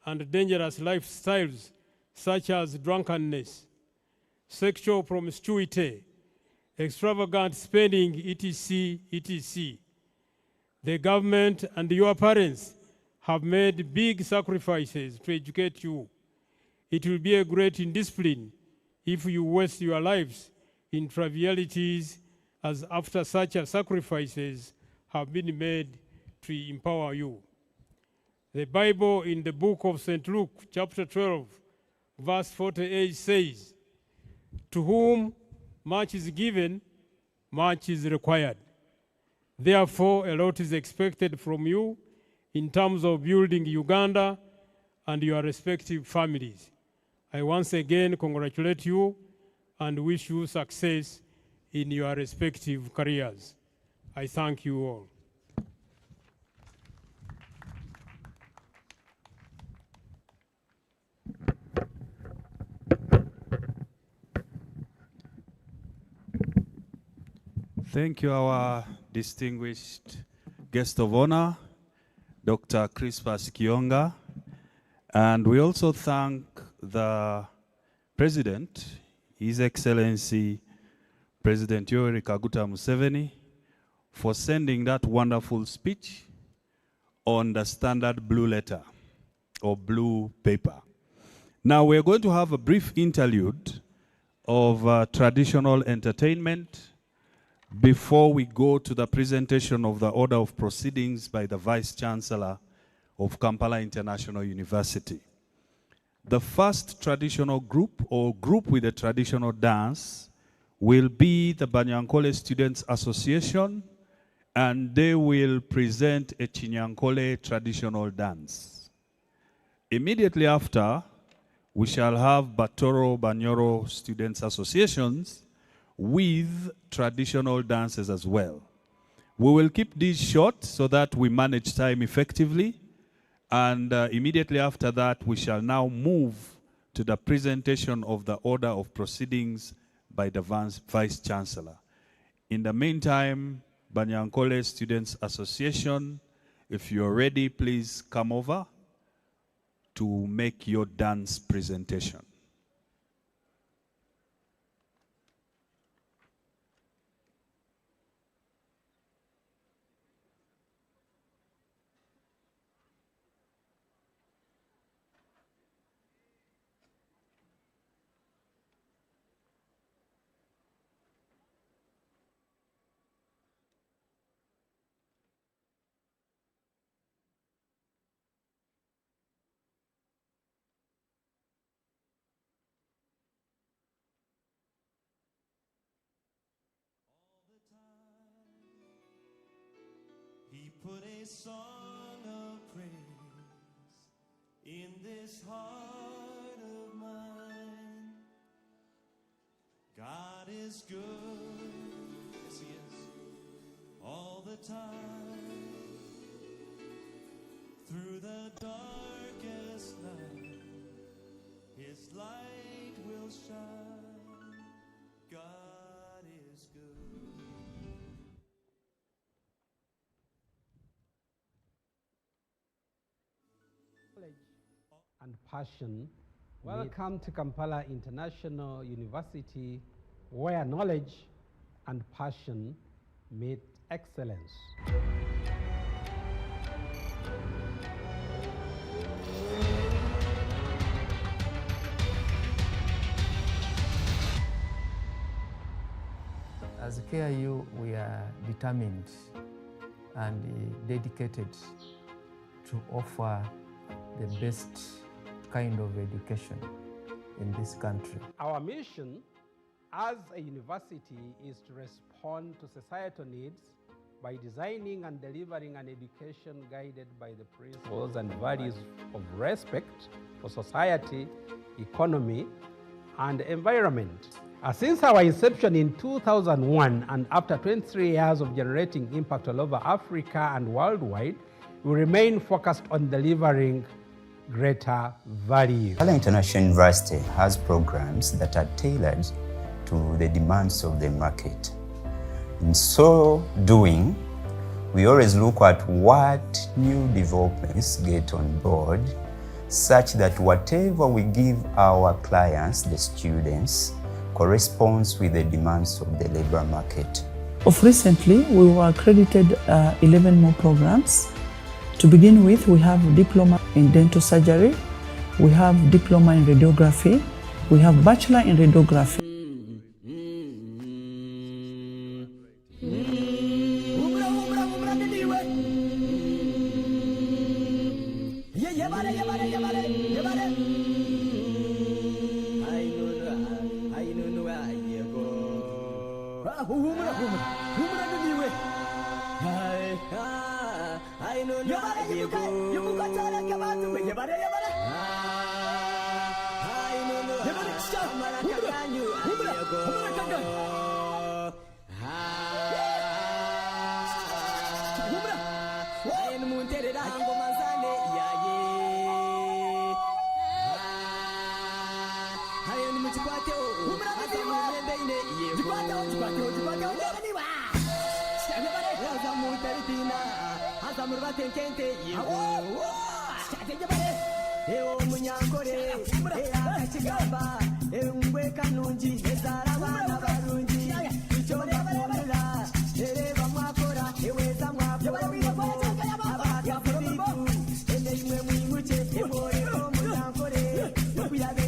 and dangerous lifestyles such as drunkenness, sexual promiscuity, extravagant spending, etc., etc. The government and your parents have made big sacrifices to educate you. It will be a great indiscipline if you waste your lives in trivialities, as after such sacrifices have been made to empower you. The Bible in the book of St. Luke, chapter 12, verse 48 says, "To whom much is given, much is required." Therefore, a lot is expected from you in terms of building Uganda and your respective families. I once again congratulate you and wish you success in your respective careers. I thank you all. Thank you, our distinguished guest of honor, Dr. Crispus Kionga. And we also thank the President, His Excellency President Yoweri Kaguta Museveni, for sending that wonderful speech on the standard blue letter or blue paper. Now we're going to have a brief interlude of traditional entertainment before we go to the presentation of the order of proceedings by the Vice Chancellor of Kampala International University. The first traditional group or group with a traditional dance will be the Banyankole Students Association, and they will present a Chinyankole traditional dance. Immediately after, we shall have Batoro Banyoro Students Associations with traditional dances as well. We will keep these short so that we manage time effectively, and immediately after that, we shall now move to the presentation of the order of proceedings by the Vice Chancellor. In the meantime, Banyankole Students Association, if you're ready, please come over to make your dance presentation. He put a song of praise in this heart of mine. God is good, yes he is, all the time. Through the darkest night, his light will shine. God is good. And passion. Welcome to Kampala International University, where knowledge and passion meet excellence. As KIU, we are determined and dedicated to offer the best kind of education in this country. Our mission as a university is to respond to societal needs by designing and delivering an education guided by the principles and values of respect for society, economy, and environment. Since our inception in 2001 and after 23 years of generating impact all over Africa and worldwide, we remain focused on delivering greater value. Kampala International University has programs that are tailored to the demands of the market. In so doing, we always look at what new developments get on board, such that whatever we give our clients, the students, corresponds with the demands of the labor market. Of recently, we were accredited 11 more programs. To begin with, we have diploma in dental surgery, we have diploma in radiography, we have bachelor in radiography. Yeah.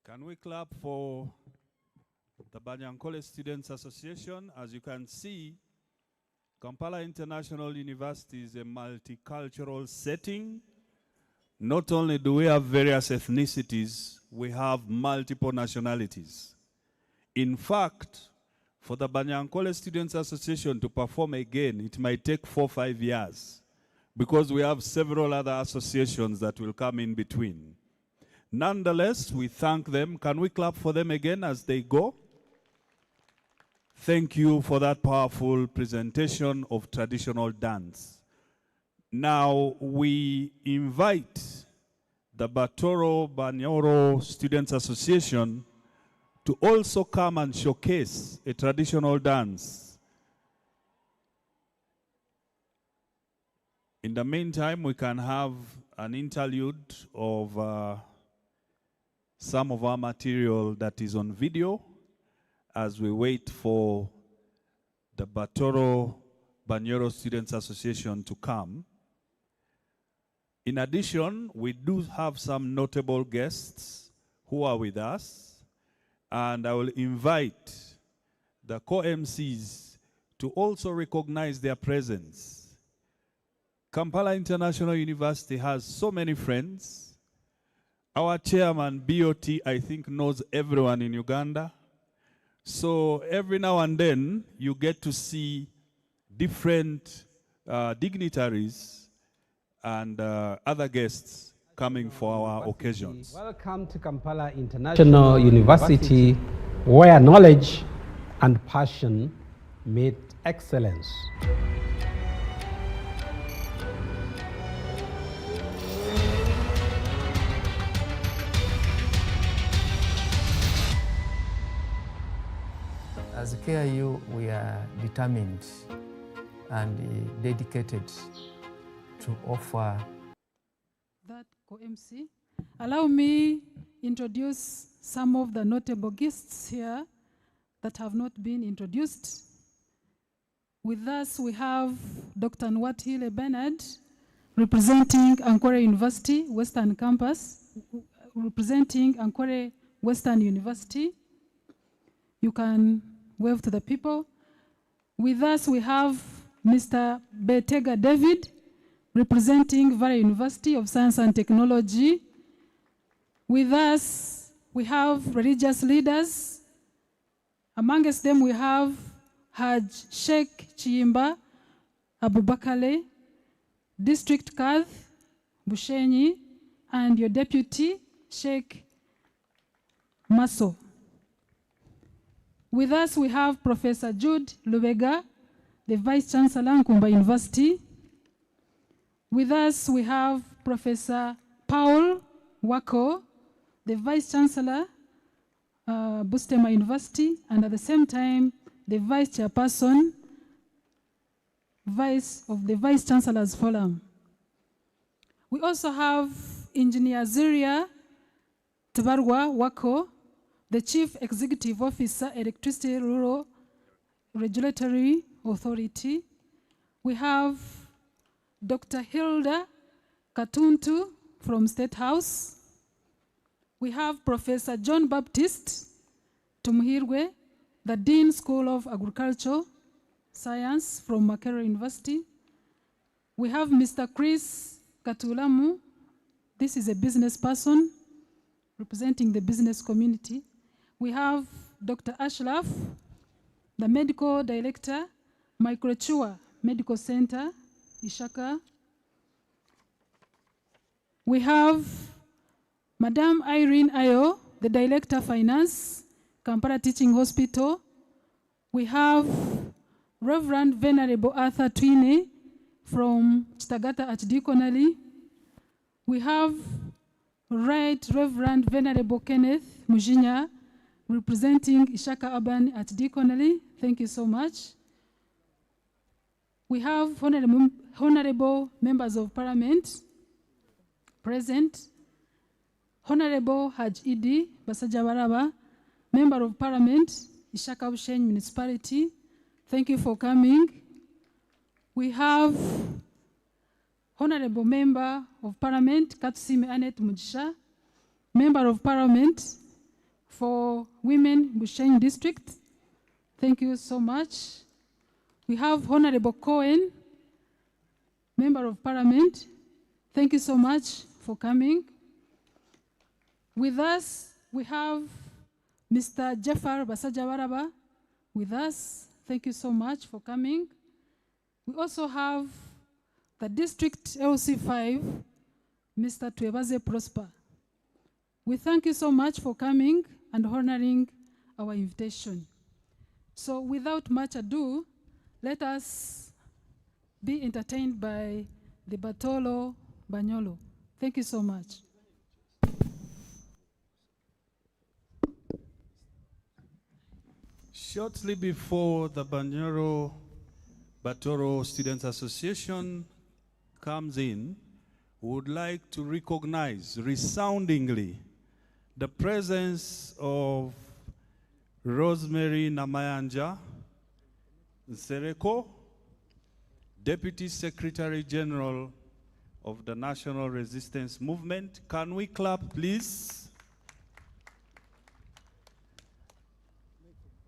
Can we clap for the Banyankole Students Association? As you can see, Kampala International University is a multicultural setting. Not only do we have various ethnicities, we have multiple nationalities. In fact, for the Banyankole Students Association to perform again, it might take 4 or 5 years because we have several other associations that will come in between. Nonetheless, we thank them. Can we clap for them again as they go? Thank you for that powerful presentation of traditional dance. Now we invite the Batoro Banyoro Students Association to also come and showcase a traditional dance. In the meantime, we can have an interlude of some of our material that is on video as we wait for the Batoro Banyoro Students Association to come. In addition, we do have some notable guests who are with us. And I will invite the co-MCs to also recognize their presence. Kampala International University has so many friends. Our chairman, BOT, I think knows everyone in Uganda. So every now and then, you get to see different dignitaries and other guests coming for our occasions. Welcome to Kampala International University, where knowledge and passion meet excellence. As KIU, we are determined and dedicated to offer that co-MC. Allow me introduce some of the notable guests here that have not been introduced. With us, we have Dr. Nwatile Bernard, representing Ankwere University, Western Campus, representing Ankwere Western University. You can wave to the people. With us, we have Mr. Betega David, representing Valley University of Science and Technology. With us, we have religious leaders. Amongst them, we have Haj Sheikh Chiyimba Abubakale, District Kadh Bushenyi, and your deputy, Sheikh Maso. With us, we have Professor Jude Lubega, the Vice Chancellor, Nkumba University. With us, we have Professor Paul Wako, the Vice Chancellor, Bustema University, and at the same time, the Vice Chairperson, of the Vice Chancellor's Forum. We also have Engineer Ziria Tabarwa Wako, the Chief Executive Officer, Electricity Rural Regulatory Authority. We have Dr. Hilda Katuntu from State House. We have Professor John Baptist Tumuhirwe, the Dean School of Agricultural Science from Makerere University. We have Mr. Chris Katulamu. This is a business person representing the business community. We have Dr. Ashraf, the Medical Director, Microchua Medical Center, Ishaka. We have Madam Irene Ayo, the Director Finance, Kampala Teaching Hospital. We have Reverend Venerable Arthur Twine from Chitagata Archdeaconry. We have Right Reverend Venerable Kenneth Mujinya, representing Ishaka Urban Archdeaconry. Thank you so much. We have honorable members of parliament present. Honorable Haj Idi Basajabaraba, Member of Parliament, Ishaka Bushenyi Municipality. Thank you for coming. We have Honorable Member of Parliament, Katusime Annette Mujisha, Member of Parliament, for Women Busheng District. Thank you so much. We have Honorable Cohen, Member of Parliament. Thank you so much for coming. With us, we have Mr. Jafar Basajawaraba with us. Thank you so much for coming. We also have the District LC5, Mr. Twebaze Prosper. We thank you so much for coming and honoring our invitation. So without much ado, let us be entertained by the Batolo Banyolo. Thank you so much. Shortly before the Batoro Students Association comes in, we would like to recognize resoundingly the presence of Rosemary Namayanja Nsereko, Deputy Secretary General of the National Resistance Movement. Can we clap, please?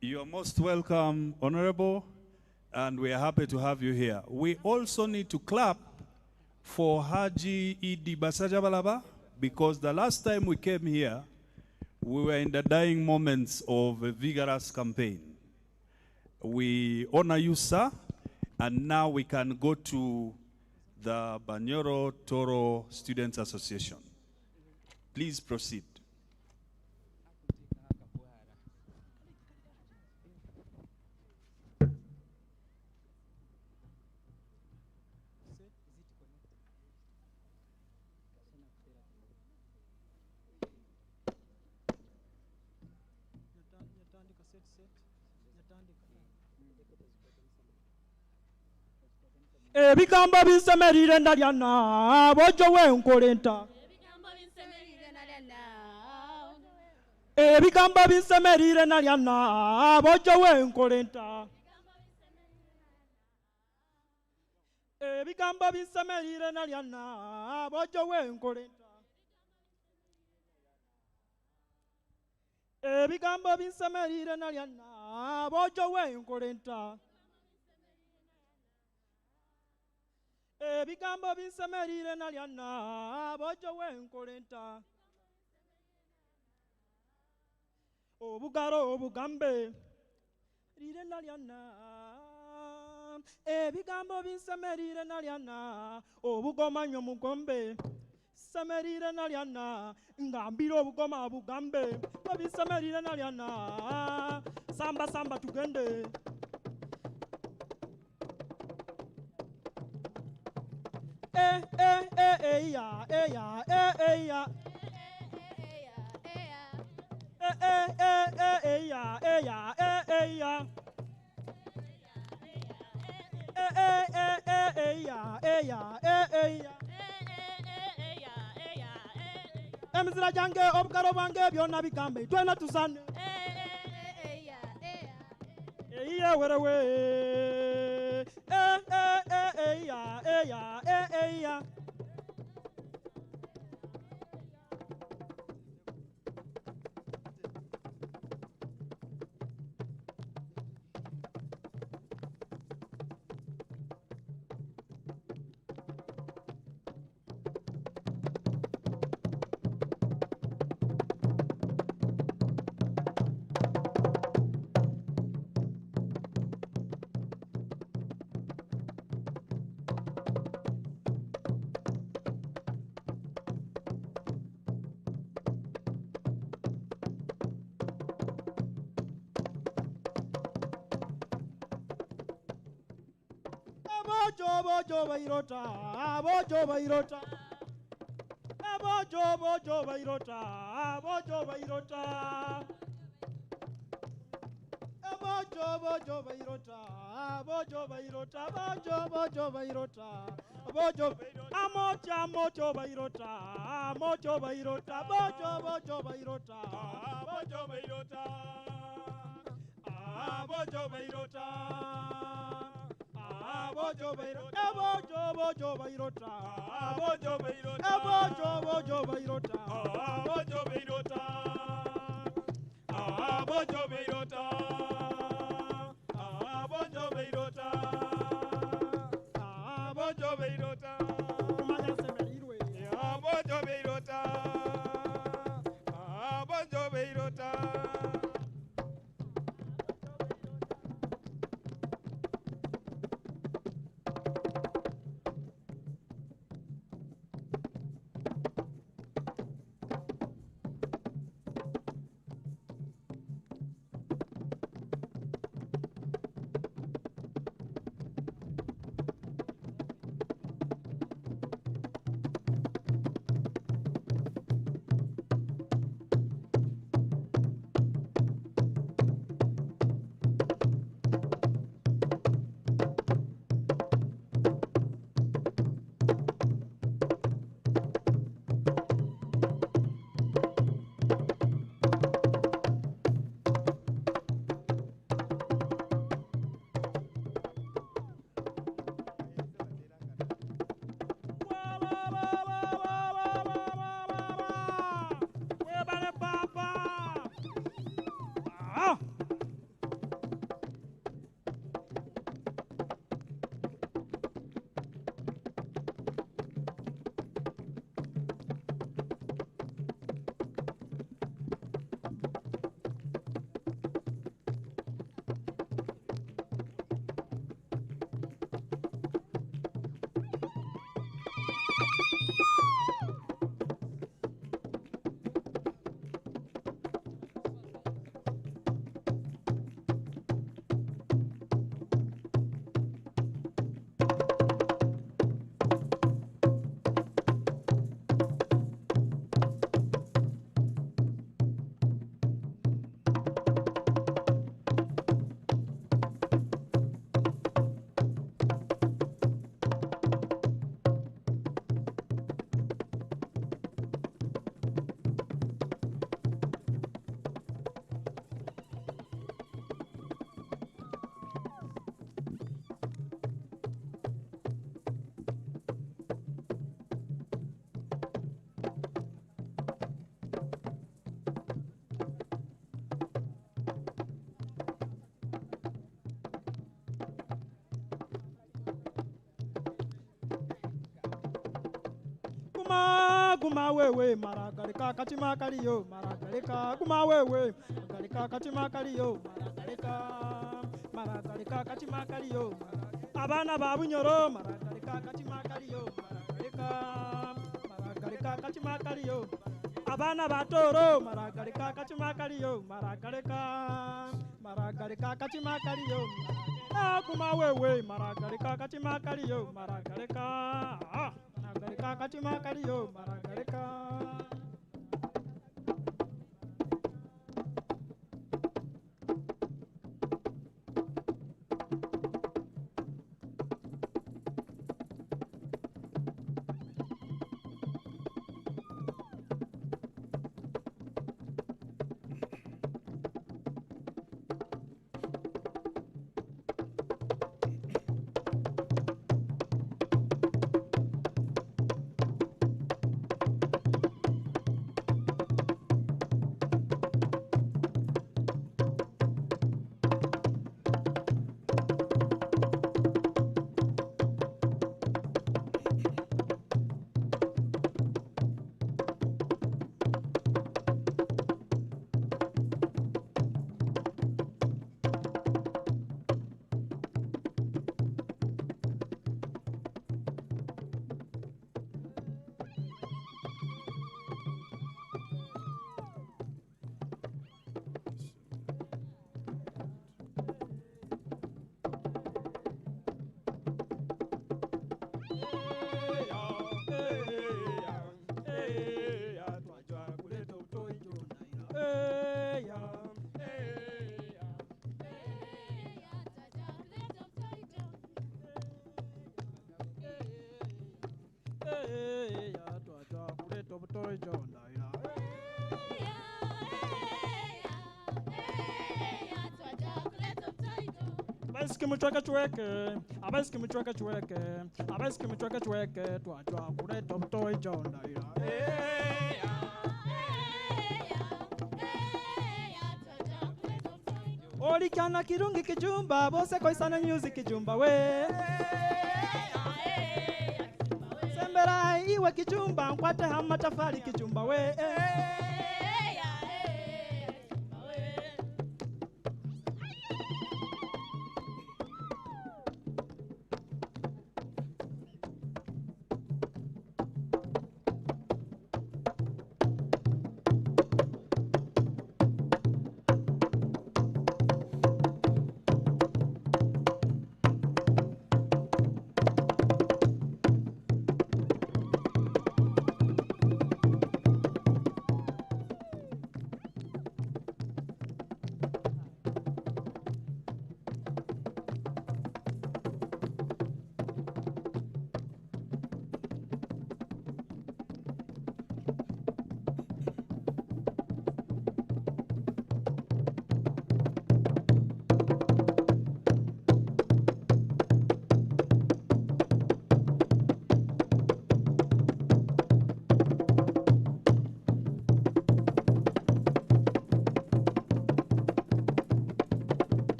You are most welcome, Honorable, and we are happy to have you here. We also need to clap for Haji Idi Basajabalaba, because the last time we came here, we were in the dying moments of a vigorous campaign. We honor you, sir, and now we can go to the Banyoro Toro Students Association. Please proceed. Ebigambo binsemerire ndalyana bojo wenkolenta. Ebigambo binsemerire ndalyana bojo wenkolenta. Ebigambo binsemerire ndalyana bojo wenkolenta. Ebigambo binsemerire ndalyana bojo wenkolenta. Ebigambo binsemerire nalyana bojo wenkolenta. Obugaro obugambe rire nalyana. Ebigambo binsemerire nalyana obugoma nyomugombe semerire nalyana ngambiro obugoma bugambe babisemerire nalyana samba samba tugende. Ya. Emzira jange obukaro bange byonna bigambe twena tusane. Eya werewe. Ya. Bojo bairota, bojo bairota. Bojo bairota, bojo bairota. Bojo bairota, bojo bairota, bojo bairota. Bojo amocho bairota, mocho bairota, bojo bairota. Bojo bairota. Bojo bairota. Bojo bairota, bojo bairota, bojo bairota, bojo bairota, bojo bairota. Bonjo Beirota. Bonjo Beirota. Bonjo Beirota. Maya Semeirwe. Bonjo Beirota. Bonjo Beirota. Guma wewe maragarika katima kaliyo maragarika guma wewe maragarika katima kaliyo maragarika katima kaliyo abana babunyoro maragarika katima kaliyo maragarika katima kaliyo abana batoro maragarika katima kaliyo maragarika katima kaliyo guma wewe maragarika katima kaliyo maragarika katima kaliyo maragarika. Abaisiki muchweke chweke, abaisiki muchweke chweke, abaisiki muchweke chweke, twachwa kuleta butoyi jonda ira. Olikana kirungi kijumba, bose koisana music kijumba we. Sembera iwe kijumba, nkwate hamatafari kijumba we.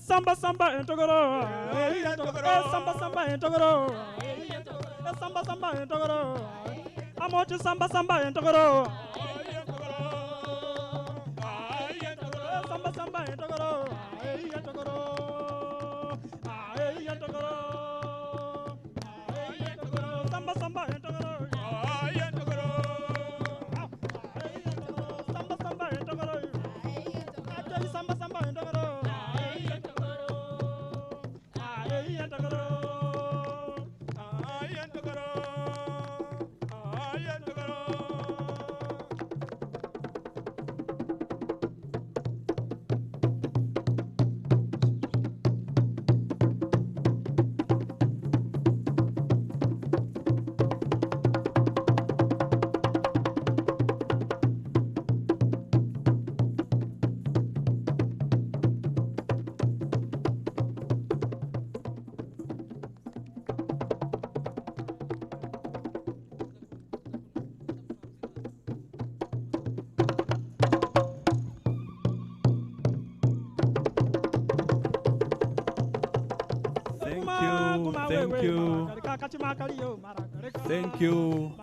Samba samba entogoro, samba samba entogoro, samba samba entogoro, amochi samba samba entogoro, samba samba entogoro, samba samba entogoro, samba samba entogoro, samba samba entogoro. Thank you. Thank you.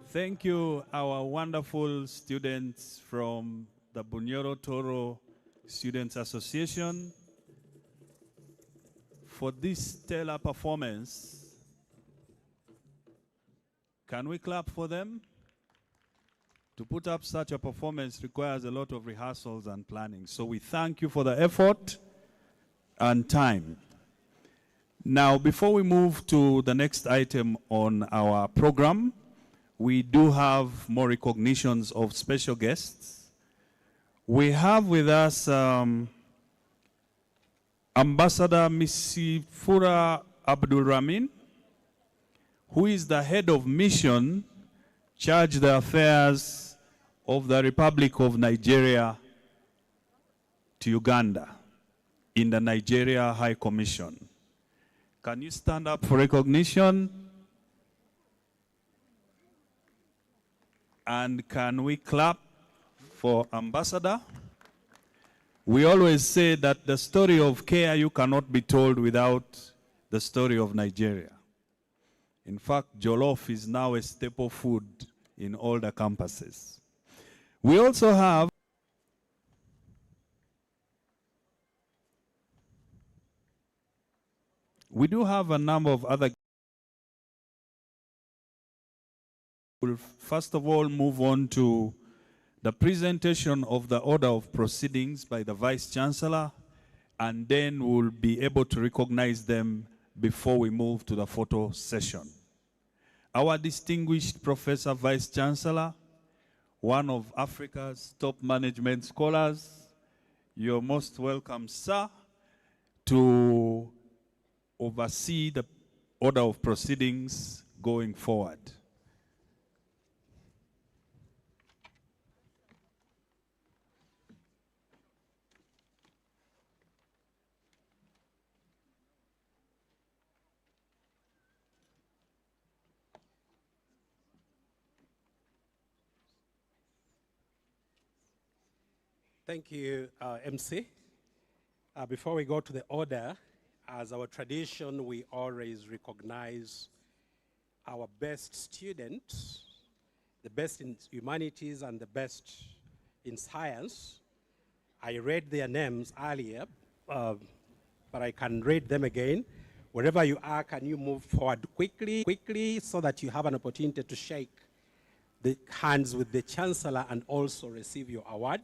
Thank you, our wonderful students from the Bunyoro Toro Students Association for this stellar performance. Can we clap for them? To put up such a performance requires a lot of rehearsals and planning. So we thank you for the effort and time. Now, before we move to the next item on our program, we do have more recognitions of special guests. We have with us Ambassador Misifura Abdul Ramin, who is the head of mission, charged the affairs of the Republic of Nigeria to Uganda in the Nigeria High Commission. Can you stand up for recognition? And can we clap for Ambassador? We always say that the story of KIU cannot be told without the story of Nigeria. In fact, jollof is now a staple food in all the campuses. We also have a number of other. We'll first of all move on to the presentation of the order of proceedings by the Vice Chancellor, and then we'll be able to recognize them before we move to the photo session. Our distinguished Professor Vice Chancellor, one of Africa's top management scholars, you're most welcome, sir, to oversee the order of proceedings going forward. Thank you, MC. Before we go to the order, as our tradition, we always recognize our best students, the best in humanities and the best in science. I read their names earlier, but I can read them again. Wherever you are, can you move forward quickly, so that you have an opportunity to shake the hands with the Chancellor and also receive your award.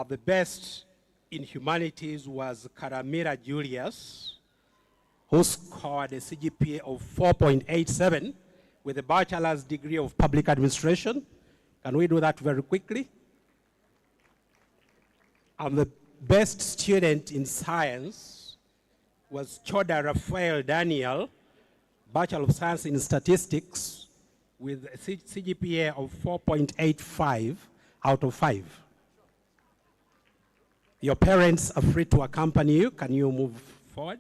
The best in humanities was Karamira Julius, who scored a CGPA of 4.87 with a bachelor's degree of public administration. Can we do that very quickly? And the best student in science was Choda Rafael Daniel, Bachelor of Science in Statistics, with a CGPA of 4.85 out of 5. Your parents are free to accompany you. Can you move forward?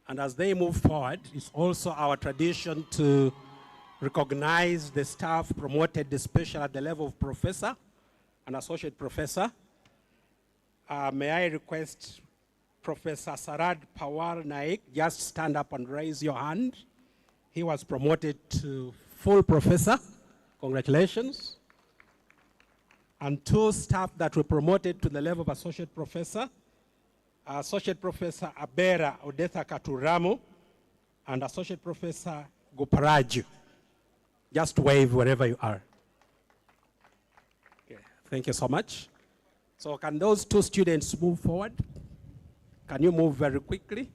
And as they move forward, it's also our tradition to recognize the staff promoted, especially at the level of professor and associate professor. May I request Professor Sarad Pawar Naik, just stand up and raise your hand. He was promoted to full professor. Congratulations. And 2 staff that were promoted to the level of associate professor, Associate Professor Abera Odetha Katuramu and Associate Professor Goparaju. Just wave wherever you are. Okay. Thank you so much. So can those 2 students move forward? Can you move very quickly?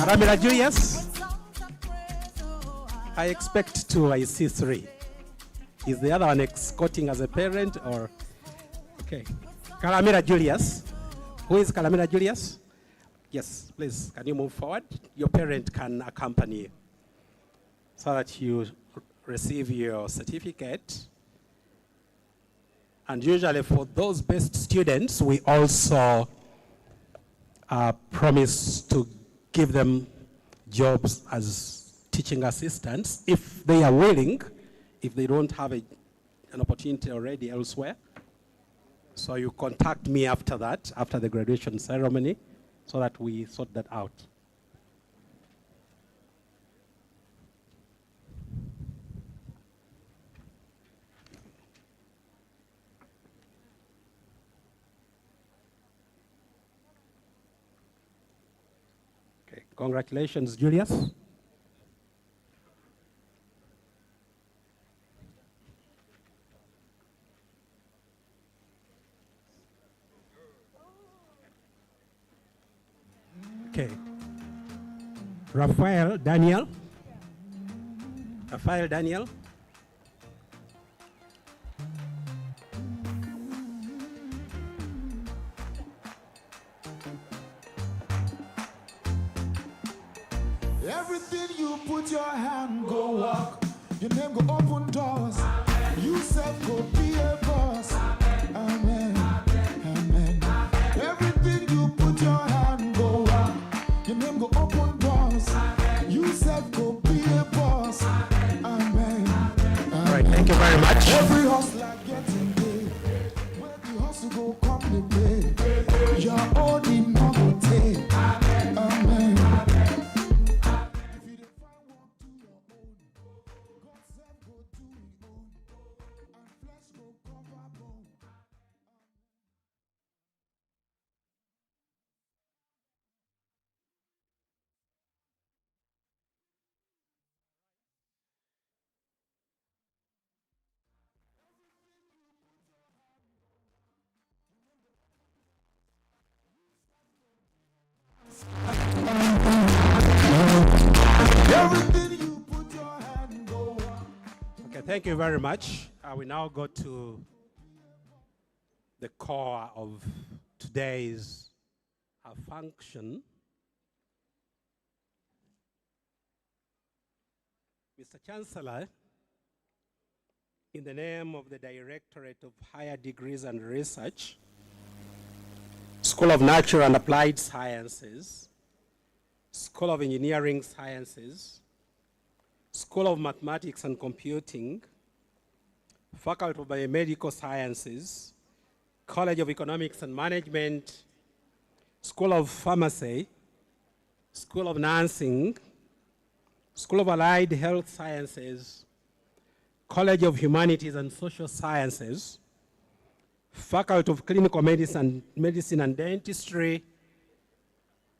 Karamira Julius. I expect two, I see three. Is the other one escorting as a parent or? Okay. Karamira Julius. Who is Karamira Julius? Yes, please, can you move forward? Your parent can accompany you so that you receive your certificate. And usually for those best students, we also promise to give them jobs as teaching assistants if they are willing, if they don't have an opportunity already elsewhere. So you contact me after that, after the graduation ceremony, so that we sort that out. Okay, congratulations, Julius. Okay. Raphael Daniel. Raphael Daniel. Everything you put your hand go walk. Your name go open doors. You self go be a boss. Amen. Amen. Everything you put your hand go walk. Your name go open doors. You self go be a boss. Amen. All right, thank you very much. Every hustler getting paid. Where the hustle go come the pay. Your own in no go take. Amen. Okay, thank you very much. We now go to the core of today's function. Mr. Chancellor, in the name of the Directorate of Higher Degrees and Research, School of Natural and Applied Sciences, School of Engineering Sciences, School of Mathematics and Computing, Faculty of Biomedical Sciences, College of Economics and Management, School of Pharmacy, School of Nursing, School of Allied Health Sciences, College of Humanities and Social Sciences, Faculty of Clinical Medicine and Dentistry,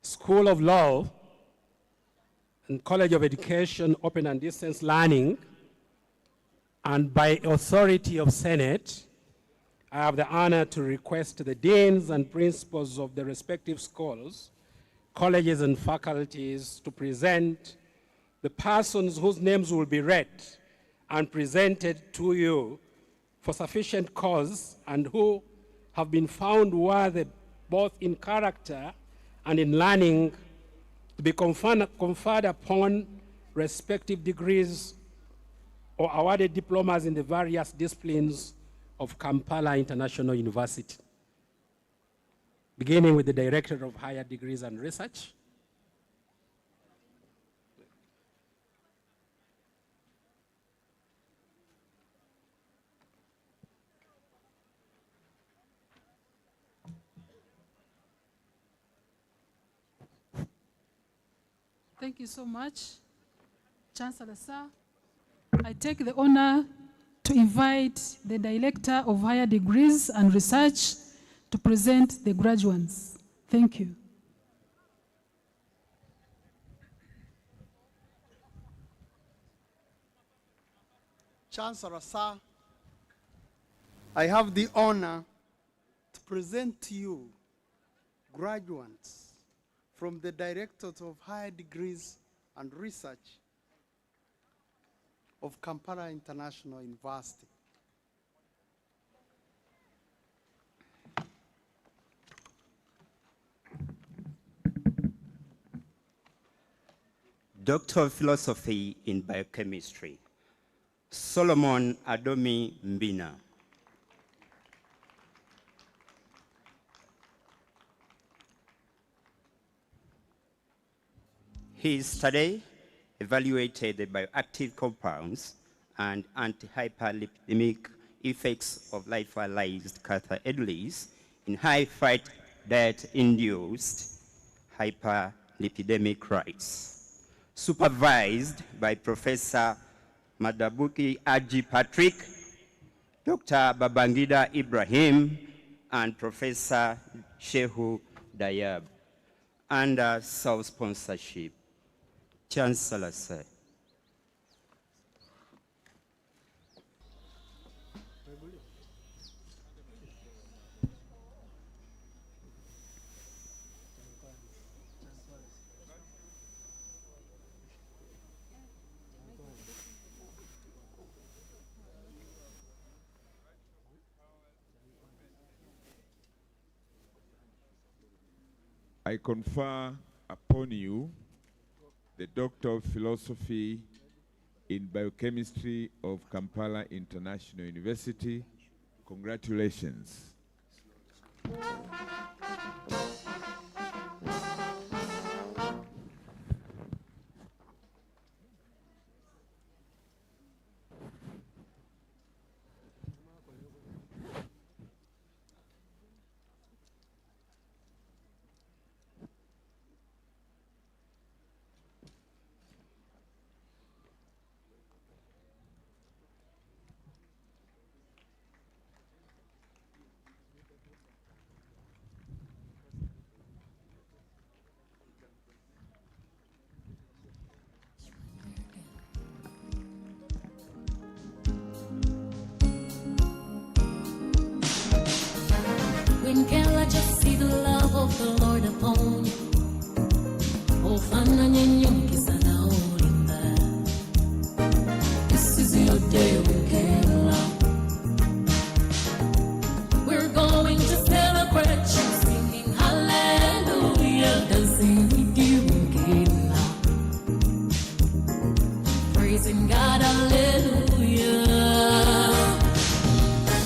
School of Law, and College of Education, Open and Distance Learning, and by authority of Senate, I have the honor to request the deans and principals of the respective schools, colleges, and faculties to present the persons whose names will be read and presented to you for sufficient cause and who have been found worthy both in character and in learning to be conferred upon respective degrees or awarded diplomas in the various disciplines of Kampala International University. Beginning with the Director of Higher Degrees and Research. Thank you so much, Chancellor Sir. I take the honor to invite the Director of Higher Degrees and Research to present the graduates. Thank you. Chancellor Sir, I have the honor to present to you graduates from the Directorate of Higher Degrees and Research of Kampala International University. Doctor of Philosophy in Biochemistry, Solomon Adomi Mbina. His study evaluated the bioactive compounds and anti-hyperlipidemic effects of lyophilized cathoidolase in high-fat diet-induced hyperlipidemic rice, supervised by Professor Madabuki Aji Patrick, Dr. Babangida Ibrahim, and Professor Shehu Dayab, under self-sponsorship. Chancellor, sir. I confer upon you the Doctor of Philosophy in Biochemistry of Kampala International University. Congratulations. When can I just see the love of the Lord upon you? Oh, fana nyenyuki sana ulimba. This is your day, Ukela. We're going to celebrate you, singing hallelujah, dancing with you, Ukela. Praising God, hallelujah.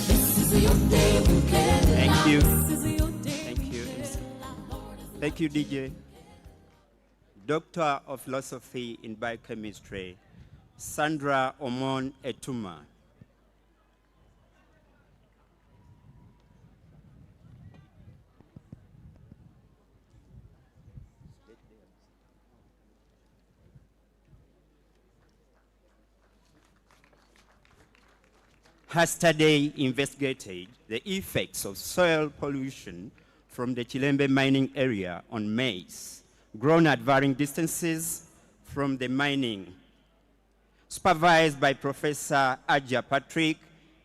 This is your day, Ukela. Thank you. Thank you. Thank you, DJ. Doctor of Philosophy in Biochemistry, Sandra Omon Etuma. Her study investigated the effects of soil pollution from the Chilembe mining area on maize, grown at varying distances from the mining. Supervised by Professor Aja Patrick,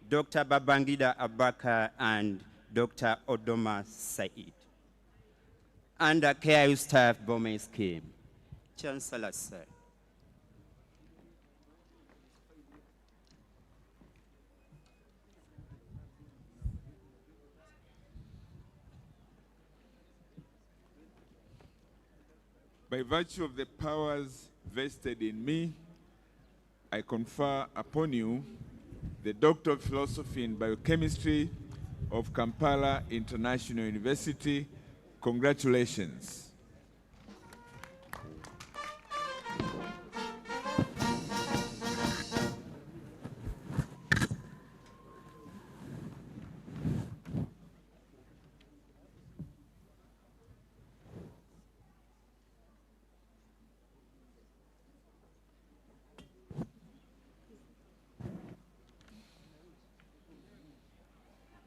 Dr. Babangida Abaka, and Dr. Odoma Said. Under KIU staff Bome scheme. Chancellor, sir. By virtue of the powers vested in me, I confer upon you the Doctor of Philosophy in Biochemistry of Kampala International University. Congratulations.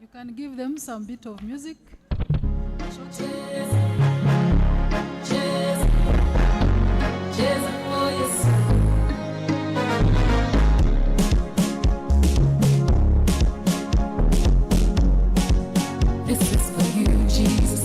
You can give them some bit of music. This is for you, Jesus.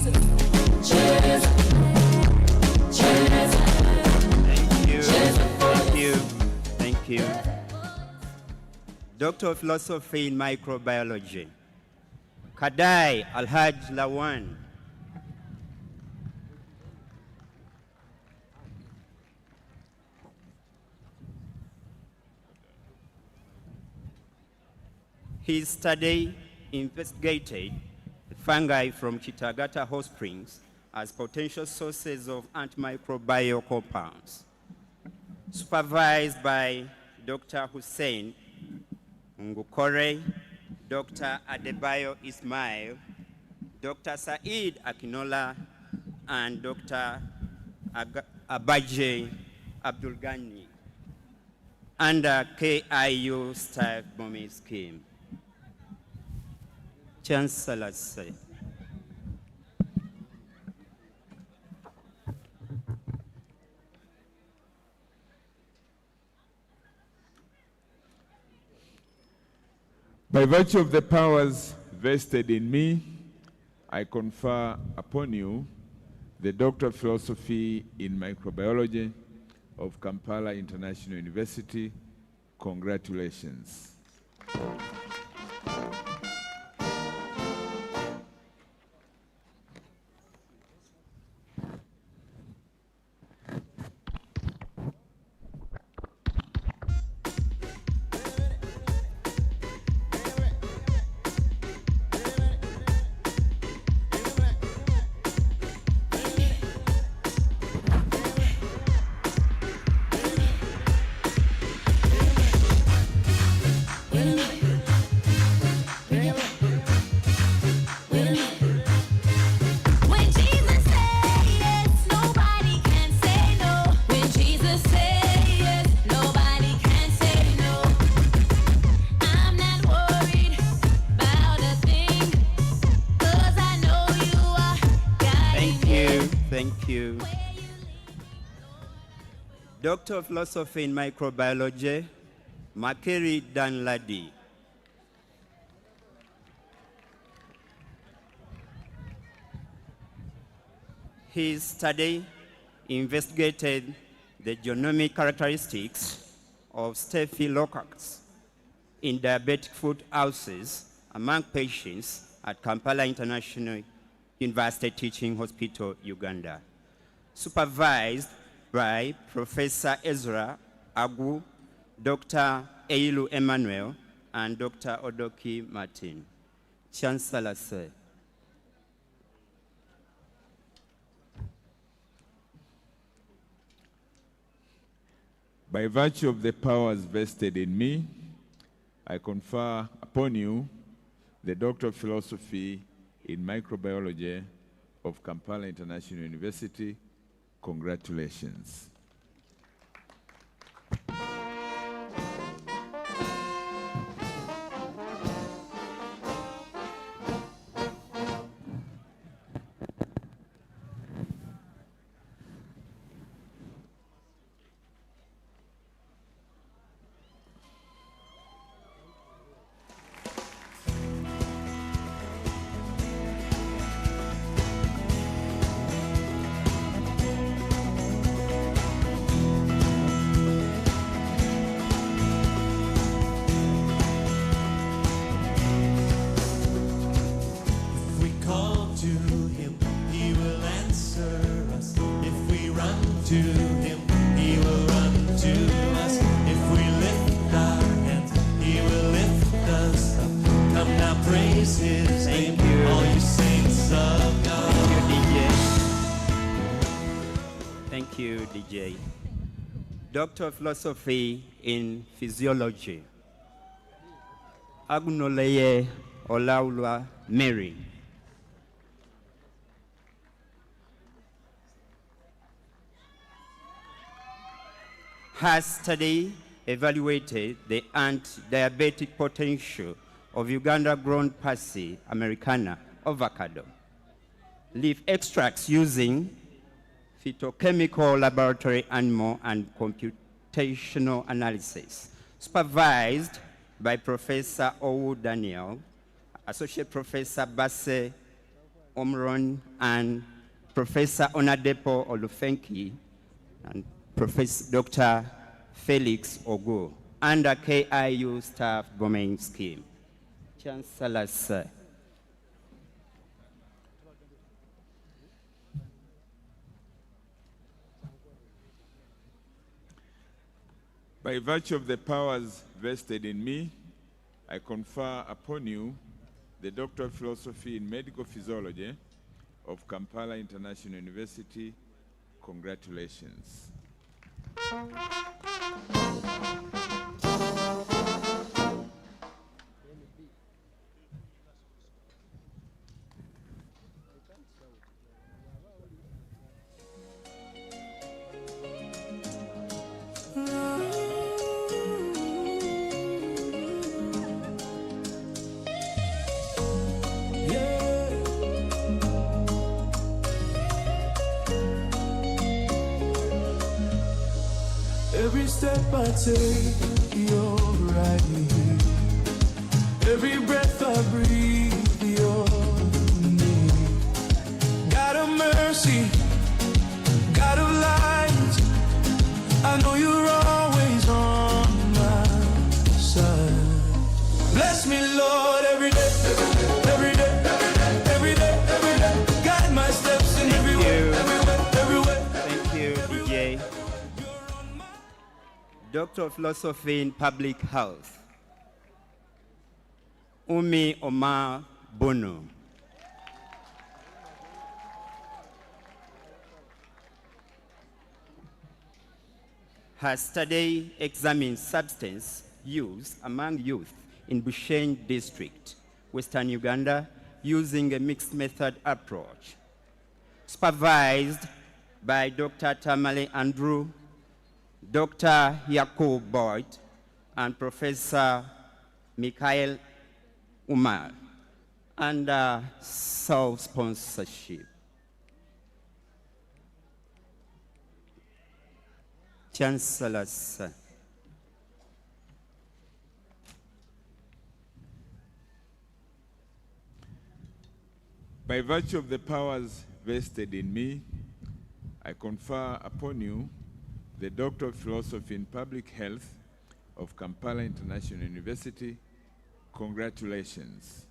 Jesus. Jesus. Jesus. Thank you. Thank you. Doctor of Philosophy in Microbiology, Kadai Alhaj Lawan. His study investigated fungi from Kitagata hot springs as potential sources of antimicrobial compounds. Supervised by Dr. Hussein Ngukore, Dr. Adebayo Ismail, Dr. Said Akinola, and Dr. Abaje Abdulgani under KIU Staff Bombing Scheme. Chancellor Sir. By virtue of the powers vested in me, I confer upon you the Doctor of Philosophy in Microbiology of Kampala International University. Congratulations. Thank you. Doctor of Philosophy in Microbiology, Makeri Danladi. His study investigated the genomic characteristics of Staphylococcus in diabetic foot ulcers among patients at Kampala International University Teaching Hospital, Uganda. Supervised by Professor Ezra Agu, Dr. Eilu Emmanuel, and Dr. Odoki Martin. Chancellor, sir. By virtue of the powers vested in me, I confer upon you the Doctor of Philosophy in Microbiology of Kampala International University. Congratulations. If we call to him, he will answer us. If we run to him, he will run to us. If we lift our hands, he will lift us up. Come now, praise his name, all you saints of God. Thank you, DJ. Doctor of Philosophy in Physiology, Agunoleye Olaulwa Mary. Her study evaluated the anti-diabetic potential of Uganda-grown Parsi Americana avocado leaf extracts using phytochemical laboratory animal and computational analysis, supervised by Professor Owu Daniel, Associate Professor Basse Omron, and Professor Onadepo Olufenki, and Professor Dr. Felix Ogo, under KIU Staff Domain Scheme. Chancellor, sir. By virtue of the powers vested in me, I confer upon you the Doctor of Philosophy in Medical Physiology of Kampala International University. Congratulations. Every step I take, you're right here. Every breath I breathe, you're near. God of mercy, God of light, I know you're always on my side. Bless me, Lord, every day, every day, every day, every day. Guide my steps in every way, everywhere, everywhere. Thank you, DJ. Doctor of Philosophy in Public Health, Umi Omar Bono. Her study examines substance use among youth in Busheng District, Western Uganda, using a mixed method approach. Supervised by Dr. Tamale Andrew, Dr. Yakub Boyd, and Professor Mikhail Umar, under self-sponsorship. Chancellor, sir. By virtue of the powers vested in me, I confer upon you the Doctor of Philosophy in Public Health of Kampala International University. Congratulations.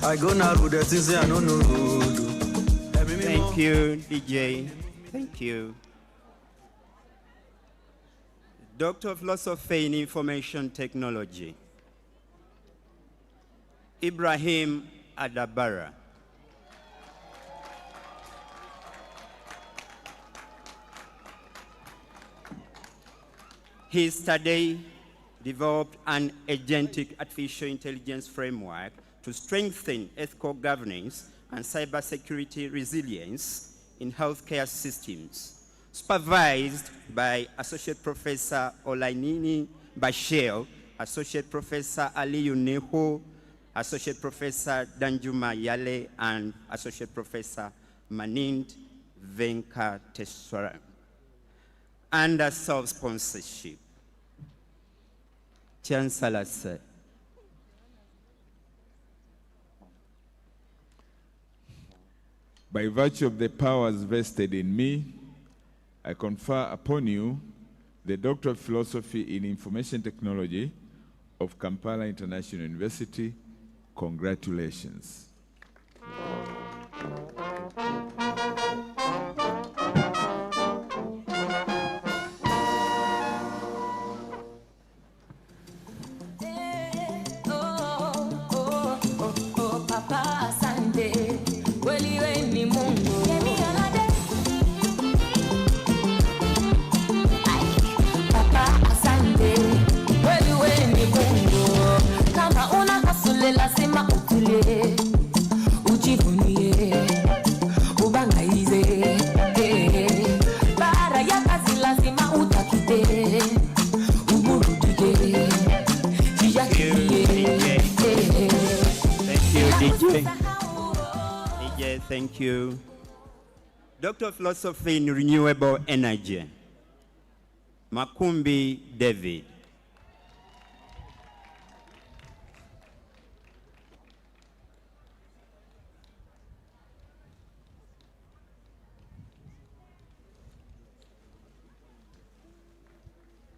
I go now to the things I don't know. Thank you, DJ. Thank you. Doctor of Philosophy in Information Technology, Ibrahim Adabara. His study developed an agentic artificial intelligence framework to strengthen ethical governance and cybersecurity resilience in healthcare systems, supervised by Associate Professor Olainini Bashir, Associate Professor Aliyu Neho, Associate Professor Danjuma Yale, and Associate Professor Manind Venkateswaran, under self-sponsorship. Chancellor, sir. By virtue of the powers vested in me, I confer upon you the Doctor of Philosophy in Information Technology of Kampala International University. Congratulations. Papa. lazima utulie, ujivunie, ubangaize. Bara ya kazi lazima utakite, uburudike, jijakilie. Thank you, DJ. DJ, thank you. Doctor of Philosophy in Renewable Energy, Makumbi David.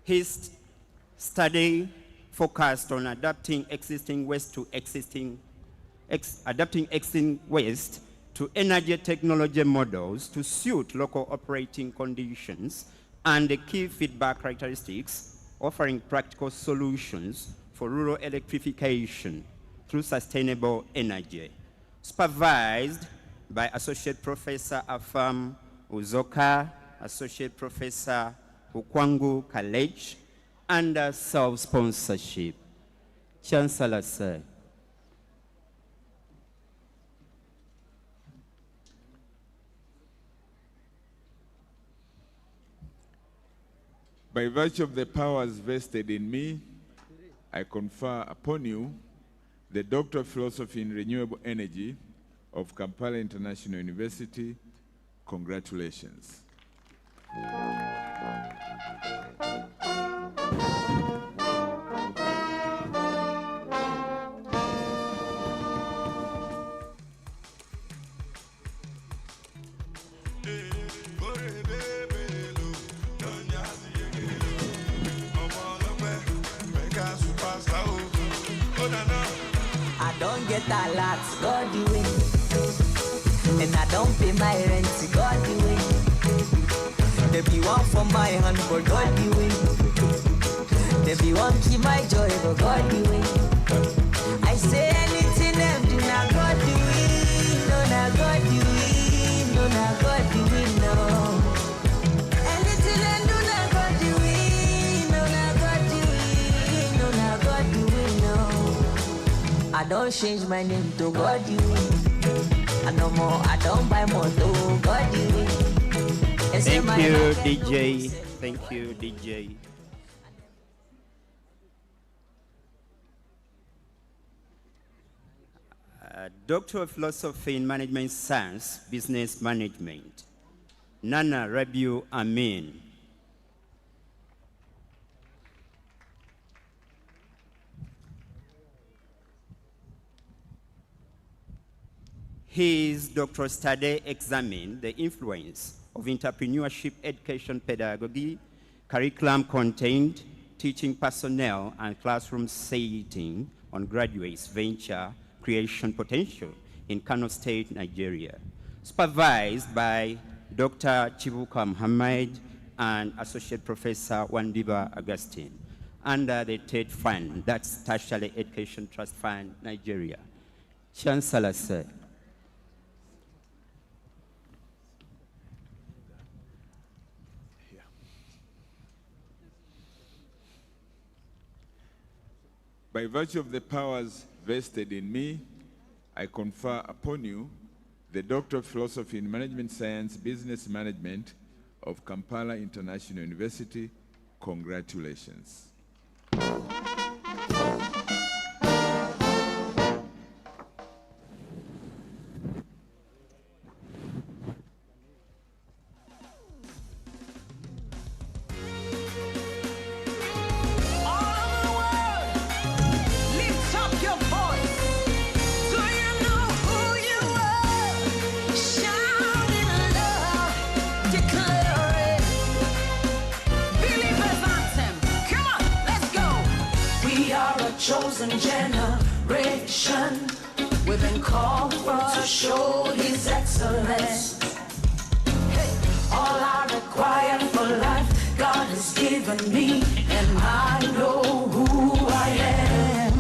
His study focused on adapting existing waste to to energy technology models to suit local operating conditions and the key feedback characteristics, offering practical solutions for rural electrification through sustainable energy. Supervised by Associate Professor Afam Uzoka, Associate Professor Ukwangu College, under self-sponsorship. Chancellor, sir. By virtue of the powers vested in me, I confer upon you the Doctor of Philosophy in Renewable Energy of Kampala International University. Congratulations. I don't get a lot, God the way. And I don't pay my rent, God the way. There be one for my hand, but God the way. There be one keep my joy, but God the way. I say anything them do not God the way. No, not God the way. No, not God the way, no. Anything them do not God the way. No, not God the way. No, not God the way, no. I don't change my name to God the way. I no more, I don't buy more to God the way. Thank you, DJ. Thank you, DJ. Doctor of Philosophy in Management Science, Business Management, Nana Rabiu Amin. His doctoral study examined the influence of entrepreneurship education pedagogy, curriculum content, teaching personnel, and classroom setting on graduates' venture creation potential in Kano State, Nigeria. Supervised by Dr. Chibuka Muhammad and Associate Professor Wandiba Augustine under the TED Fund, that's Tertiary Education Trust Fund, Nigeria. Chancellor, sir. By virtue of the powers vested in me, I confer upon you the Doctor of Philosophy in Management Science, Business Management of Kampala International University. Congratulations. Lift up your voice. Do you know who you are? Shout in love, declare it. Believers anthem. Come on, let's go. We are a chosen generation. We've been called to show His excellence. Hey, all I require for life, God has given me, and I know who I am.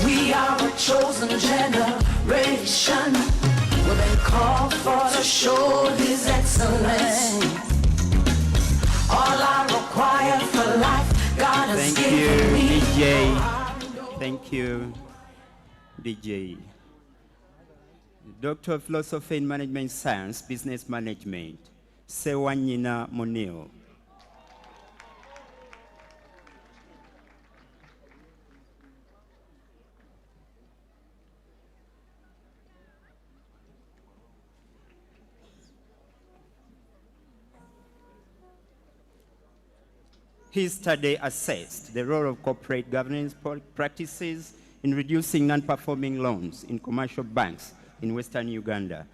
We are a chosen generation. We've been called to show His excellence. All I require for life, God has Thank given you, me. DJ. Thank you. DJ. Doctor of Philosophy in Management Science, Business Management, Sewanyina Moneo. His study assessed the role of corporate governance practices in reducing non-performing loans in commercial banks in Western Uganda.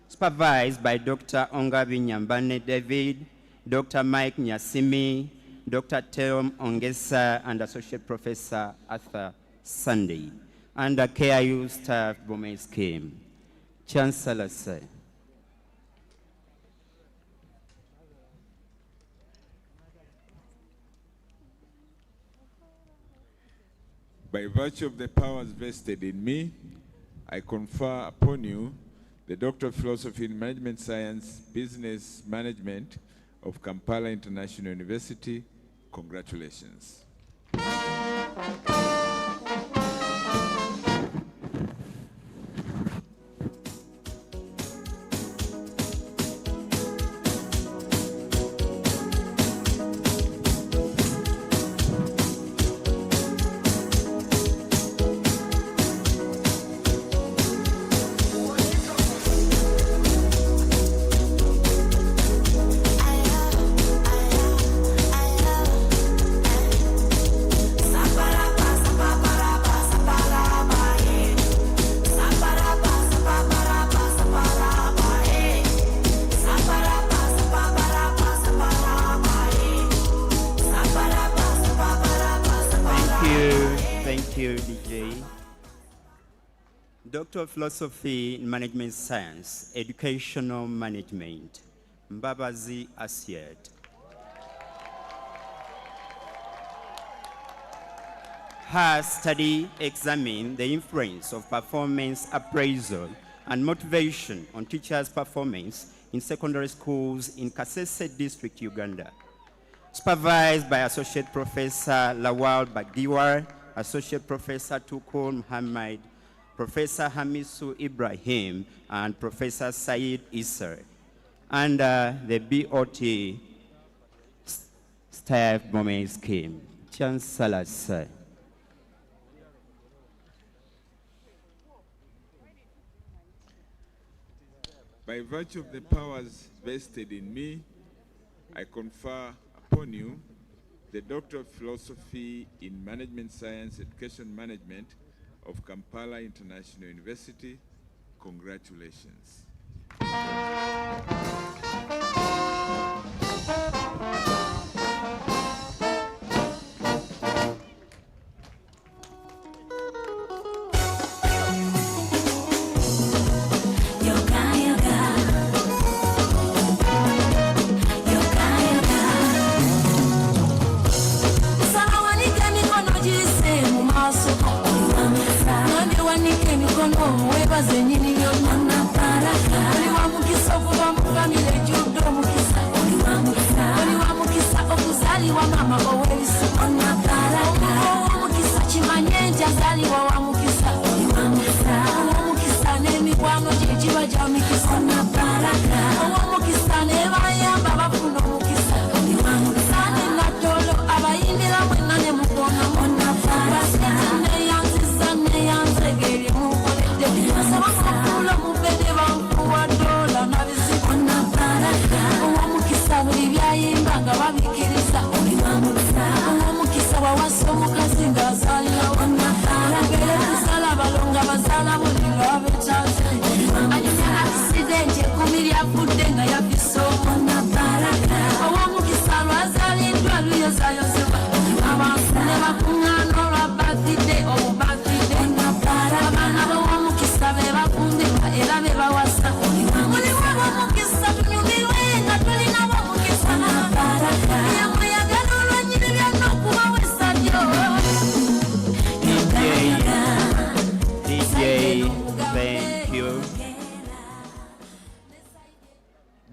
Supervised by Dr. Ongabi Nyambane David, Dr. Mike Nyasimi, Dr. Teom Ongesa, and Associate Professor Arthur Sunday, under KIU staff Bome scheme. Chancellor Sir. By virtue of the powers vested in me, I confer upon you the Doctor of Philosophy in Management Science, Business Management of Kampala International University. Congratulations. Doctor of Philosophy in Management Science, Educational Management, Mbabazi Asiet. Her study examined the influence of performance appraisal and motivation on teachers' performance in secondary schools in Kasese District, Uganda. Supervised by Associate Professor Lawal Bagiwar, Associate Professor Tukul Muhammad, Professor Hamisu Ibrahim, and Professor Said Isser, under the BOT staff Bome scheme. Chancellor Sir. By virtue of the powers vested in me, I confer upon you the Doctor of Philosophy in Management Science, Education Management of Kampala International University. Congratulations.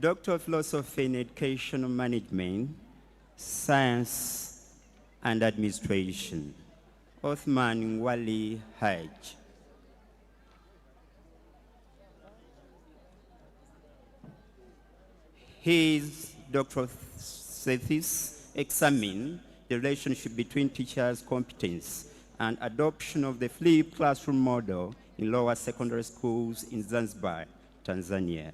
Doctor of Philosophy in Educational Management, Science and Administration, Othman Wali Haj. His doctoral thesis examined the relationship between teachers' competence and adoption of the flipped classroom model in lower secondary schools in Zanzibar, Tanzania.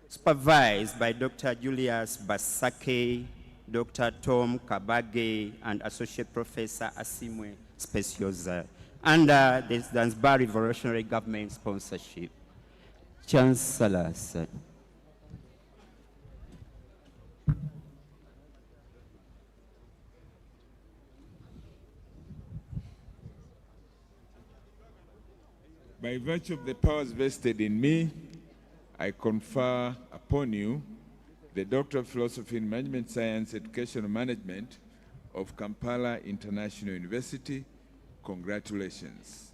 Supervised by Dr. Julius Basake, Dr. Tom Kabage, and Associate Professor Asimwe Speciosa, under the Zanzibar Revolutionary Government sponsorship. Chancellor, sir. By virtue of the powers vested in me, I confer upon you the Doctor of Philosophy in Management Science, Educational Management of Kampala International University. Congratulations.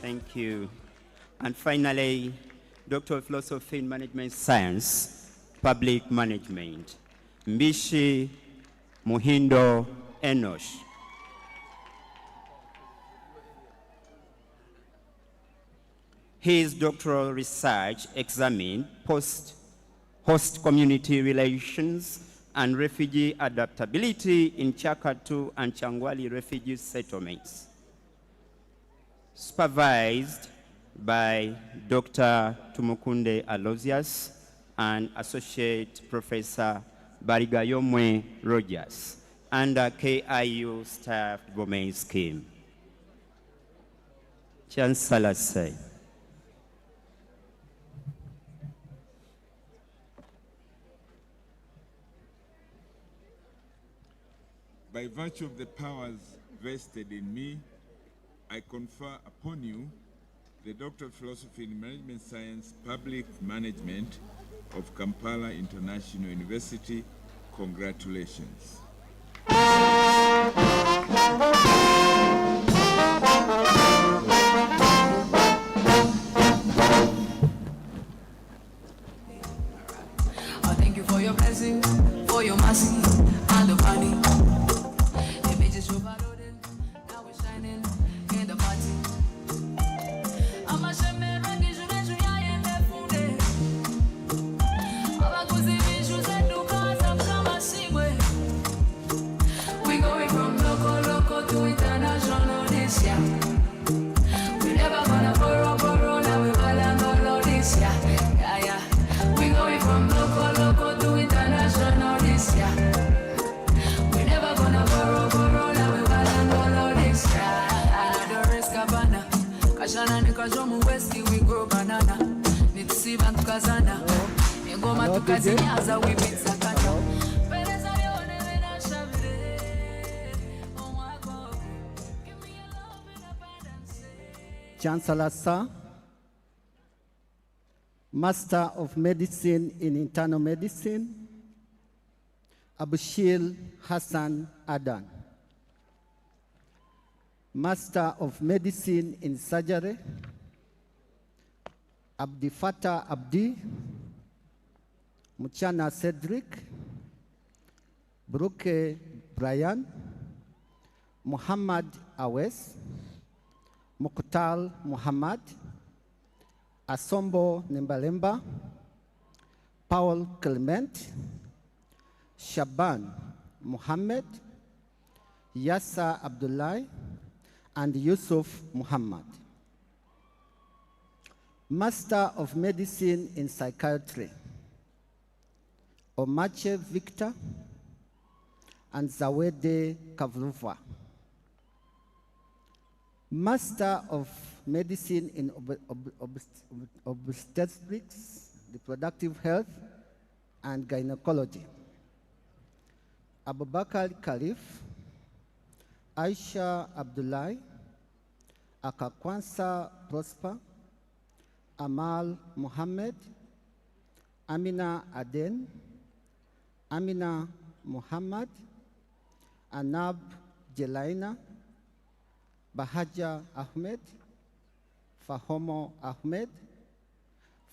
Thank you. And finally, Doctor of Philosophy in Management Science, Public Management, Mbishi Muhindo Enosh. His doctoral research examined host community relations and refugee adaptability in Chakatu and Changwali refugee settlements. Supervised by Dr. Tumukunde Alozias and Associate Professor Barigayomwe Rogers under KIU Staff Development Scheme. Chancellor say. By virtue of the powers vested in me, I confer upon you the Doctor of Philosophy in Management Science, Public Management of Kampala International University. Congratulations. I thank you for your blessing, for your mercy, and the money. Images overloaded, now we're shining in the party. I'm a shame, rangi juventu ya yende funde. Abaguzi vishu zetu kaza kama simwe. We going from local to international this year. We never gonna borrow, now we balance this year. Yeah. We going from local to international this year. We never gonna borrow, now we balance this year. Another risk Havana. Kashana ni kajomu westi, we grow banana. Nitisiba tukazana. Engoma tukazinyaza, we beat sakata. Pereza yone wena shabire. Oh my God. Give me your love and abundance. Chancellor Sir, Master of Medicine in Internal Medicine, Abushil Hassan Adan. Master of Medicine in Surgery, Abdi Fatah Abdi, Muchana Cedric, Bruke Brian, Muhammad Awes, Mukhtar Muhammad, Asombo Nembalemba, Paul Clement, Shaban Muhammad, Yassa Abdullah, and Yusuf Muhammad. Master of Medicine in Psychiatry, Omache Victor and Zawede Kavluva. Master of Medicine in Obstetrics, Reproductive Health, and Gynecology, Abubakar Khalif, Aisha Abdullahi, Akakwansa Prosper, Amal Muhammad, Amina Aden, Amina Muhammad, Anab Jelaina, Bahaja Ahmed, Fahomo Ahmed,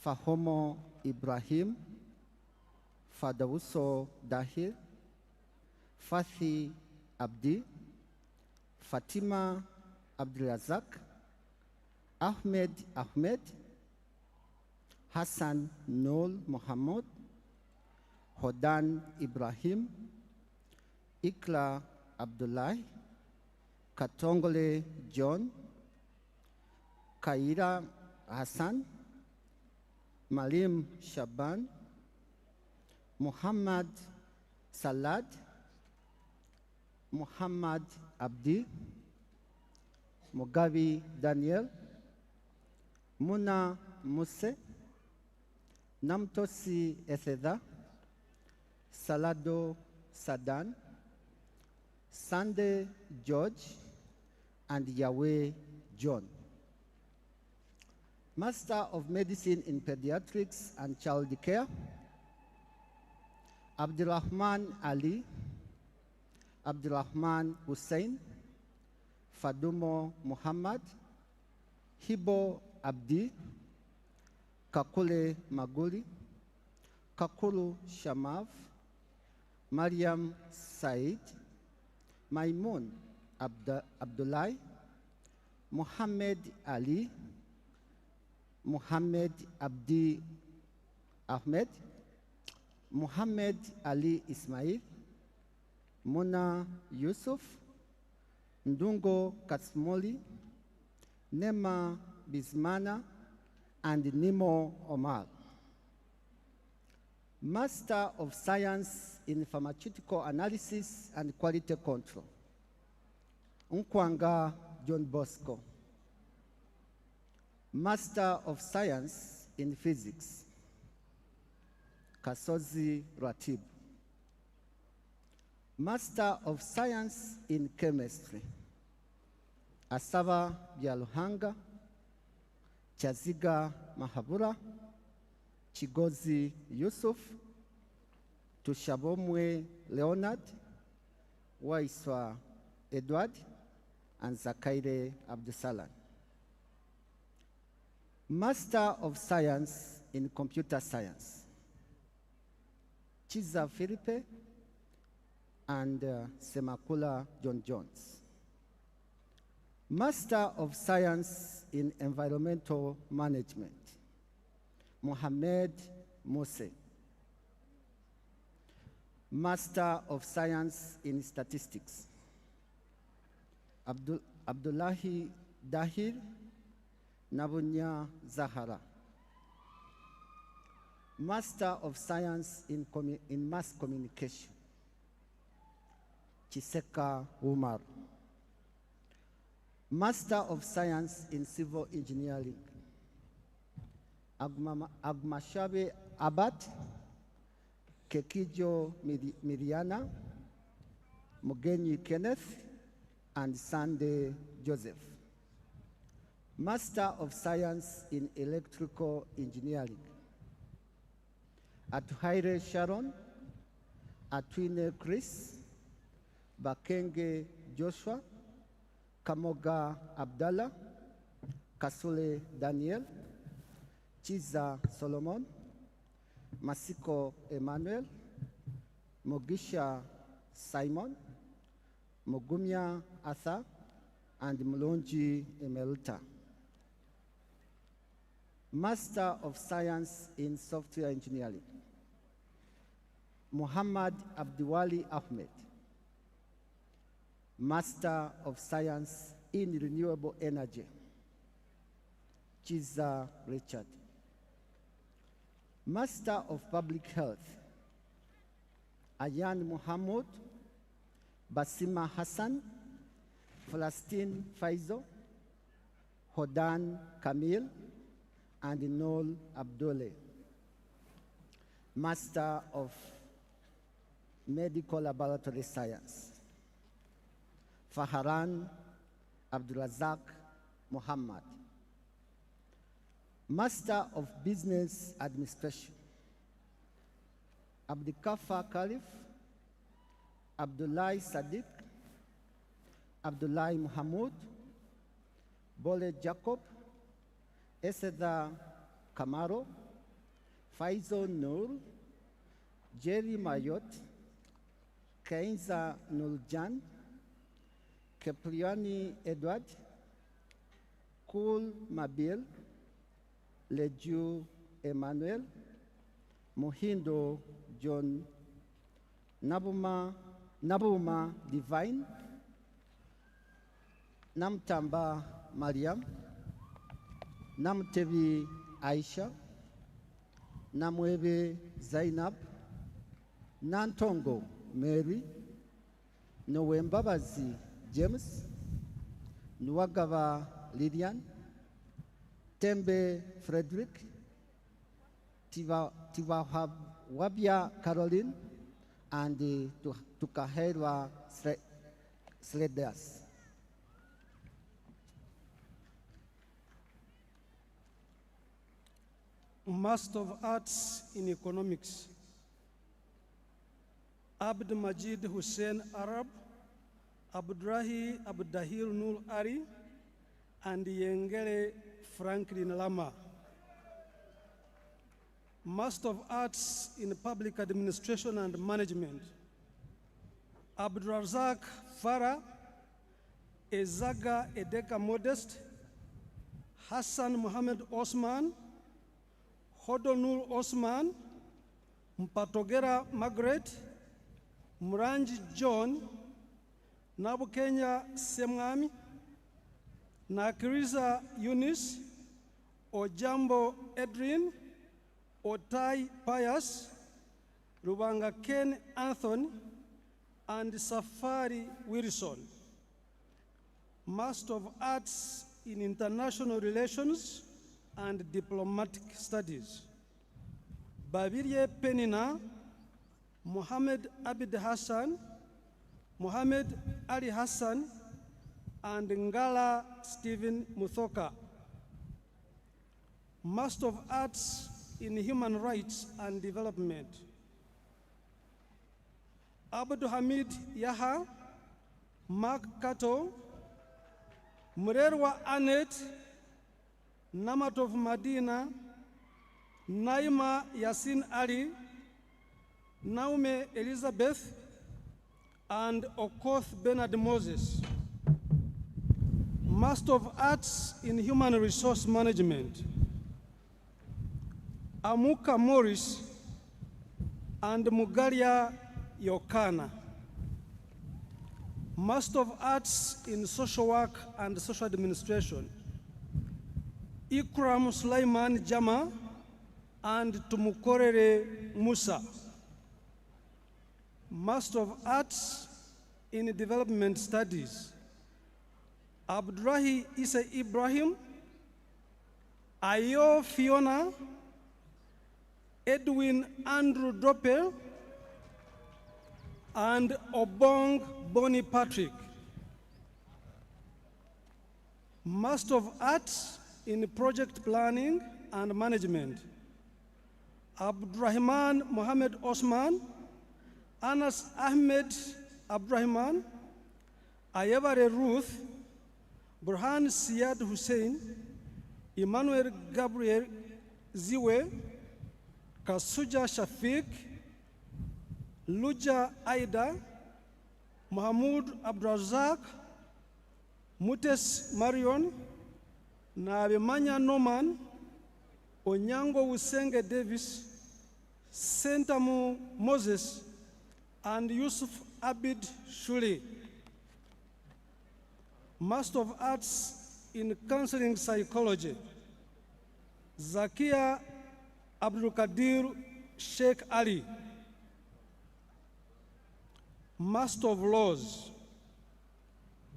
Fahomo Ibrahim, Fadawuso Dahir, Fathi Abdi, Fatima Abdulrazak, Ahmed Ahmed, Hassan Noel Mohammed, Hodan Ibrahim, Ikla Abdullahi, Katongole John, Kaira Hassan, Malim Shaban, Muhammad Salad, Muhammad Abdi, Mugavi Daniel, Muna Muse, Namtosi Etheda, Salado Sadan, Sunday George, and Yahweh John. Master of Medicine in Pediatrics and Child Care, Abdurrahman Ali, Abdurrahman Hussein, Fadumo Muhammad, Hibo Abdi, Kakule Maguli, Kakulu Shamav, Mariam Said, Maimun Abdullahi, Muhammad Ali, Muhammad Abdi Ahmed, Muhammad Ali Ismail, Muna Yusuf, Ndungo Katsmoli, Nema Bismana, and Nimo Omar. Master of Science in Pharmaceutical Analysis and Quality Control, Nkwanga John Bosco. Master of Science in Physics, Kasozi Ratib. Master of Science in Chemistry, Asava Byaluhanga, Chaziga Mahabura, Chigozi Yusuf, Tushabomwe Leonard, Waiswa Edward, and Zakaire Abdusalan. Master of Science in Computer Science, Chiza Filipe and Semakula John Jones. Master of Science in Environmental Management, Mohamed Mose. Master of Science in Statistics, Abdullahi Dahir Nabunya Zahara. Master of Science in Mass Communication, Chiseka Umar. Master of Science in Civil Engineering, Agmashabe Abad, Kekijo Miriana, Mugenyi Kenneth, and Sunday Joseph. Master of Science in Electrical Engineering, Atuhaire Sharon, Atwine Chris, Bakenge Joshua, Kamoga Abdallah, Kasule Daniel, Chiza Solomon, Masiko Emmanuel, Mogisha Simon, Mogumia Arthur, and Mlonji Emelta. Master of Science in Software Engineering, Muhammad Abdiwali Ahmed. Master of Science in Renewable Energy, Chiza Richard. Master of Public Health, Ayan Muhammad, Basima Hassan, Falastin Faizo, Hodan Kamil, and Noel Abdole. Master of Medical Laboratory Science, Faharan Abdulrazak Muhammad. Master of Business Administration, Abdikafa Khalif, Abdullahi Sadiq, Abdullahi Muhammad, Bole Jacob, Eseda Kamaro, Faizo Nur, Jerry Mayot, Kainza Nuljan, Kepliani Edward, Kul Mabil, Leju Emmanuel, Mohindo John, Nabuma Divine, Namtamba Mariam, Namtevi Aisha, Namwebe Zainab, Nantongo Mary, Nowembabazi James, Nwagava Lydian, Tembe Frederick, Wabia Caroline, and Tukaherwa Sleders. Master of Arts in Economics, Abd Majid Hussein Arab, Abdrahi Abdahir Nur Ari, and Yengele Franklin Lama. Master of Arts in Public Administration and Management, Abdurazak Farah, Ezaga Edeka Modest, Hassan Mohammed Osman, Hodonul Osman, Mpatogera Margaret, Muranji John, Nabukenya Semwami, Nakiriza Eunice, Ojambo Edrin, Otai Pius, Rubanga Ken Anthony, and Safari Wilson. Master of Arts in International Relations and Diplomatic Studies, Babirie Penina, Mohammed Abid Hassan, Mohammed Ali Hassan, and Ngala Stephen Muthoka. Master of Arts in Human Rights and Development, Abdul Hamid Yaha, Mark Kato, Murerwa Anet, Namatov Madina, Naima Yasin Ali, Naume Elizabeth, and Okoth Bernard Moses. Master of Arts in Human Resource Management, Amuka Morris and Mugalia Yokana. Master of Arts in Social Work and Social Administration, Ikram Sulaiman Jama and Tumukorere Musa. Master of Arts in Development Studies, Abdurahi Isa Ibrahim, Ayo Fiona, Edwin Andrew Doppel, and Obong Bonnie Patrick. Master of Arts in Project Planning and Management, Abdurrahman Mohammed Osman, Anas Ahmed Abdurrahman, Ayevare Ruth, Burhan Siad Hussein, Emmanuel Gabriel Ziwe, Kasuja Shafiq, Luja Aida, Mahmoud Abdrazak, Mutes Marion, Nabemanya Norman, Onyango Usenge Davis, Sentamu Moses, and Yusuf Abid Shuli. Master of Arts in Counseling Psychology, Zakia Abdul Kadir Sheikh Ali, Master of Laws.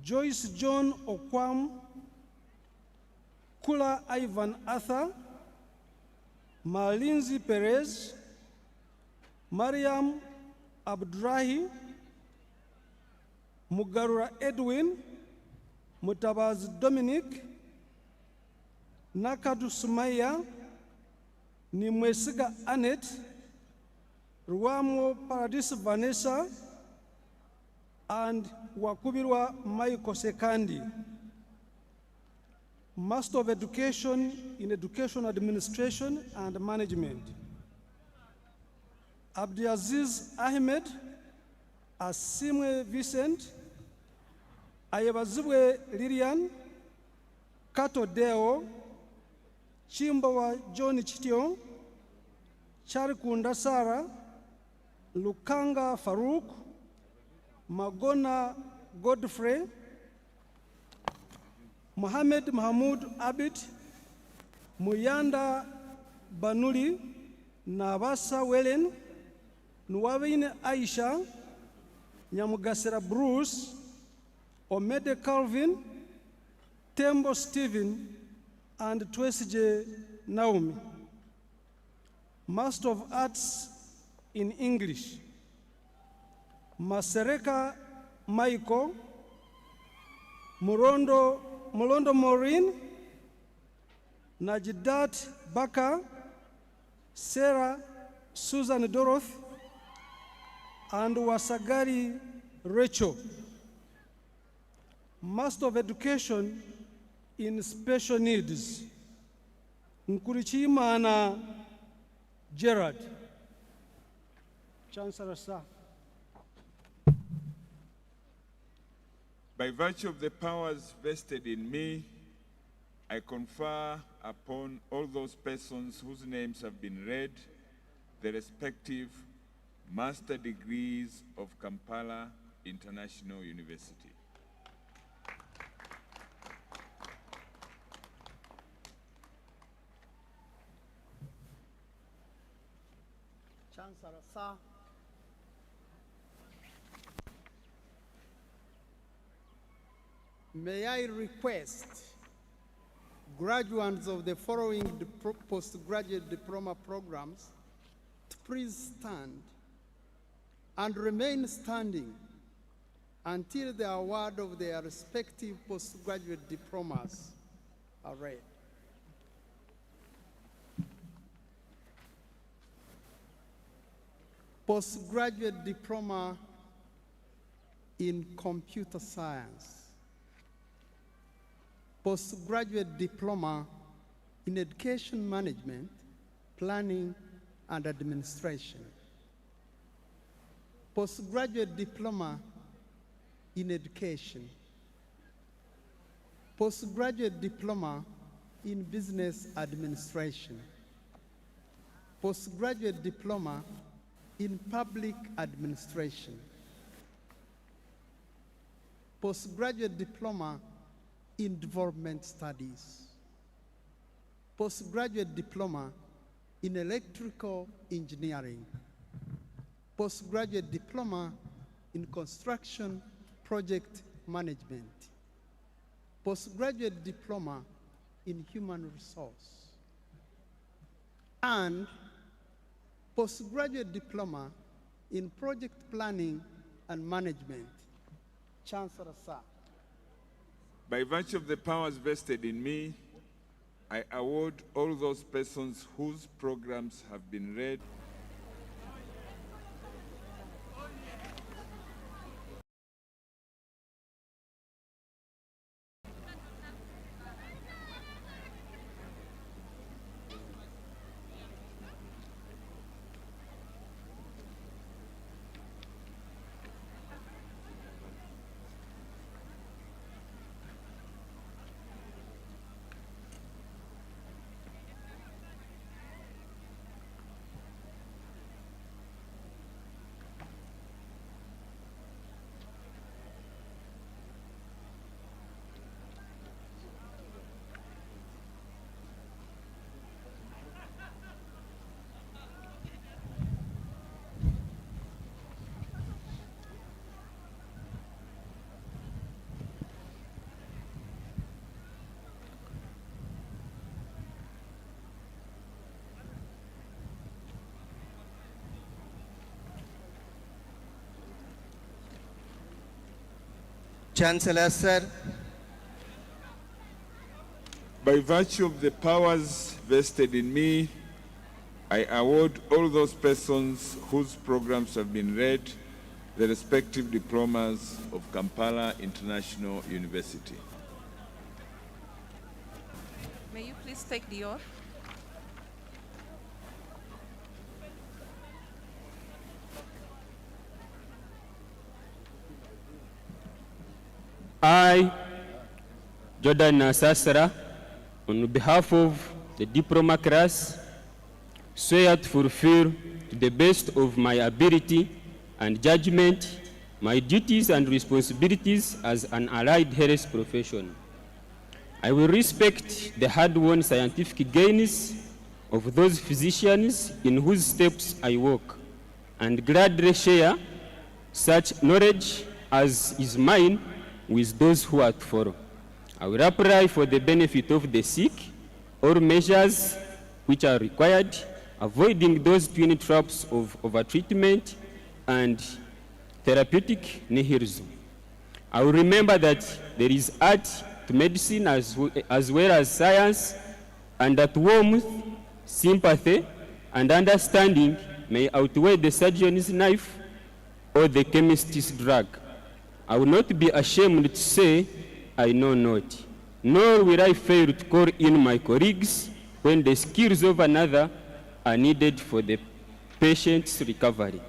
Joyce John Okwam, Kula Ivan Arthur, Malinzi Perez, Mariam Abdrahi, Mugarura Edwin, Mutabaz Dominic, Nakadu Sumaya, Nimwesiga Annette, Ruamo Paradis Vanessa, and Wakubirwa Maiko Sekandi, Master of Education in Education Administration and Management. Abdiaziz Ahmed, Asimwe Vincent, Ayabazibwe Lilian, Kato Deo, Chimbawa John Chitio, Charikunda Sara, Lukanga Farouk, Magona Godfrey, Mohamed Mahmoud Abid, Muyanda Banuli, Nabasa Welen, Nuwavine Aisha, Nyamugasera Bruce, Omede Calvin, Tembo Stephen, and Twesije Naomi. Master of Arts in English, Masereka Maiko, Molondo Maureen, Najidat Baka, Sarah Susan Dorothy, and Wasagari Rachel. Master of Education in Special Needs, Nkurichimana Gerard. Chancellor, sir. By virtue of the powers vested in me, I confer upon all those persons whose names have been read the respective master degrees of Kampala International University. Chancellor, sir. May I request graduates of the following postgraduate diploma programs to please stand and remain standing until the award of their respective postgraduate diplomas are read. Postgraduate diploma in computer science. Postgraduate diploma in education management, planning, and administration. Postgraduate diploma in education. Postgraduate diploma in business administration. Postgraduate diploma in public administration. Postgraduate diploma in development studies. Postgraduate diploma in electrical engineering. Postgraduate diploma in construction project management. Postgraduate diploma in human resource. And postgraduate diploma in project planning and management. Chancellor, sir. By virtue of the powers vested in me, I award all those persons whose programs have been read Chancellor, sir. By virtue of the powers vested in me, I award all those persons whose programs have been read the respective diplomas of Kampala International University. May you please take the oath? I, Jordan Nasasara, on behalf of the diploma class, swear to fulfill to the best of my ability and judgment my duties and responsibilities as an allied health professional. I will respect the hard-won scientific gains of those physicians in whose steps I walk, and gladly share such knowledge as is mine with those who are to follow. I will apply for the benefit of the sick all measures which are required, avoiding those twin traps of overtreatment and therapeutic nihilism. I will remember that there is art to medicine as well as science, and that warmth, sympathy, and understanding may outweigh the surgeon's knife or the chemist's drug. I will not be ashamed to say, I know not, nor will I fail to call in my colleagues when the skills of another are needed for the patient's recovery.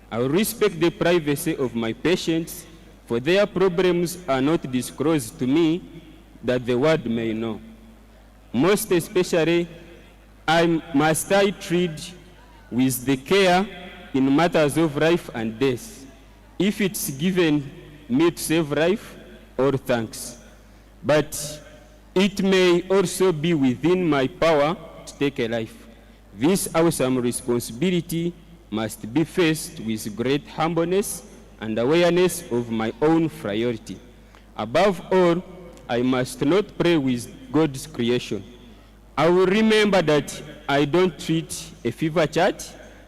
I will respect the privacy of my patients, for their problems are not disclosed to me that the world may know. Most especially, must I treat with the care in matters of life and death. If it's given me to save life, all thanks. But it may also be within my power to take a life. This awesome responsibility must be faced with great humbleness and awareness of my own frailty. Above all, I must not play with God's creation. I will remember that I don't treat a fever chart,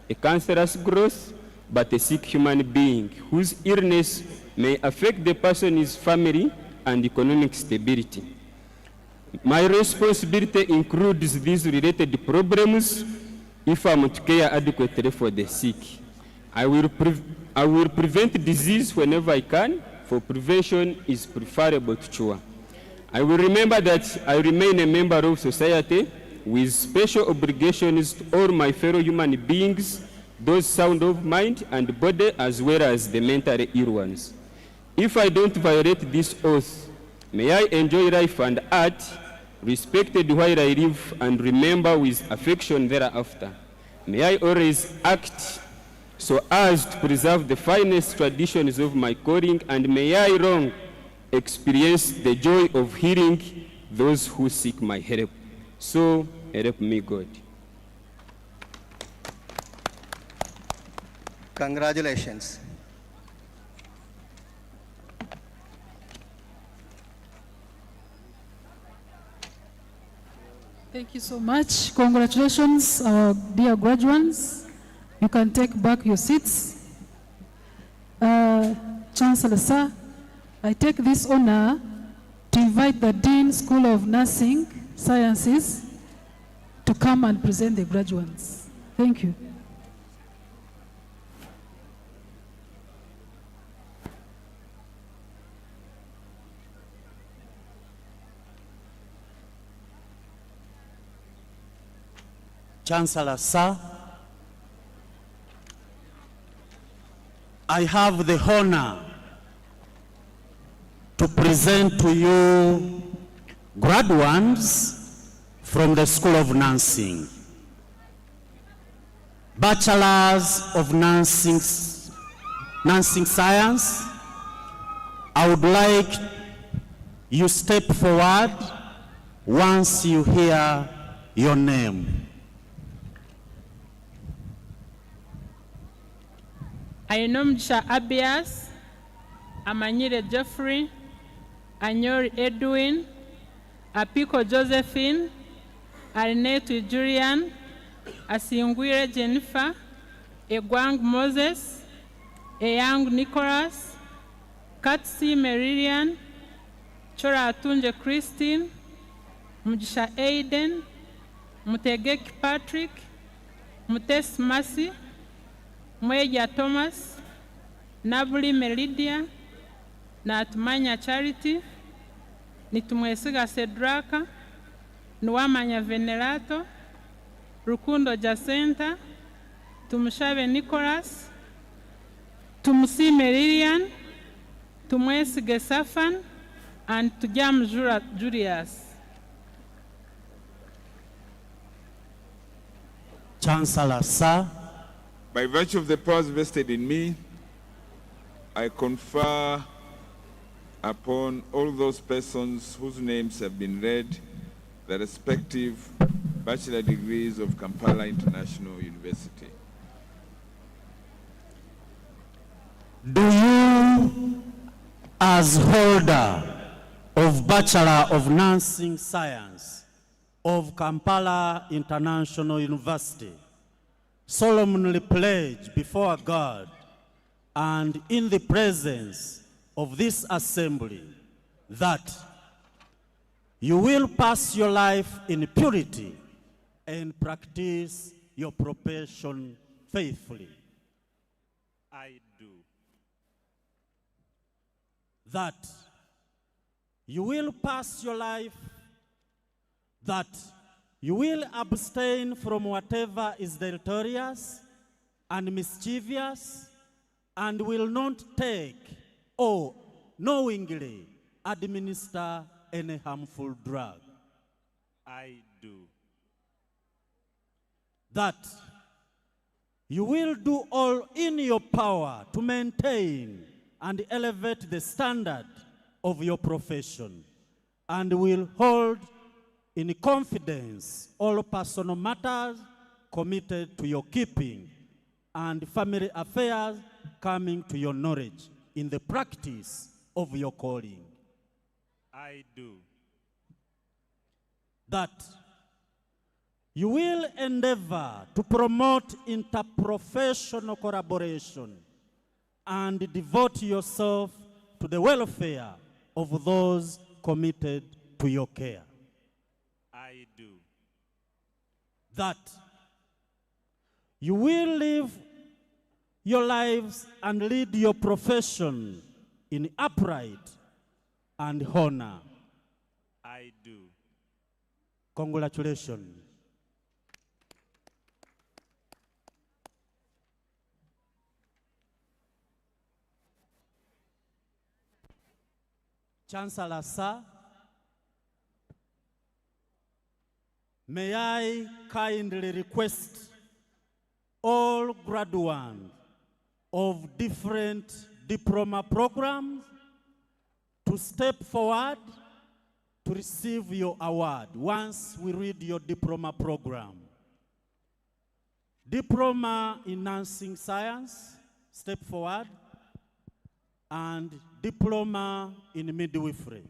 a cancerous growth, but a sick human being whose illness may affect the person's family and economic stability. My responsibility includes these related problems if I'm to care adequately for the sick. I will prevent disease whenever I can, for prevention is preferable to cure. I will remember that I remain a member of society with special obligations to all my fellow human beings, those sound of mind and body as well as the mentally ill ones. If I don't violate this oath, may I enjoy life and art, respected while I live and remember with affection thereafter. May I always act so as to preserve the finest traditions of my calling, and may I long experience the joy of healing those who seek my help. So help me God. Congratulations. Thank you so much. Congratulations, our dear graduates. You can take back your seats. Chancellor, sir, I take this honor to invite the Dean, School of Nursing Sciences, to come and present the graduates. Thank you. Chancellor, sir, I have the honor to present to you graduates from the School of Nursing. Bachelors of Nursing Science, I would like you step forward once you hear your name. Ainomcha Abias, Amanyire Jeffrey, Anyori Edwin, Apiko Josephine, Arinetu Julian, Asingwire Jennifer, Egwang Moses, Eyang Nicholas, Katsi Merilian, Chora Atunje Christine, Mujisha Aiden, Mutegeki Patrick, Mutes Mercy, Mweja Thomas, Nabuli Melidia, Natumanya Charity, Nitumwesiga Sedraka, Nuwamanya Venerato, Rukundo Jacinta, Tumushabe Nicholas, Tumusime Lilian, Tumwesige Safan, and Tujam Julius. Chancellor, sir. By virtue of the powers vested in me, I confer upon all those persons whose names have been read the respective bachelor degrees of Kampala International University. Do you, as holder of Bachelor of Nursing Science of Kampala International University, solemnly pledge before God and in the presence of this assembly that you will pass your life in purity and practice your profession faithfully? I do. That you will pass your life, that you will abstain from whatever is deleterious and mischievous, and will not take or knowingly administer any harmful drug. I do. That you will do all in your power to maintain and elevate the standard of your profession, and will hold in confidence all personal matters committed to your keeping and family affairs coming to your knowledge in the practice of your calling. I do. That you will endeavor to promote interprofessional collaboration and devote yourself to the welfare of those committed to your care. I do. That you will live your lives and lead your profession in upright and honor. I do. Congratulations. Chancellor, sir, may I kindly request all graduates of different diploma programs to step forward to receive your award once we read your diploma program. Diploma in Nursing Science, step forward, and diploma in midwifery.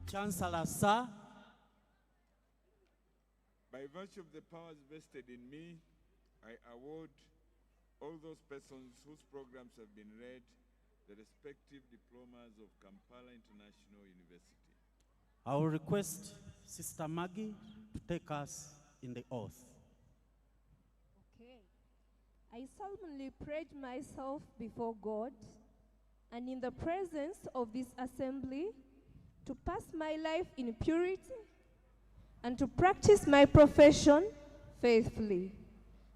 Chancellor, sir. By virtue of the powers vested in me, I award all those persons whose programs have been read the respective diplomas of Kampala International University. I will request Sister Maggie to take us in the oath. Okay. I solemnly pledge myself before God and in the presence of this assembly to pass my life in purity and to practice my profession faithfully.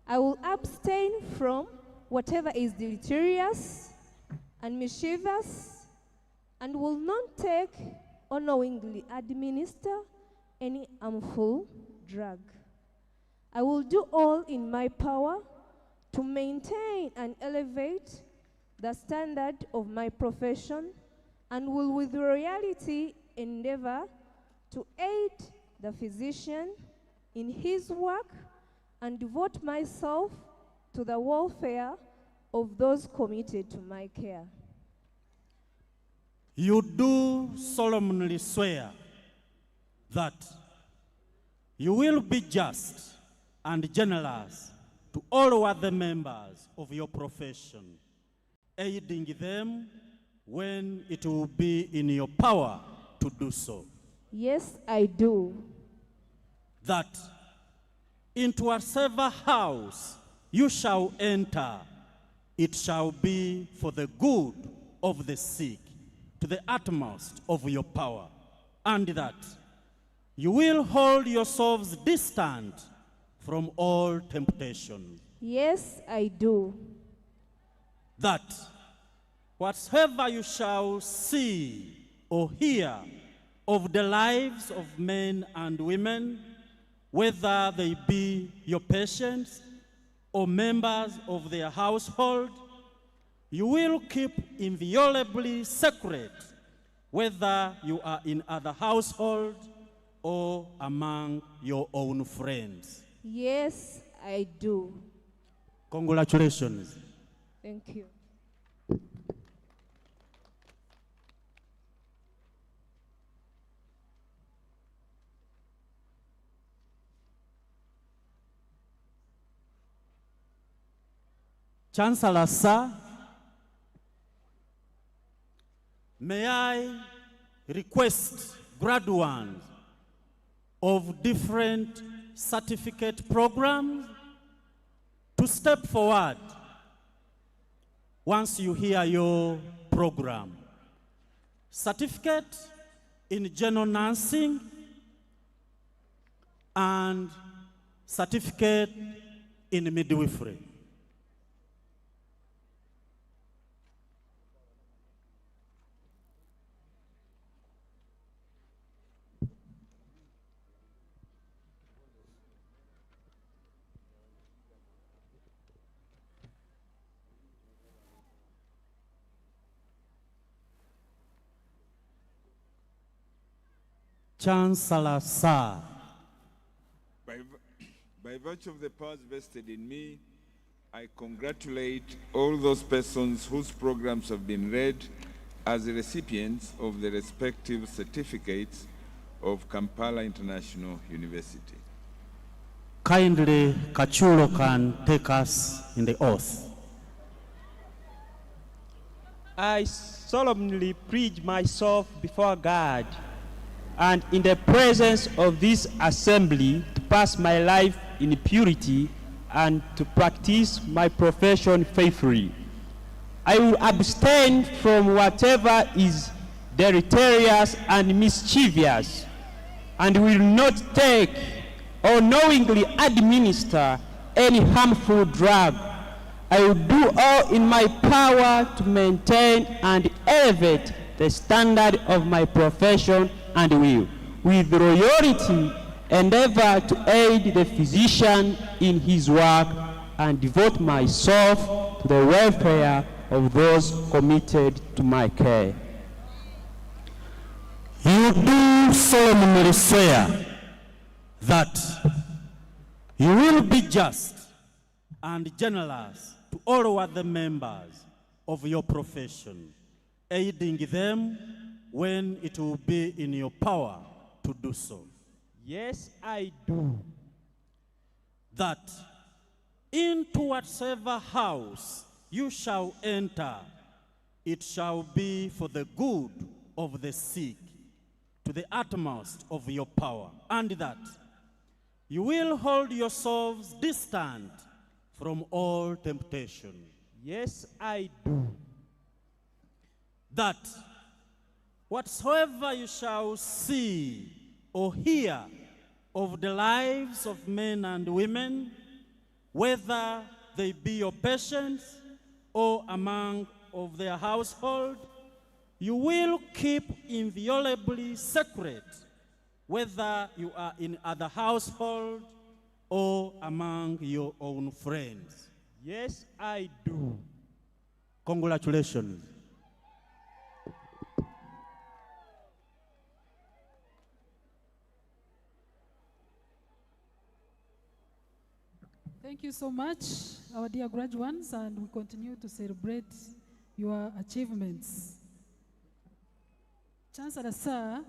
I will abstain from whatever is deleterious and mischievous, and will not take or knowingly administer any harmful drug. I will do all in my power to maintain and elevate the standard of my profession, and will with loyalty endeavor to aid the physician in his work and devote myself to the welfare of those committed to my care. You do solemnly swear that you will be just and generous to all other members of your profession, aiding them when it will be in your power to do so. Yes, I do. That into whatsoever house you shall enter, it shall be for the good of the sick, to the utmost of your power, and that you will hold yourselves distant from all temptation. Yes, I do. That whatsoever you shall see or hear of the lives of men and women, whether they be your patients or members of their household, you will keep inviolably secret, whether you are in other household or among your own friends. Yes, I do. Congratulations. Thank you. Chancellor, sir, may I request graduates of different certificate programs to step forward once you hear your program. Certificate in general nursing and certificate in midwifery. Chancellor, sir. By virtue of the powers vested in me, I congratulate all those persons whose programs have been read as the recipients of the respective certificates of Kampala International University. Kindly, Kachulo can take us in the oath. I solemnly pledge myself before God and in the presence of this assembly to pass my life in purity and to practice my profession faithfully. I will abstain from whatever is deleterious and mischievous, and will not take or knowingly administer any harmful drug. I will do all in my power to maintain and elevate the standard of my profession, and will, with loyalty, endeavor to aid the physician in his work and devote myself to the welfare of those committed to my care. You do solemnly swear that you will be just and generous to all other members of your profession, aiding them when it will be in your power to do so. Yes, I do. That into whatsoever house you shall enter, it shall be for the good of the sick, to the utmost of your power, and that you will hold yourselves distant from all temptation. Yes, I do. That whatsoever you shall see or hear of the lives of men and women, whether they be your patients or among of their household, You will keep inviolably sacred, whether you are in other household or among your own friends. Yes, I do. Congratulations. Thank you so much, our dear graduates, and we continue to celebrate your achievements. Chancellor, sir,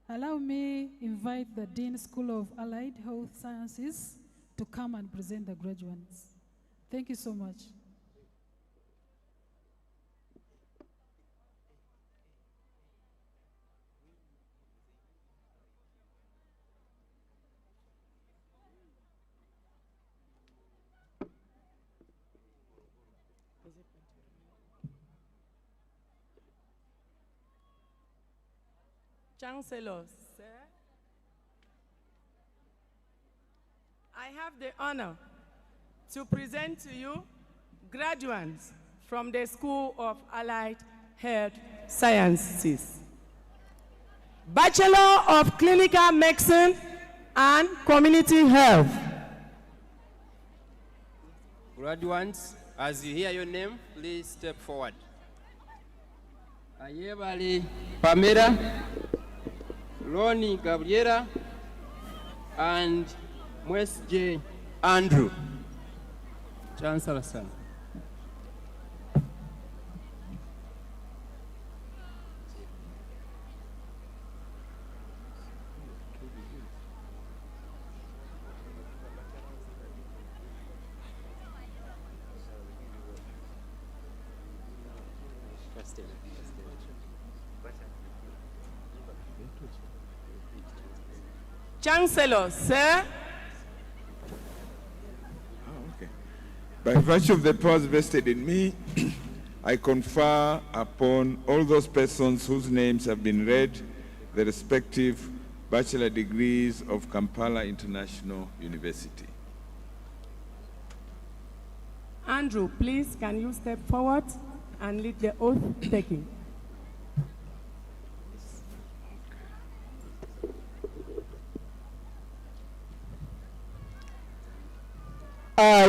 allow me invite the Dean School of Allied Health Sciences to come and present the graduates. Thank you so much. Chancellor, sir, I have the honor to present to you graduates from the School of Allied Health Sciences. Bachelor of Clinical Medicine and Community Health. Graduates, as you hear your name, please step forward. Ayebali Pamela, Loni Gabriela, and Mwes J. Andrew. Chancellor, sir. Chancellor, sir. By virtue of the powers vested in me, I confer upon all those persons whose names have been read the respective bachelor degrees of Kampala International University. Andrew, please, can you step forward and lead the oath taking? I,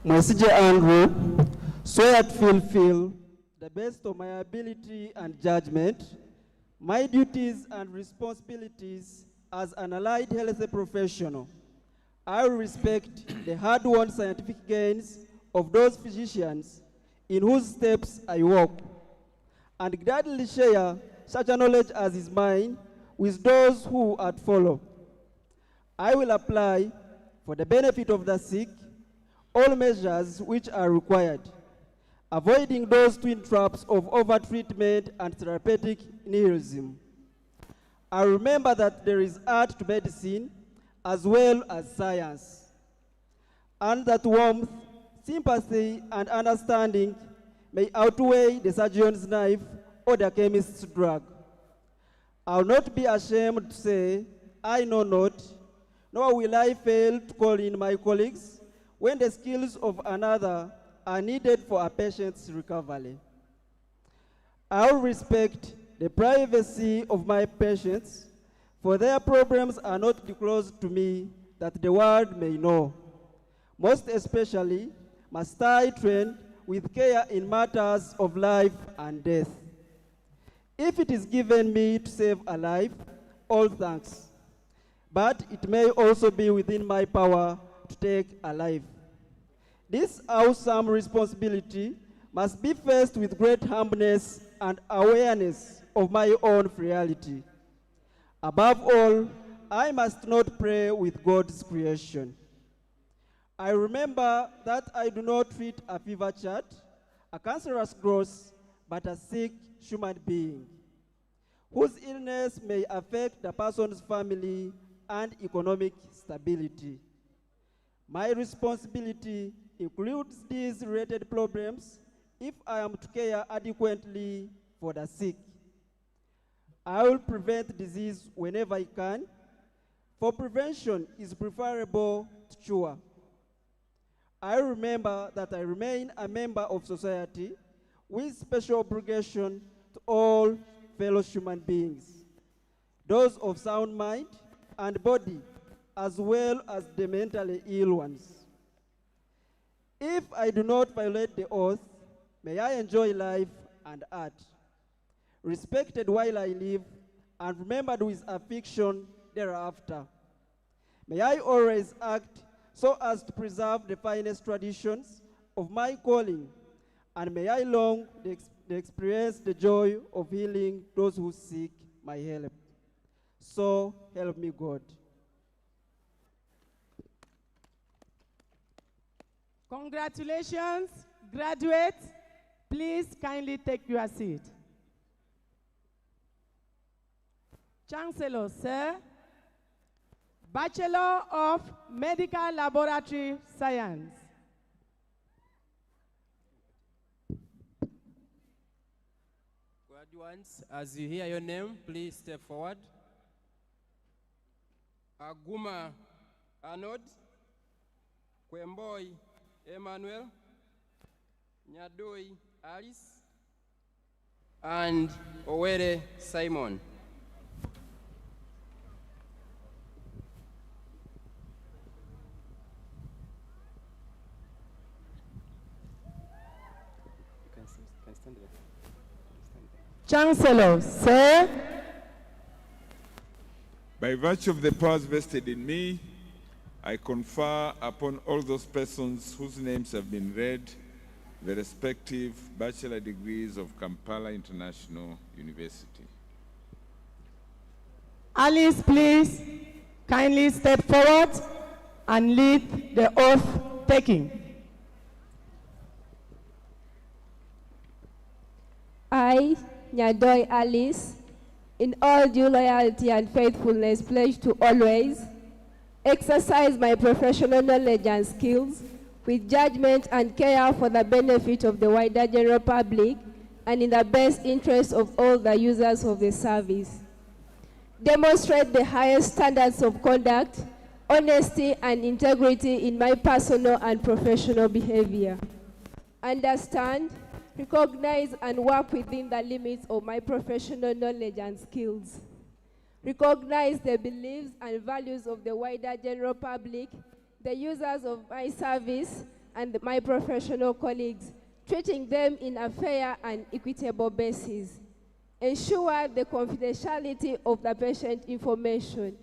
Mwesije Andrew, swear to fulfill the best of my ability and judgment, my duties and responsibilities as an allied health professional. I will respect the hard-won scientific gains of those physicians in whose steps I walk, and gladly share such a knowledge as is mine with those who are to follow. I will apply, for the benefit of the sick, all measures which are required, avoiding those twin traps of overtreatment and therapeutic nihilism. I remember that there is art to medicine as well as science, and that warmth, sympathy, and understanding may outweigh the surgeon's knife or the chemist's drug. I will not be ashamed to say, I know not, nor will I fail to call in my colleagues when the skills of another are needed for a patient's recovery. I will respect the privacy of my patients, for their problems are not disclosed to me that the world may know. Most especially, must I train with care in matters of life and death. If it is given me to save a life, all thanks. But it may also be within my power to take a life. This awesome responsibility must be faced with great humbleness and awareness of my own frailty. Above all, I must not pray with God's creation. I remember that I do not treat a fever child, a cancerous growth, but a sick human being, whose illness may affect the person's family and economic stability. My responsibility includes these related problems if I am to care adequately for the sick. I will prevent disease whenever I can, for prevention is preferable to cure. I remember that I remain a member of society with special obligation to all fellow human beings, those of sound mind and body, as well as the mentally ill ones. If I do not violate the oath, may I enjoy life and art, respected while I live, and remembered with affection thereafter. May I always act so as to preserve the finest traditions of my calling, and may I long to experience the joy of healing those who seek my help. So help me God. Congratulations, graduates. Please kindly take your seat. Chancellor, sir, Bachelor of Medical Laboratory Science. Graduates, as you hear your name, please step forward. Aguma Arnold, Kwemboy Emmanuel, Nyadoi Alice, and Owere Simon. Chancellor, sir. By virtue of the powers vested in me, I confer upon all those persons whose names have been read the respective bachelor degrees of Kampala International University. Alice, please kindly step forward and lead the oath taking. I, Nyadoi Alice, in all due loyalty and faithfulness, pledge to always exercise my professional knowledge and skills with judgment and care for the benefit of the wider general public and in the best interest of all the users of the service. Demonstrate the highest standards of conduct, honesty, and integrity in my personal and professional behavior. Understand, recognize, and work within the limits of my professional knowledge and skills. Recognize the beliefs and values of the wider general public, the users of my service, and my professional colleagues, treating them in a fair and equitable basis. Ensure the confidentiality of the patient information.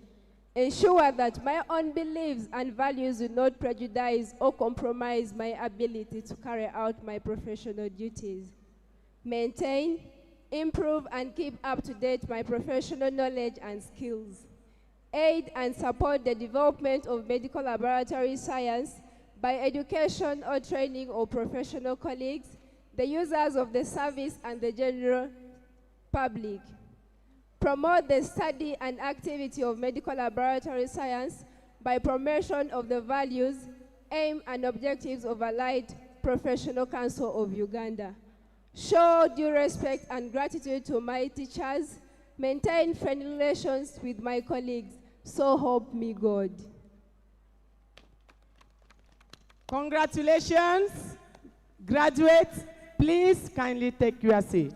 Ensure that my own beliefs and values do not prejudice or compromise my ability to carry out my professional duties. Maintain, improve, and keep up to date my professional knowledge and skills. Aid and support the development of medical laboratory science by education or training of professional colleagues, the users of the service, and the general public. Promote the study and activity of medical laboratory science by promotion of the values, aim, and objectives of Allied Professional Council of Uganda. Show due respect and gratitude to my teachers. Maintain friendly relations with my colleagues. So help me God. Congratulations, graduates. Please kindly take your seat.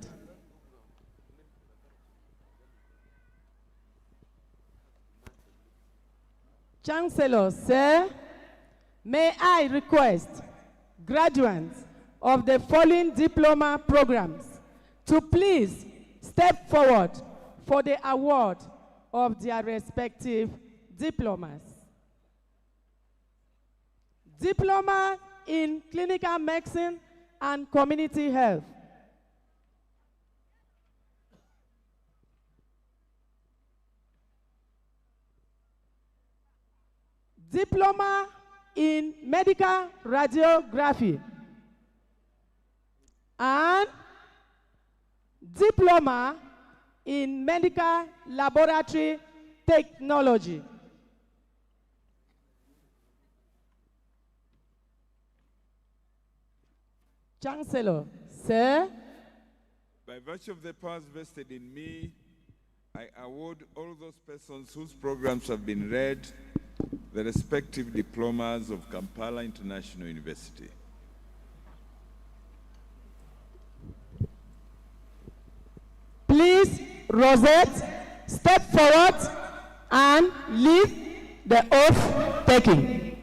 Chancellor, sir, may I request graduates of the following diploma programs to please step forward for the award of their respective diplomas. Diploma in Clinical Medicine and Community Health. Diploma in Medical Radiography. And Diploma in Medical Laboratory Technology. Chancellor, sir. By virtue of the powers vested in me, I award all those persons whose programs have been read the respective diplomas of Kampala International University. Rosette step forward and lead the oath taking.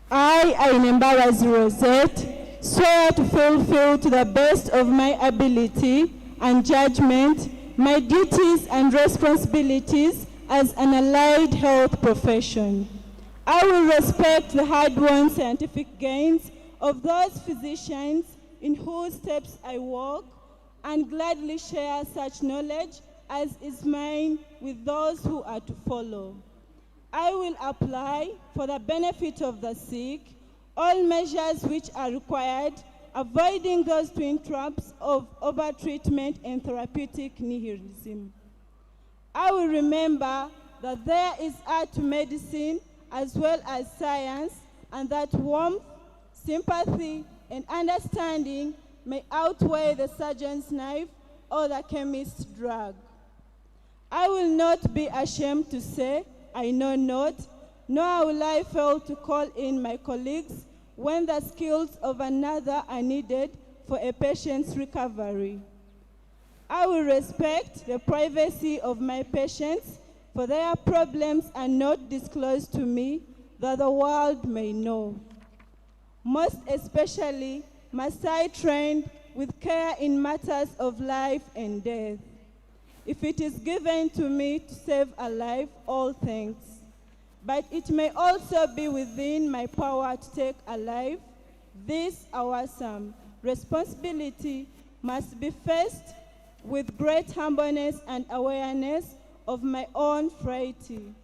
I, Ainembabazi Rosette, swear to fulfill to the best of my ability and judgment my duties and responsibilities as an allied health profession. I will respect the hard-won scientific gains of those physicians in whose steps I walk and gladly share such knowledge as is mine with those who are to follow. I will apply, for the benefit of the sick, all measures which are required, avoiding those twin traps of overtreatment and therapeutic nihilism. I will remember that there is art to medicine as well as science, and that warmth, sympathy, and understanding may outweigh the surgeon's knife or the chemist's drug. I will not be ashamed to say, I know not, nor will I fail to call in my colleagues when the skills of another are needed for a patient's recovery. I will respect the privacy of my patients, for their problems are not disclosed to me, that the world may know. Most especially must I train with care in matters of life and death. If it is given to me to save a life, all thanks. But it may also be within my power to take a life. This awesome responsibility must be faced with great humbleness and awareness of my own frailty.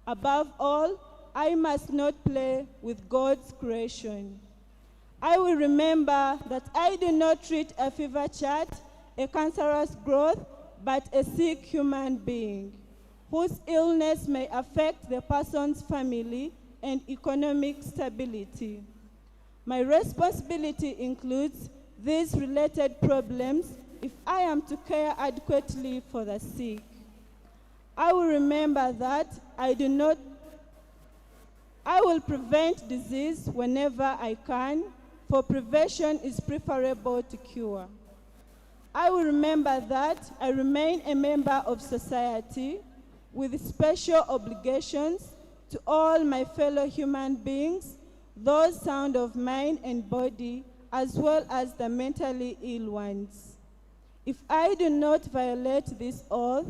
Above all, I must not play with God's creation. I will remember that I do not treat a fever chart, a cancerous growth, but a sick human being, whose illness may affect the person's family and economic stability. My responsibility includes these related problems if I am to care adequately for the sick. I will remember that I will prevent disease whenever I can, for prevention is preferable to cure. I will remember that I remain a member of society with special obligations to all my fellow human beings, those sound of mind and body, as well as the mentally ill ones. If I do not violate this oath,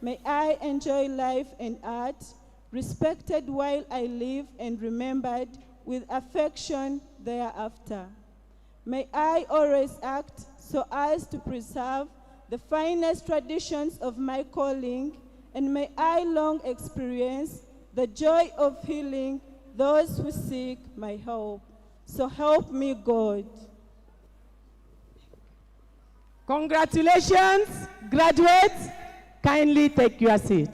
may I enjoy life and art, respected while I live and remembered with affection thereafter. May I always act so as to preserve the finest traditions of my calling, and may I long experience the joy of healing those who seek my help. So help me God. Congratulations, graduates. Kindly take your seat.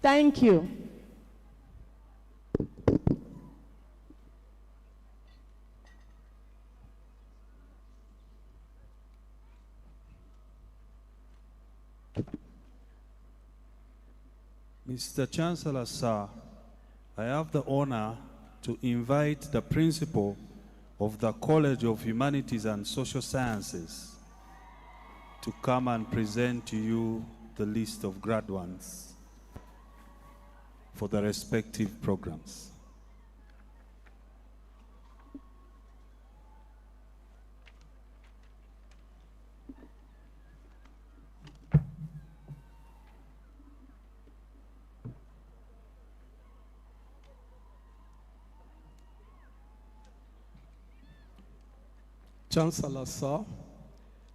Thank you. Mr. Chancellor, sir, I have the honor to invite the principal of the College of Humanities and Social Sciences to come and present to you the list of graduates for the respective programs. Chancellor, sir,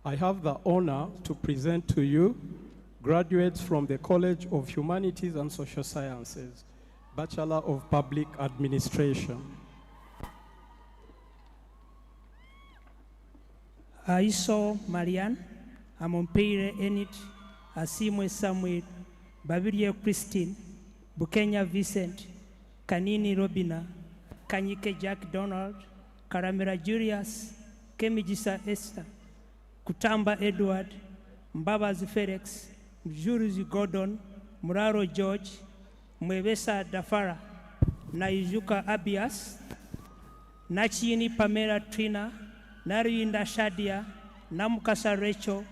I have the honor to present to you graduates from the College of Humanities and Social Sciences, Bachelor of Public Administration. Aiso Marian, Amompeire Enit, Asimwe Samuel, Babirio Christine, Bukenya Vincent, Kanini Robina, Kanyike Jack Donald, Karamira Julius, Kemijisa Esther, Kutamba Edward, Mbabazi Felix, Mjuruzi Gordon, Muraro George, Mwebesa Dafara, Naijuka Abias, Nachini Pamela Trina, Narinda Shadia, Namukasa Rachel,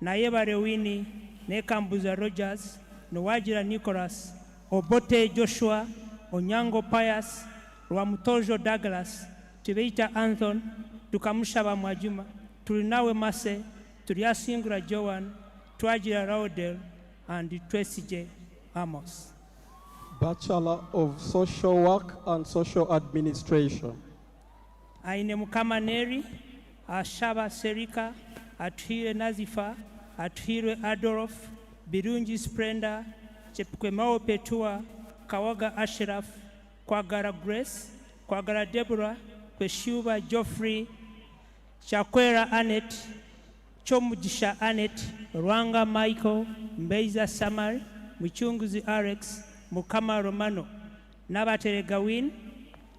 Nayeba Rewini, Nekambuza Rogers, Nwajira Nicholas, Obote Joshua, Onyango Pius, Rwamutojo Douglas, Tibeita Anthony, Tukamushaba Mwajuma, Tulinawe Mase, Tuliasingura Joan, Twajira Raudel, and Tracy Amos. Bachelor of Social Work and Social Administration. Aine Mukama Neri, Ashaba Serika, Atuhire Nazifa, Atuhire Adolf, Birungi Sprenda, Chepkwemao Petua, Kawaga Ashraf, Kwagara Grace, Kwagara Deborah, Kweshuba Geoffrey, Chakwera Annette, Chomujisha Annette, Rwanga Michael, Mbeiza Samar, Muchunguzi Alex, Mukama Romano, Nabatere Gawin,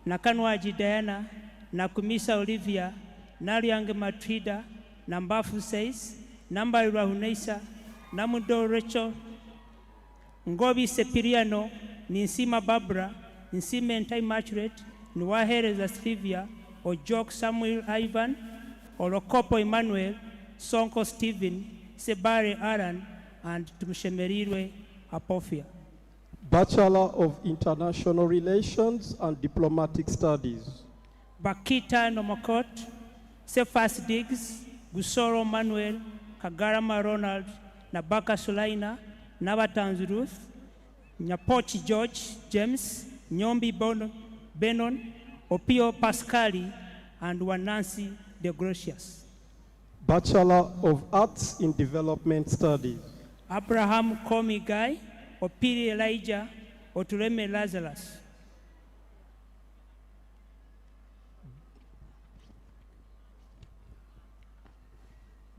Nakanwaji Diana, Nakumisa Olivia, Nariange Matrida, Nambafu Says, Nambarira Huneisa, Namudo Rachel, Ngobi Sepiriano, Ninsima Barbara, Nsime Ntai Machret, Nwahereza Sylvia, Ojok Samuel Ivan, Orokopo Emmanuel, Sonko Stephen, Sebare Aaron, and Tumshemerirwe Apofia. Bachelor of International Relations and Diplomatic Studies. Bakita Nomokot, Cephas Diggs, Gusoro Manuel, Kagarama Ronald, Nabaka Sulaina, Nabatanz Ruth, Nyapochi George James, Nyombi Benon, Opio Pascali, and Wanansi De Gracias. Bachelor of Arts in Development Studies. Abraham Komi Guy, Opiri Elijah, Otureme Lazarus.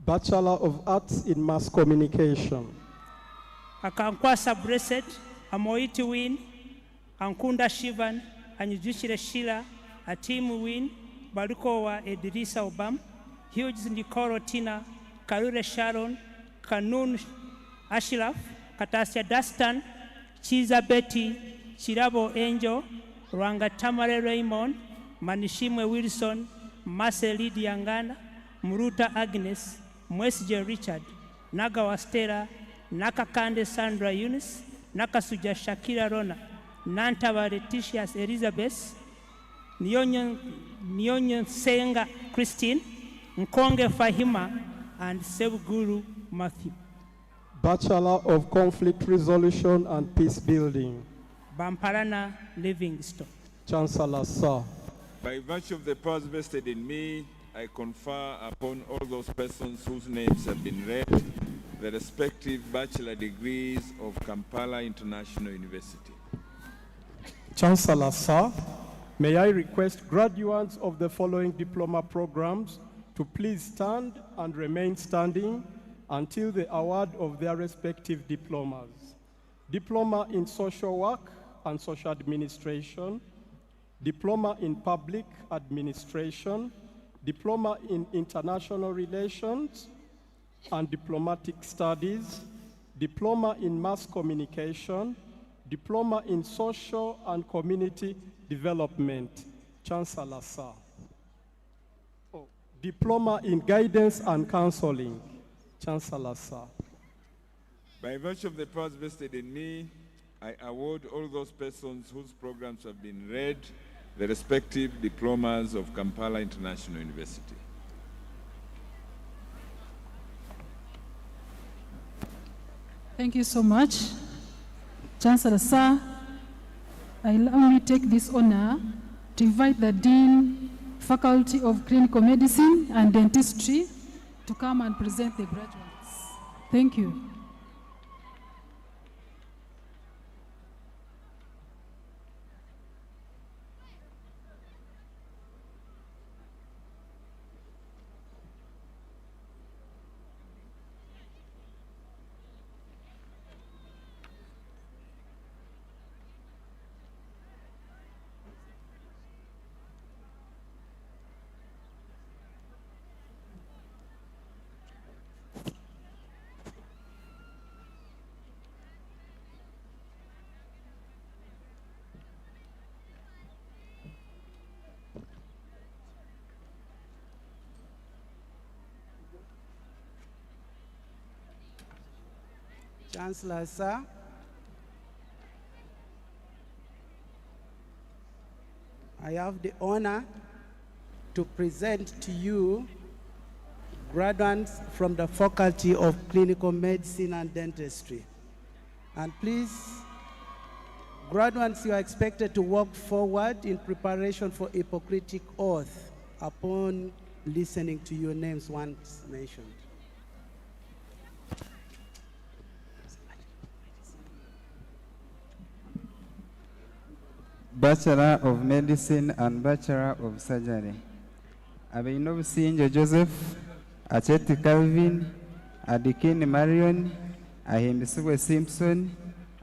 Bachelor of Arts in Mass Communication. Akankwasa Blessed, Amoiti Win, Ankunda Shivan, Anyujushire Shila, Atimu Win, Barukowa Edrisa Obam, Hughes Nikoro Tina, Karure Sharon, Kanun Ashraf, Katasia Dastan, Chiza Betty, Chirabo Angel, Rwanga Tamare Raymond, Manishimwe Wilson, Marcel Lydia Ngana, Muruta Agnes, Mwesije Richard, Nagawa Stella, Nakakande Sandra Eunice, Nakasuja Shakira Rona, Nantaba Letitias Elizabeth, Nyonyo Senga Christine, Nkonge Fahima, and Sevguru Matthew. Bachelor of Conflict Resolution and Peace Building. Bamparana Livingstone. Chancellor, sir. By virtue of the powers vested in me, I confer upon all those persons whose names have been read the respective bachelor degrees of Kampala International University. Chancellor, sir, may I request graduates of the following diploma programs to please stand and remain standing until the award of their respective diplomas. Diploma in Social Work and Social Administration, Diploma in Public Administration, Diploma in International Relations and Diplomatic Studies, Diploma in Mass Communication, Diploma in Social and Community Development. Chancellor, sir. Diploma in Guidance and Counseling. Chancellor, sir. By virtue of the powers vested in me, I award all those persons whose programs have been read the respective diplomas of Kampala International University. Thank you so much. Chancellor, sir, allow me to take this honor to invite the Dean, Faculty of Clinical Medicine and Dentistry to come and present the graduates. Thank you. Chancellor, sir. I have the honor to present to you graduates from the Faculty of Clinical Medicine and Dentistry. And please, graduates, you are expected to walk forward in preparation for Hippocratic oath upon listening to your names once mentioned. Bachelor of Medicine and Bachelor of Surgery. Abeino Businjo Joseph, Acheti Calvin, Adikini Marion, Ahimbiswe Simpson,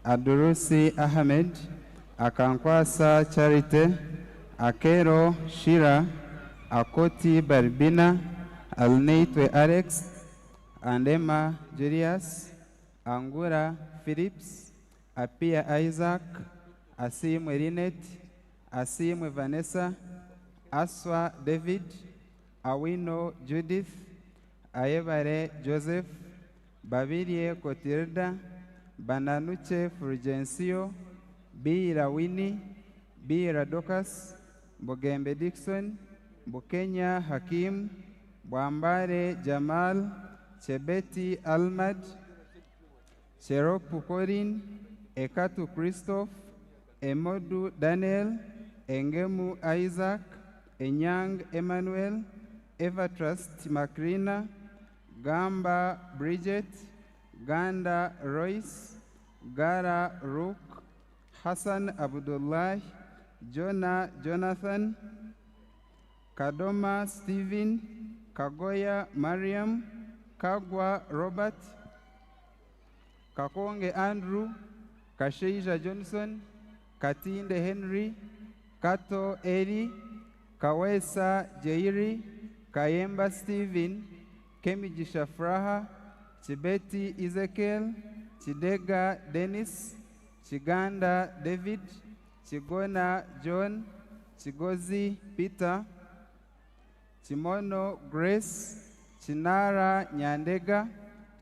Adurusi Ahmed, Akankwasa Charite, Akero Shira, Akoti Barbina, Alneitwe Alex, and Emma Julius, Angura Phillips, Apia Isaac, Asimwe Linet, Asimwe Vanessa, Aswa David, Awino Judith, Ayebare Joseph, Babirie Kotilda, Bananuche Fulgencio, Bira Winnie, Bira Docas, Bogembe Dixon, Bukenya Hakim, Bwambare Jamal, Chebeti Almad, Cheropu Corin, Ekatu Christophe, Emodu Daniel, Engemu Isaac, Enyang Emmanuel, Evertrust Macrina, Gamba Bridget, Ganda Royce, Gara Rook, Hassan Abdullah, Jonah Jonathan, Kadoma Stephen, Kagoya Mariam, Kagwa Robert, Kakonge Andrew, Kasheija Johnson, Katinde Henry, Kato Eri, Kawesa Jairi, Kayemba Stephen, Kemiji Fraha, Chibeti Ezekiel, Chidega Dennis, Chiganda David, Chigona John, Chigozi Peter, Chimono Grace, Chinara Nyandega,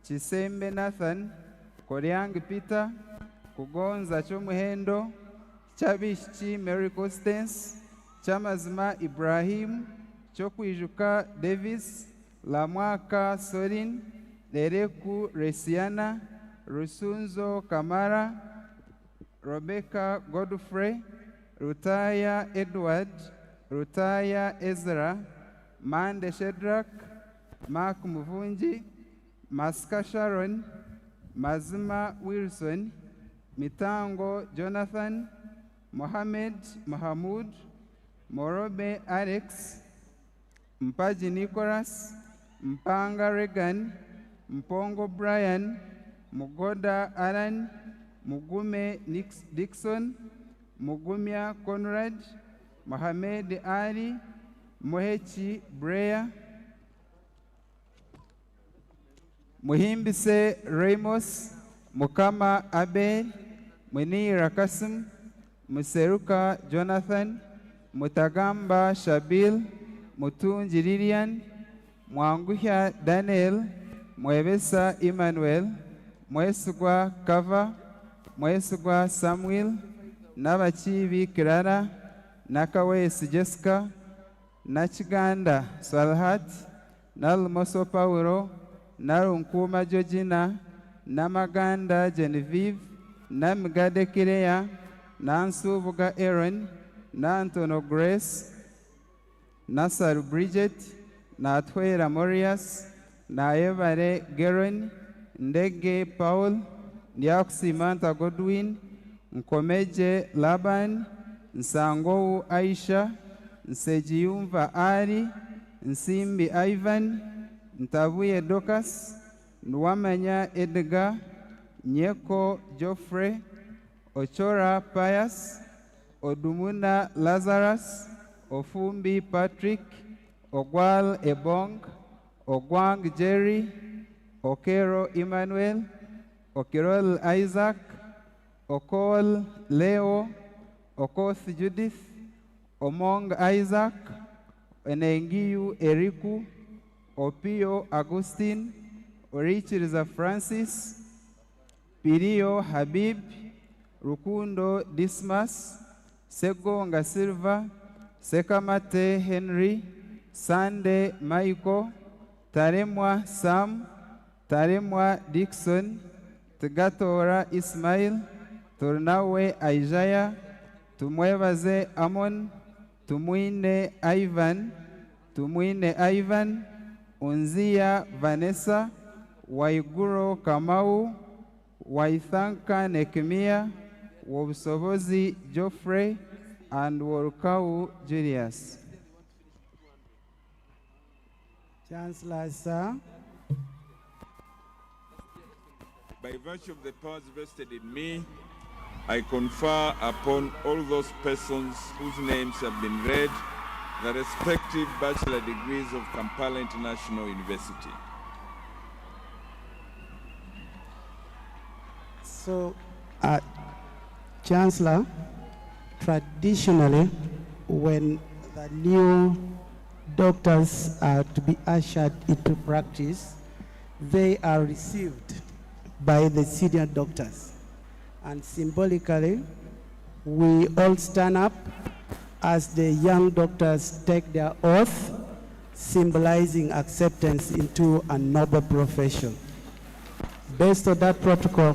Chisembe Nathan, Koryang Peter, Kugonza Chomuhendo, Chabishchi Mary Constance, Chamazma Ibrahim, Chokwijuka Davis, Lamwaka Sorin, Dereku Resiana, Rusunzo Kamara, Rebecca Godfrey, Rutaya Edward, Rutaya Ezra, Mande Shedrack, Mark Muvunji, Maska Sharon, Mazima Wilson, Mitango Jonathan, Mohamed Mahamud, Morobe Alex, Mpaji Nicholas, Mpanga Regan, Mpongo Brian, Mugoda Alan, Mugume Dixon, Mugumia Conrad, Mohamed Ali, Mohechi Brea, Muhimbise Ramos, Mukama Abel, Munira Kasim, Museruka Jonathan, Mutagamba Shabil, Mutunji Lilian, Mwanguhya Daniel, Mwebesa Emmanuel, Mwesugwa Kava, Mwesugwa Samuel, Nabachibi Kirara, Nakawesi Jessica, Nachiganda Salhat, Nalmoso Paulo, Narunkuma Georgina, Namaganda Genevieve, Namgade Kirea, Nansubuga Aaron, Nantono Grace, Nasaru Bridget, Natwera Morias, Naevare Geron, Ndege Paul, Ndiakusimanta Godwin, Nkomeje Laban, Nsangou Aisha, Nsejiyumva Ali, Nsimbi Ivan, Ntabuye Docas, Nwamanya Edgar, Nyeko Geoffrey, Ochora Pius, Odumuna Lazarus, Ofumbi Patrick, Ogwal Ebong, Ogwang Jerry, Okero Emmanuel, Okirol Isaac, Okol Leo, Okoth Judith, Omong Isaac, Enengiyu Eriku, Opio Agustin, Orichiriza Francis, Pirio Habib, Rukundo Dismas, Segonga Silva, Sekamate Henry, Sande Michael, Taremwa Sam, Taremwa Dixon, Tegatora Ismail, Turnawe Isaiah, Tumwebaze Amon, Tumwine Ivan, Unzia Vanessa, Waiguro Kamau, Waithanka Nekemia, Wobusobozi Geoffrey, and Worukau Julius. Chancellor, sir. By virtue of the powers vested in me, I confer upon all those persons whose names have been read the respective bachelor degrees of Kampala International University. So, Chancellor, traditionally, when the new doctors are to be ushered into practice, they are received by the senior doctors. And symbolically, we all stand up as the young doctors take their oath, symbolizing acceptance into a noble profession. Based on that protocol,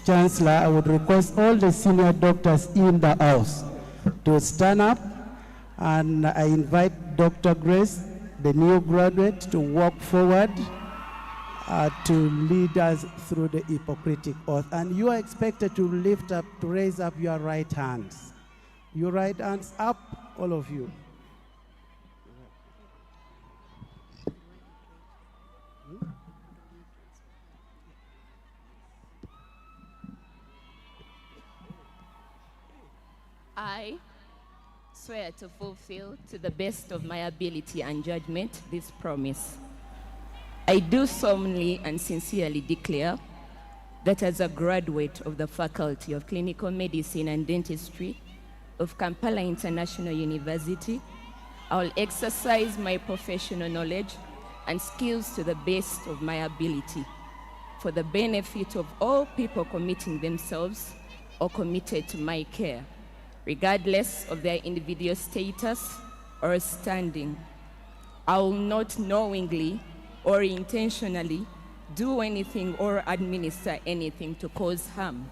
Chancellor, I would request all the senior doctors in the house to stand up, and I invite Dr. Grace, the new graduate, to walk forward to lead us through the Hippocratic oath. And you are expected to raise up your right hands. Your right hands up, all of you. I swear to fulfill to the best of my ability and judgment this promise. I do solemnly and sincerely declare that as a graduate of the Faculty of Clinical Medicine and Dentistry of Kampala International University, I will exercise my professional knowledge and skills to the best of my ability for the benefit of all people committing themselves or committed to my care, regardless of their individual status or standing. I will not knowingly or intentionally do anything or administer anything to cause harm,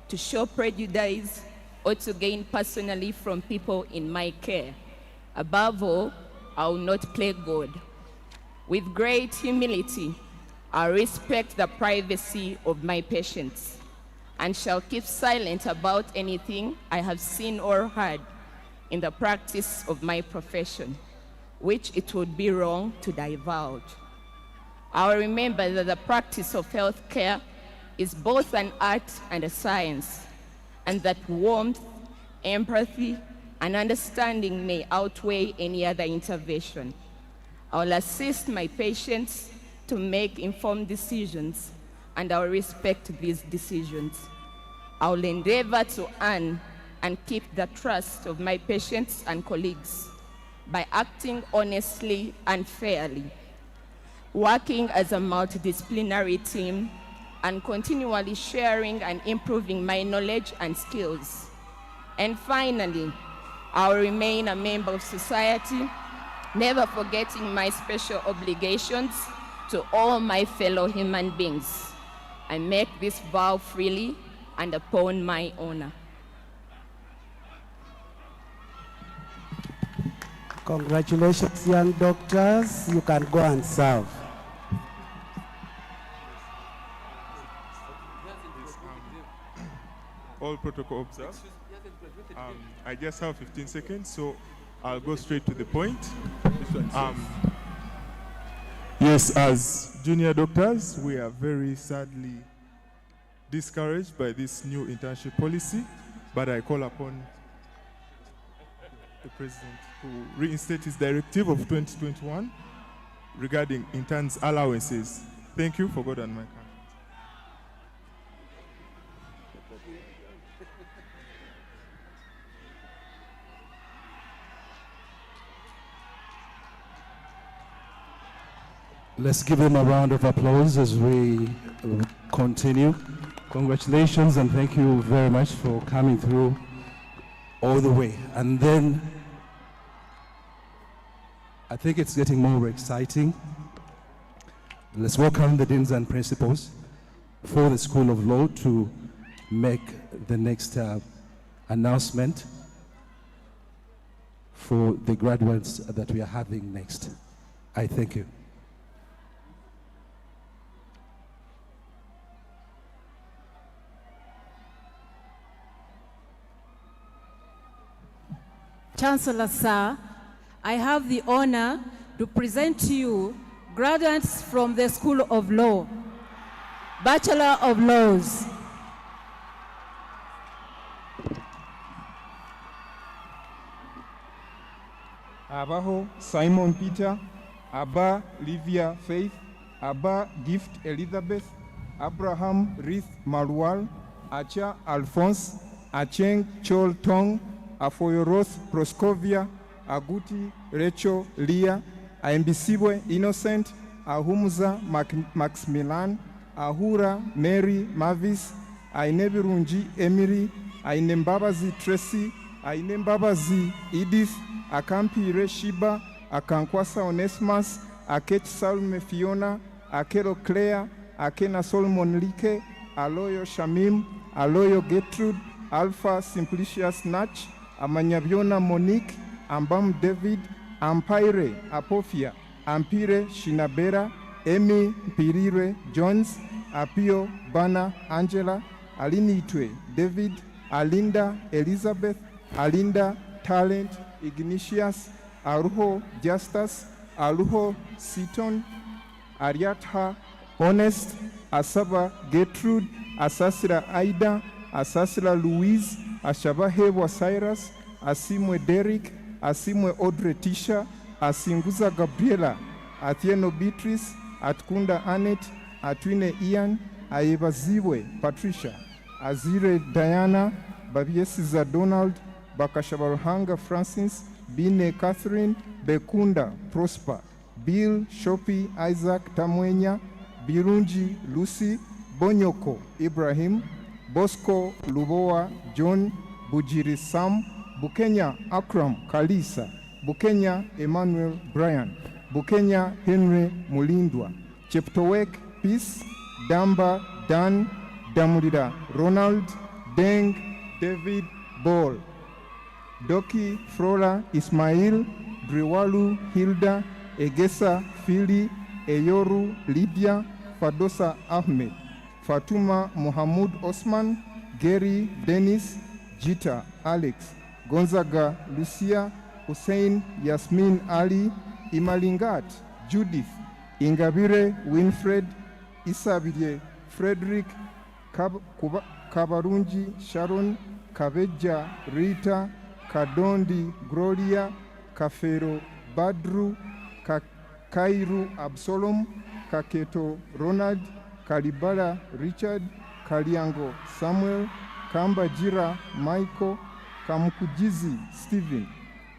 to show prejudice, or to gain personally from people in my care. Above all, I will not play God. With great humility, I respect the privacy of my patients and shall keep silent about anything I have seen or heard in the practice of my profession, which it would be wrong to divulge. I will remember that the practice of health care is both an art and a science, and that warmth, empathy, and understanding may outweigh any other intervention. I will assist my patients to make informed decisions, and I will respect these decisions. I will endeavor to earn and keep the trust of my patients and colleagues by acting honestly and fairly, working as a multidisciplinary team, and continually sharing and improving my knowledge and skills. And finally, I will remain a member of society, never forgetting my special obligations to all my fellow human beings. I make this vow freely and upon my honor. Congratulations, young doctors. You can go and serve. All protocol observed. I just have 15 seconds, so I'll go straight to the point. Yes, as junior doctors, we are very sadly discouraged by this new internship policy, but I call upon the President to reinstate his directive of 2021 regarding interns' allowances. Thank you for God and my country. Let's give him a round of applause as we continue. Congratulations and thank you very much for coming through all the way. And then I think it's getting more exciting. Let's welcome the deans and principals for the School of Law to make the next announcement for the graduates that we are having next. I thank you. Chancellor, sir, I have the honor to present to you graduates from the School of Law, Bachelor of Laws. Abaho Simon Peter, Aba Livia Faith, Aba Gift Elizabeth, Abraham Ruth Malual, Acha Alphonse, Acheng Chol Tong, Afoyoros Proscovia, Aguti Rachel Leah, Aimbisibwe Innocent, Ahumuza Maximilian, Ahura Mary Mavis, Ainebirunji Emily, Ainembabazi Tracy, Ainembabazi Edith, Akampire Shiba, Akankwasa Onesimus, Akech Salme Fiona, Akero Claire, Akena Solomon Like, Aloyo Shamim, Aloyo Gertrude, Alpha Simplicius Natch, Amanyabiona Monique, Ambam David, Ampire Apophia, Ampire Shinabera, Emi Pirire Jones, Apio Bana Angela, Alinitwe David, Alinda Elizabeth, Alinda Talent Ignatius, Aruho Justus, Aruho Seaton, Ariatha Honest, Asaba Gertrude, Asasira Aida, Asasira Louise, Ashabahewa Cyrus, Asimwe Derek, Asimwe Audrey Tisha, Asinguza Gabriela, Atieno Beatrice, Atkunda Annette, Atwine Ian, Ayebaziwe Patricia, Azire Diana, Babiesiza Donald, Bakashabaruhanga Francis, Bine Catherine, Bekunda Prosper, Bill Shopi Isaac Tamwenya, Birunji Lucy, Bonyoko Ibrahim, Bosco Luboa John, Bujiri Sam, Bukenya Akram Kalisa, Bukenya Emmanuel Brian, Bukenya Henry Mulindwa, Cheptowek Peace, Damba Dan, Damurida Ronald, Deng David Ball, Doki Flora Ismail, Driwalu Hilda, Egesa Fili, Eyoru Lydia, Fadosa Ahmed, Fatuma Mohamud Osman, Gary Dennis, Jita Alex, Gonzaga Lucia, Hussein Yasmin Ali, Imalingat Judith, Ingabire Winfred, Isabile Frederick, Kabarunji Sharon, Kabeja Rita, Kadondi Gloria, Kafero Badru, Kairu Absalom, Kaketo Ronald, Kalibala Richard, Kaliango Samuel, Kamba Jira Michael, Kamukujizi Stephen,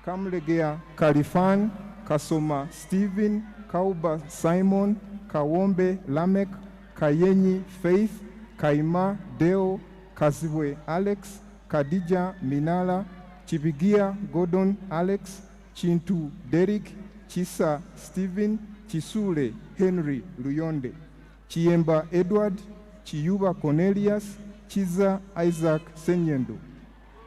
Kamlegea Kalifan, Kasoma Stephen, Kauba Simon, Kawombe Lamek, Kayenyi Faith, Kaima Deo, Kaziwe Alex, Kadija Minala, Chibigia Gordon Alex, Chintu Derek, Chisa Stephen, Chisule Henry Luyonde, Chiemba Edward, Chiyuba Cornelius, Chiza Isaac Senyendo,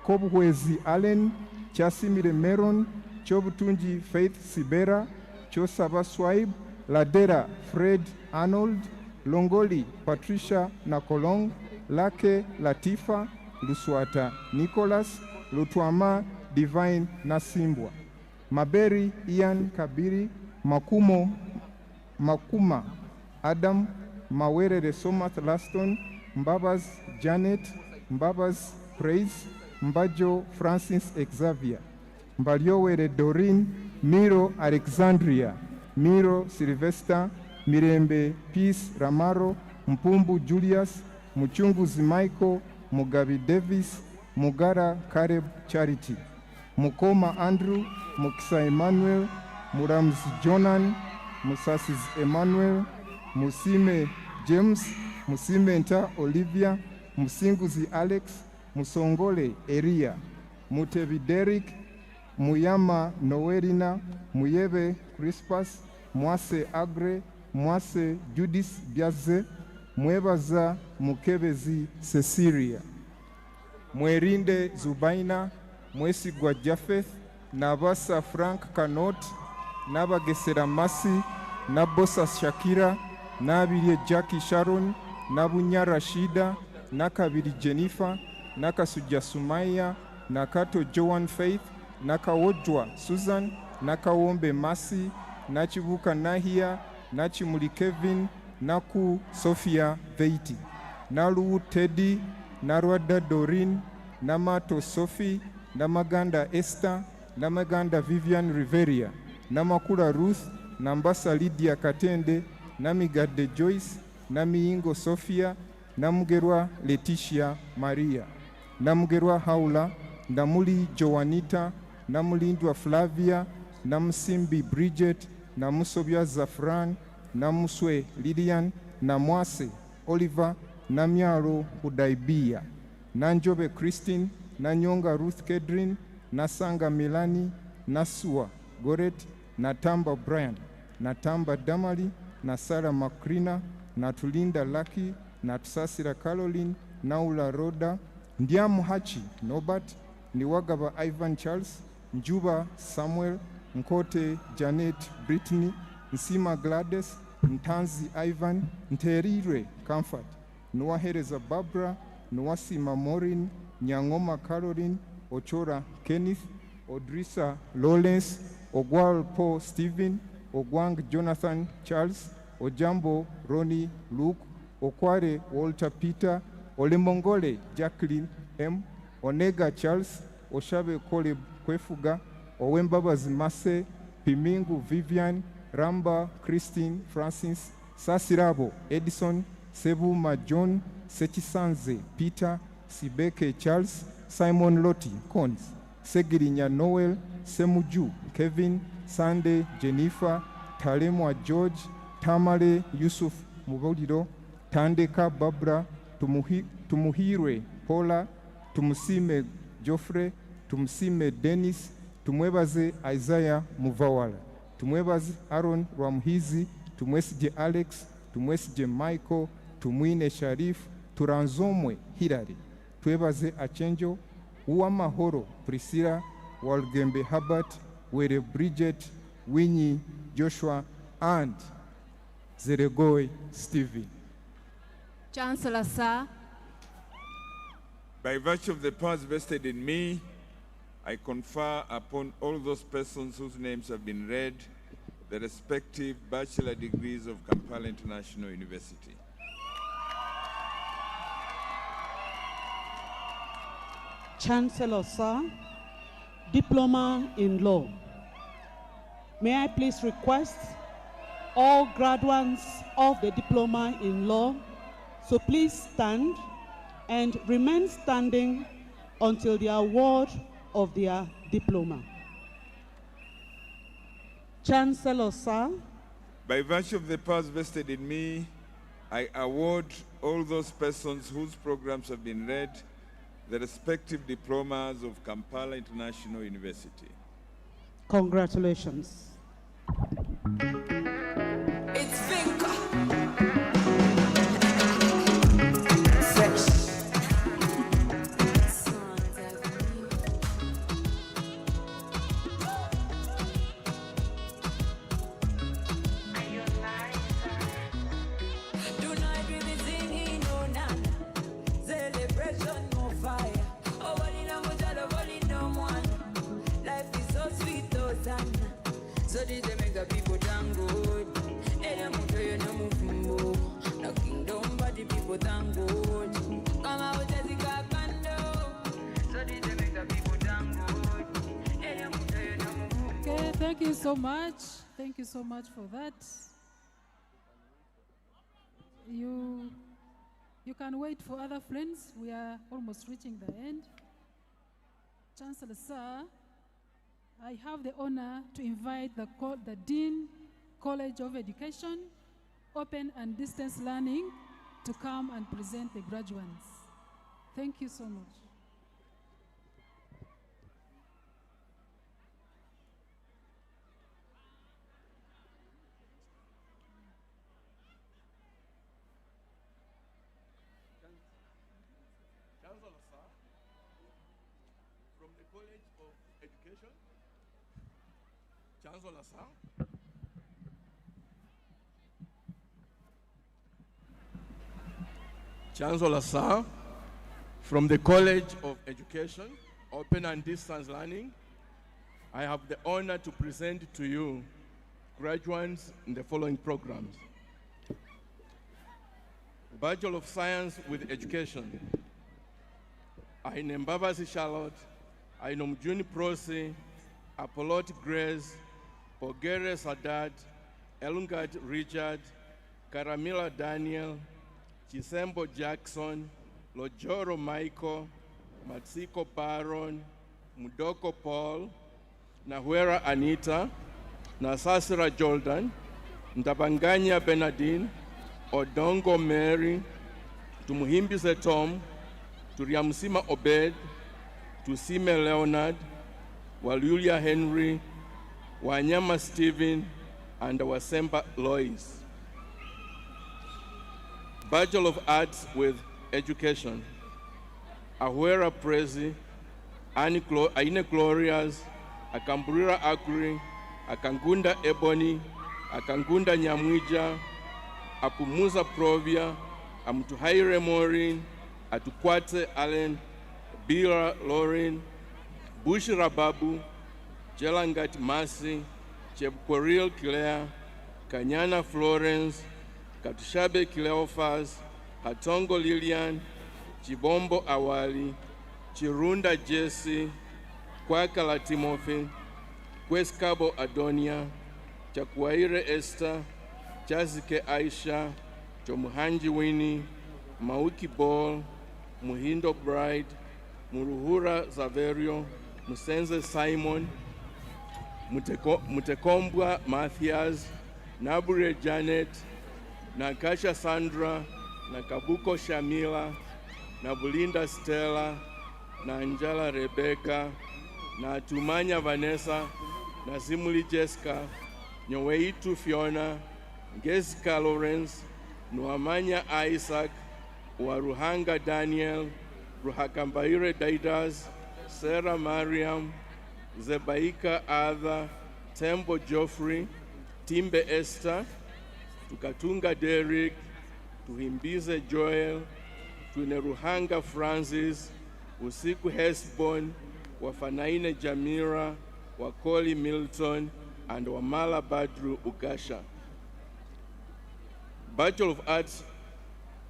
Kobwezi Allen, Chasimire Meron, Chobutunji Faith Sibera, Chosaba Swaib, Ladera Fred Arnold, Longoli Patricia Nakolong, Lake Latifa, Luswata Nicholas, Lutwama Divine Nasimbwa, Maberi Ian Kabiri, Makuma Adam, Mawere de Somat Laston, Mbabas Janet, Mbabas Praise, Mbajo Francis Xavier, Mbaliowere Doreen, Miro Alexandria, Miro Sylvester, Mirembe Peace Ramaro, Mpumbu Julius, Muchunguzi Michael, Mugabi Davis, Mugara Kareb Charity, Mukoma Andrew, Mukisa Emmanuel, Muramzi Jonan, Musasis Emmanuel, Musime James, Musimenta Olivia, Musinguzi Alex, Musongole Eria, Mutebi Derek, Muyama Noelina, Muyebe Crispus, Mwase Agre, Mwase Judith Biaze, Mwebaza Mukebezi Cecilia, Mwerinde Zubaina, Mwesigwa Japheth, Nabasa Frank Kanot, Nabagesera Masi, Nabosa Shakira, Nabirie Jackie Sharon, Nabunya Rashida, Nakabiri Jennifer, Nakasuja Sumaya, Nakato Joan Faith, Nakawojwa Susan, Nakawombe Masi, Nachibuka Nahia, Nachimuli Kevin, Naku Sophia Veiti, Nalu Teddy, Narwada Doreen, Namato Sophie, Namaganda Esther, Namaganda Vivian Riveria, Namakura Ruth, Nambasa Lydia Katende, Namigade Joyce, Namiingo Sophia, Namugerwa Leticia Maria, Namugerwa Haula, Namuli Joanita, Namulindwa Flavia, Namsimbi Bridget, Namusobya Zafran, Namuswe Lilian, Namwase Oliver, Namyaro Udaibia, Nanjobe Christine, Nanyonga Ruth Kedrin, Nasanga Milani, Nasua Goret, Natamba Brian, Natamba Damali, Nasara Makrina, Natulinda Lucky, Natusasira Caroline, Naula Roda, Ndiamu Hachi Nobat, Niwagaba Ivan Charles, Njuba Samuel, Nkote Janet Brittany, Nsima Gladys, Ntanzi Ivan, Nterire Comfort, Nuahereza Barbara, Nuasima Maureen, Nyangoma Caroline, Ochora Kenneth, Odrisa Lawrence, Ogwal Paul Stephen, Ogwang Jonathan Charles, Ojambo Ronnie Luke, Okware Walter Peter, Olemongole Jacqueline M, Onega Charles, Oshabe Kole Kwefuga, Owembabazi Mase, Pimingu Vivian, Ramba Christine Francis, Sasirabo Edison, Sebuma John, Sechisanze Peter, Sibeke Charles, Simon Loti Cons, Segirinya Noel, Semuju Kevin, Sunday Jennifer, Talemwa George, Tamale Yusuf Mubodiro, Tandeka Barbara, Tumuhire Paula, Tumusime Geoffrey, Tumusime Dennis, Tumwebaze Isaiah Muvawala, Tumwebaze Aaron Rwamuhizi, Tumwesije Alex, Tumwesije Michael, Tumwine Sharif, Turanzomwe Hilary, Twebaze Achenjo, Uwamahoro Priscilla, Walgembe Herbert, Were Bridget, Winnie Joshua, and Zeregoy Stevie. Chancellor, sir. By virtue of the powers vested in me, I confer upon all those persons whose names have been read the respective bachelor degrees of Kampala International University. Chancellor, sir, Diploma in Law. May I please request all graduates of the Diploma in Law to please stand and remain standing until the award of their diploma. Chancellor, sir. By virtue of the powers vested in me, I award all those persons whose programs have been read the respective diplomas of Kampala International University. Congratulations. It's Vinca. So did they make the people thank God? And I'm okay, no move. No kingdom, but the people thank God. Come out as a cando. So did they make the people thank God? And I'm okay, no move. Okay, thank you so much. Thank you so much for that. You can wait for other friends. We are almost reaching the end. Chancellor, sir, I have the honor to invite the Dean, College of Education, Open and Distance Learning, to come and present the graduates. Thank you so much. Chancellor, sir, from the College of Education. Chancellor, sir. Chancellor, sir, from the College of Education, Open and Distance Learning, I have the honor to present to you graduates in the following programs. Bachelor of Science with Education. Aine Mbabazi Charlotte, Aine Mjuni Prosi, Apollote Grace, Pogere Sadat, Elungat Richard, Karamila Daniel, Chisembo Jackson, Lojoro Michael, Matsiko Baron, Mudoko Paul, Nahuera Anita, Nasasira Jordan, Ntabanganya Bernardine, Odongo Mary, Tumuhimbize Tom, Turiamusima Obed, Tusime Leonard, Walulia Henry, Wanyama Stephen, and Wasemba Lois. Bachelor of Arts with Education. Ahuera Prezi, Aine Glorias, Akamburira Akuri, Akangunda Ebony, Akangunda Nyamwija, Apumuza Provia, Amtuhaire Morin, Atukwate Allen, Bira Lauren, Bushira Babu, Jelangat Masi, Chepkoril Claire, Kanyana Florence, Katushabe Cleophas, Katongo Lilian, Chibombo Awali, Chirunda Jesse, Kwakala Timothy, Kweskabo Adonia, Chakwaire Esther, Chazike Aisha, Chomuhanji Winnie, Mauki Ball, Muhindo Bride, Muruhura Zaverio, Musenze Simon, Mutekombwa Mathias, Nabure Janet, Nakasha Sandra, Nakabuko Shamila, Nabulinda Stella, Angela Rebecca, Tumanya Vanessa, Nazimuli Jessica, Nyoweitu Fiona, Jessica Lawrence, Nuamanya Isaac, Waruhanga Daniel, Ruhakambaire Daidas, Sarah Mariam, Zebaika Adha, Tembo Geoffrey, Timbe Esther, Tukatunga Derek, Tuhimbize Joel, Tuneruhanga Francis, Usiku Hesbon, Wafanaine Jamira, Wakoli Milton, and Wamala Badru Ugasha. Bachelor of Arts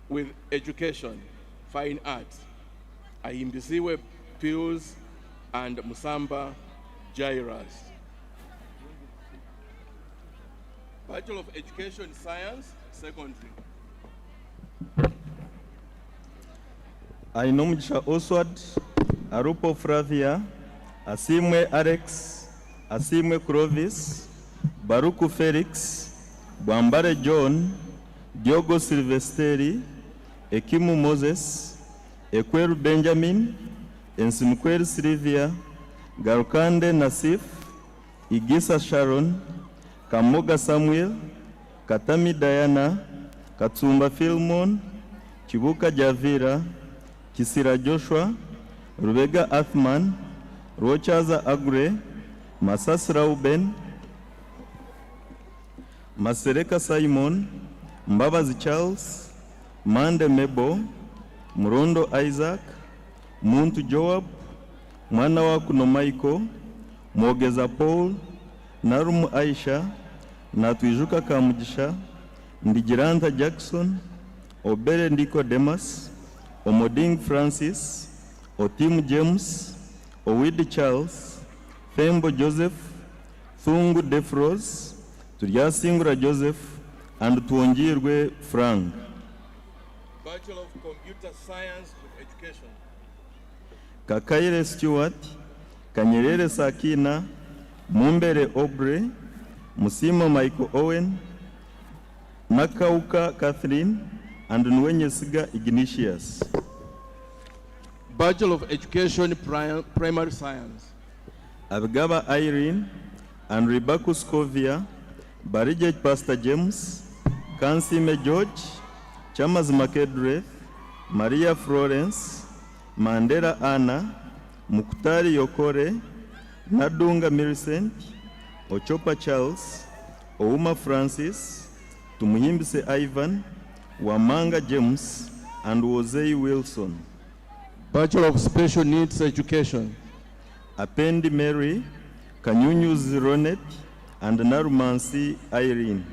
with Education, Fine Arts, Ahimbisiwe Pius and Musamba Jairas. Bachelor of Education, Science, Secondary. Ainomja Oswald, Arupo Fravia, Asimwe Alex, Asimwe Clovis, Baruku Felix, Bwambare John, Diogo Silvesteri, Ekimu Moses, Ekweru Benjamin, Ensimkweri Sylvia, Garukande Nasif, Igisa Sharon, Kamoga Samuel, Katami Diana, Katsumba Philmon, Chibuka Javira, Kisira Joshua, Rubega Athman, Rochaza Agre, Masas Rauben, Masereka Simon, Mbabazi Charles, Mande Mebo, Murondo Isaac, Muntu Joab, Mwana wa Kuno Michael, Mwogeza Paul, Narumu Aisha, Natwijuka Kamugisha, Ndigiranta Jackson, Obere Ndiko Demas, Omoding Francis, Otim James, Owidi Charles, Fembo Joseph, Thungu Defros, Turyasingura Joseph, and Tuonjirwe Frank. Bachelor of Computer Science with Education. Kakaire Stewart, Kanyerere Sakina, Mumbere Aubrey, Musimo Michael Owen, Nakauka Catherine, and Nwenyesiga Ignatius. Bachelor of Education, Primary Science. Abgaba Irene and Rebecca Scovia, Barijaj Pastor James, Kansime George, Chamas Makedreth, Maria Florence, Mandela Anna, Muktari Yokore, Nadunga Millicent, Ochopa Charles, Ouma Francis, Tumuhimbise Ivan, Wamanga James, and Wozei Wilson. Bachelor of Special Needs Education. Apendi Mary, Kanyunyu Zironet, and Narumansi Irene.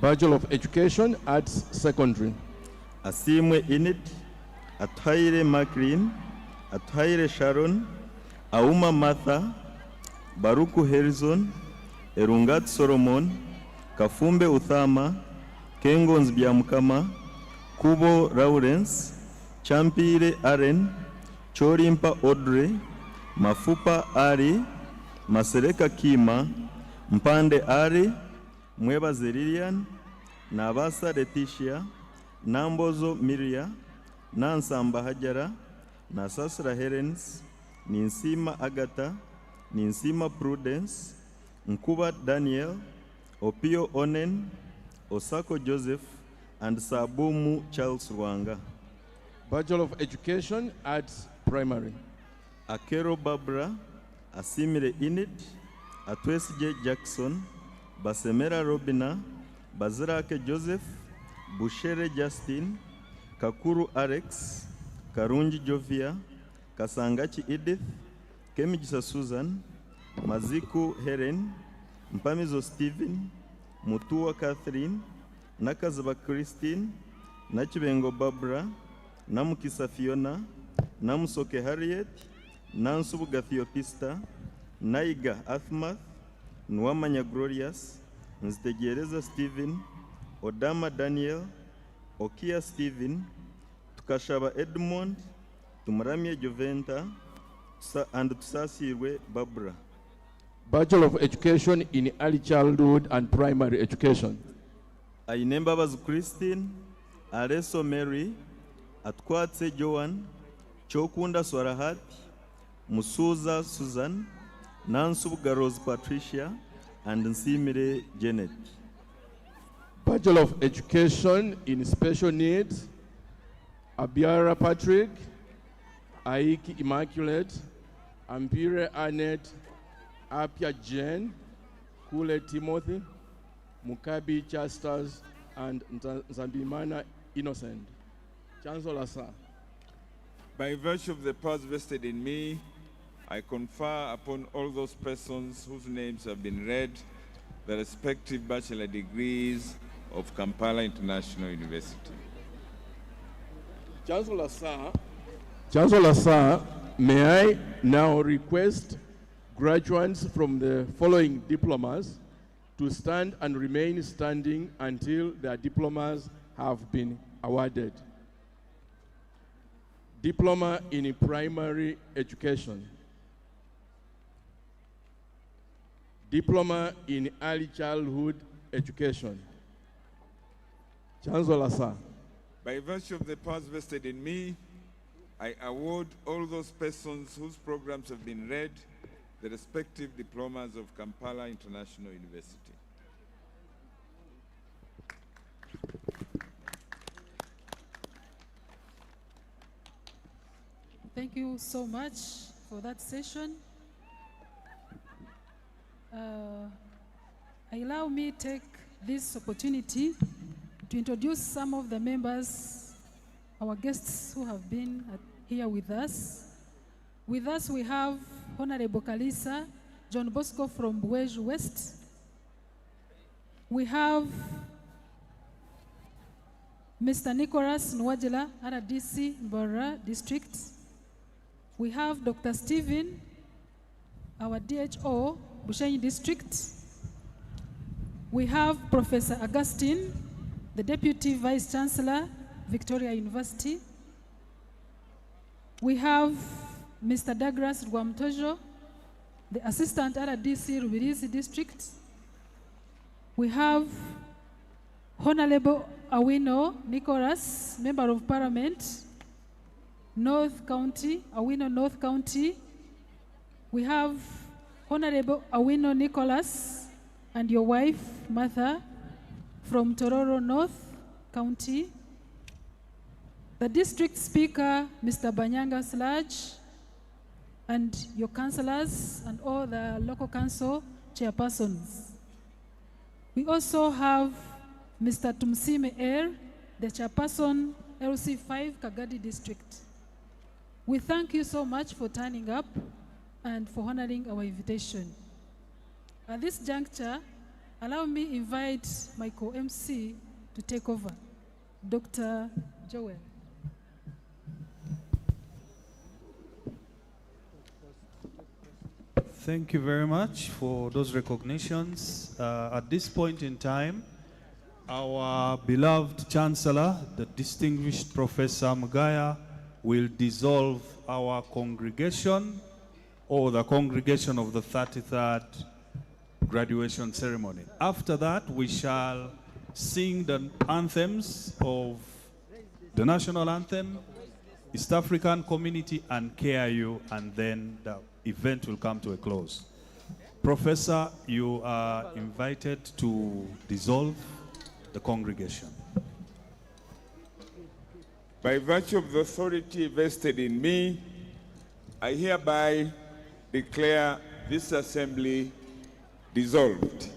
Bachelor of Education, Arts Secondary. Asimwe Init, Athaire Maclean, Athaire Sharon, Auma Martha, Baruku Harrison, Erungat Solomon, Kafumbe Uthama, Kengons Byamukama, Kubo Lawrence, Champire Aren, Chorimpa Audrey, Mafupa Ari, Masereka Kima, Mpande Ari, Mweba Zerilian, Nabasa Letitia, Nambozo Miria, Nansamba Hajara, Nasasra Herens, Ninsima Agatha, Ninsima Prudence, Nkuba Daniel, Opio Onen, Osako Joseph, and Sabumu Charles Rwanga. Bachelor of Education, Arts Primary. Akero Barbara, Asimire Init, Atwesje Jackson, Basemera Robina, Bazirake Joseph, Bushere Justin, Kakuru Alex, Karunji Jovia, Kasangachi Edith, Kemijisa Susan, Maziku Helen, Mpamizo Stephen, Mutua Catherine, Nakazaba Christine, Nachibengo Barbara, Namukisa Fiona, Namusoke Harriet, Nansubuga Theopista, Naiga Athmath, Nwamanya Glorious, Nzitegereza Stephen, Odama Daniel, Okia Stephen, Tukashaba Edmond, Tumuramye Juventa, and Tusasirwe Barbara. Bachelor of Education in Early Childhood and Primary Education. Ainembabazu Christine, Areso Mary, Atkwatse Joan, Chokunda Swarahat, Musuza Susan, Nansubuga Rose Patricia, and Nsimire Janet. Bachelor of Education in Special Needs, Abiara Patrick, Aiki Immaculate, Ampire Annette, Apia Jane, Kule Timothy, Mukabi Chasters, and Zambimana Innocent. Chancellor, sir. By virtue of the powers vested in me, I confer upon all those persons whose names have been read the respective bachelor degrees of Kampala International University. Chancellor, sir, may I now request graduates from the following diplomas to stand and remain standing until their diplomas have been awarded. Diploma in Primary Education. Diploma in Early Childhood Education. Chancellor, sir. By virtue of the powers vested in me, I award all those persons whose programs have been read the respective diplomas of Kampala International University. Thank you so much for that session. Allow me take this opportunity to introduce some of the members, our guests who have been here with us. With us we have Honorable Kalisa John Bosco from Buwej West. We have Mr. Nicholas Nwajela, RDC, Mbora District. We have Dr. Stephen, our DHO, Bushenyi District. We have Professor Augustine, the Deputy Vice Chancellor, Victoria University. We have Mr. Douglas Rwamtojo, the Assistant RDC, Rubirizi District. We have Honorable Awino Nicholas, Member of Parliament, North County, Awino North County. We have Honorable Awino Nicholas and your wife, Martha, from Tororo North County. The District Speaker, Mr. Banyanga Sludge, and your councillors and all the local council chairpersons. We also have Mr. Tumsime Air, the chairperson, LC5 Kagadi District. We thank you so much for turning up and for honoring our invitation. At this juncture, allow me invite my co-MC to take over, Dr. Joel. Thank you very much for those recognitions. At this point in time, our beloved Chancellor, the distinguished Professor Mugaya, will dissolve our congregation or the congregation of the 33rd graduation ceremony. After that, we shall sing the anthems of the national anthem, East African Community, and KIU, and then the event will come to a close. Professor, you are invited to dissolve the congregation. By virtue of the authority vested in me, I hereby declare this assembly dissolved.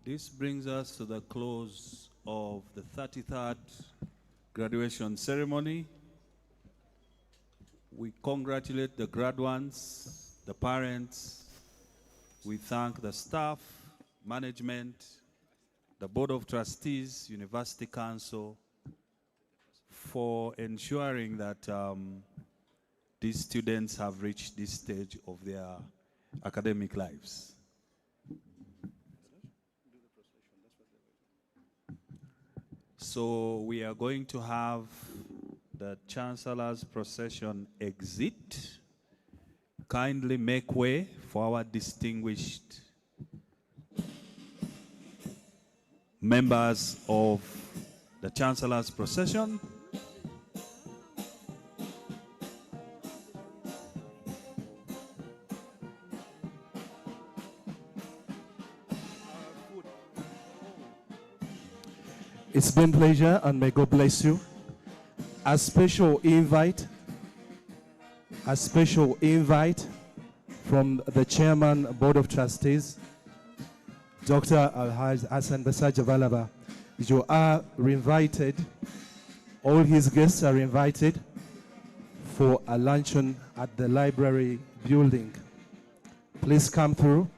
This brings us to the close of the 33rd graduation ceremony. We congratulate the graduates, the parents. We thank the staff, management, the Board of Trustees, University Council, for ensuring that these students have reached this stage of their academic lives. So we are going to have the Chancellor's procession exit. Kindly make way for our distinguished members of the Chancellor's procession. It's been a pleasure, and may God bless you. A special invite from the Chairman, Board of Trustees, Dr. Alhaj Hassan Basaja Balaba. You are invited, all his guests are invited for a luncheon at the library building. Please come through,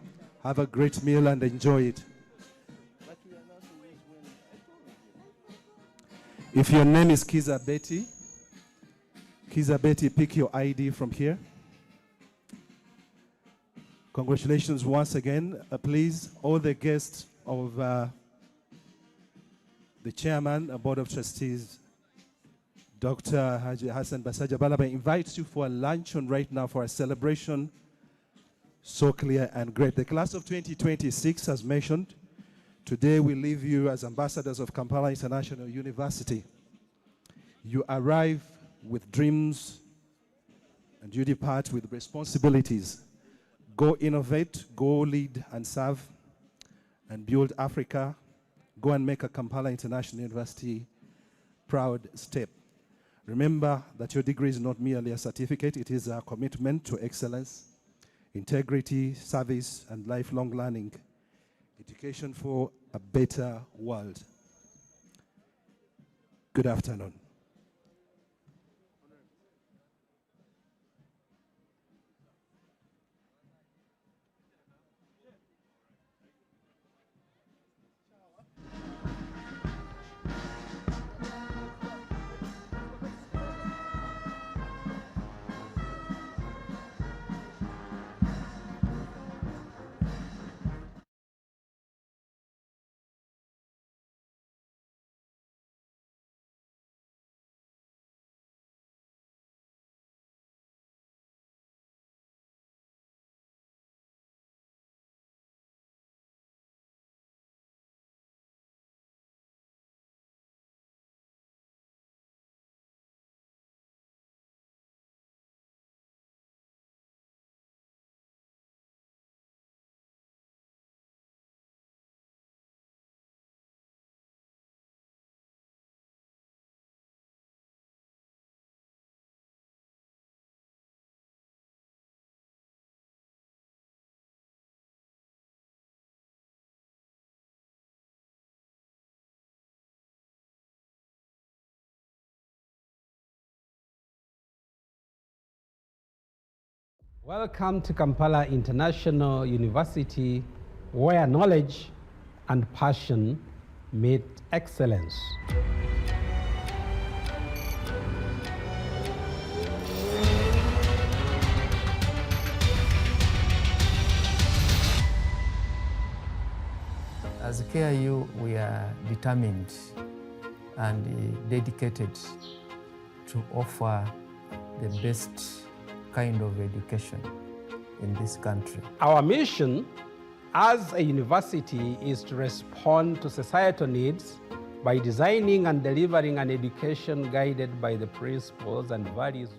have a great meal and enjoy it. If your name is Kiza Betty, pick your ID from here. Congratulations once again. Please, all the guests of the Chairman, Board of Trustees, Dr. Haji Hassan Basaja Balaba, invites you for a luncheon right now for a celebration so clear and great. The class of 2026, as mentioned, today we leave you as ambassadors of Kampala International University. You arrive with dreams and you depart with responsibilities. Go innovate, go lead and serve and build Africa. Go and make a Kampala International University proud step. Remember that your degree is not merely a certificate, it is a commitment to excellence, integrity, service, and lifelong learning. Education for a better world. Good afternoon. Welcome to Kampala International University, where knowledge and passion meet excellence. As KIU, we are determined and dedicated to offer the best kind of education in this country. Our mission as a university is to respond to societal needs by designing and delivering an education guided by the principles and values.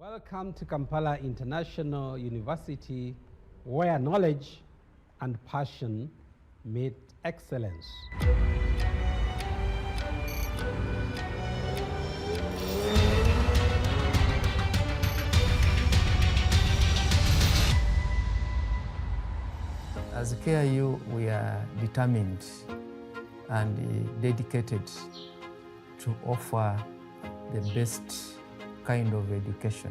Welcome to Kampala International University, where knowledge and passion meet excellence. As KIU, we are determined and dedicated to offer the best kind of education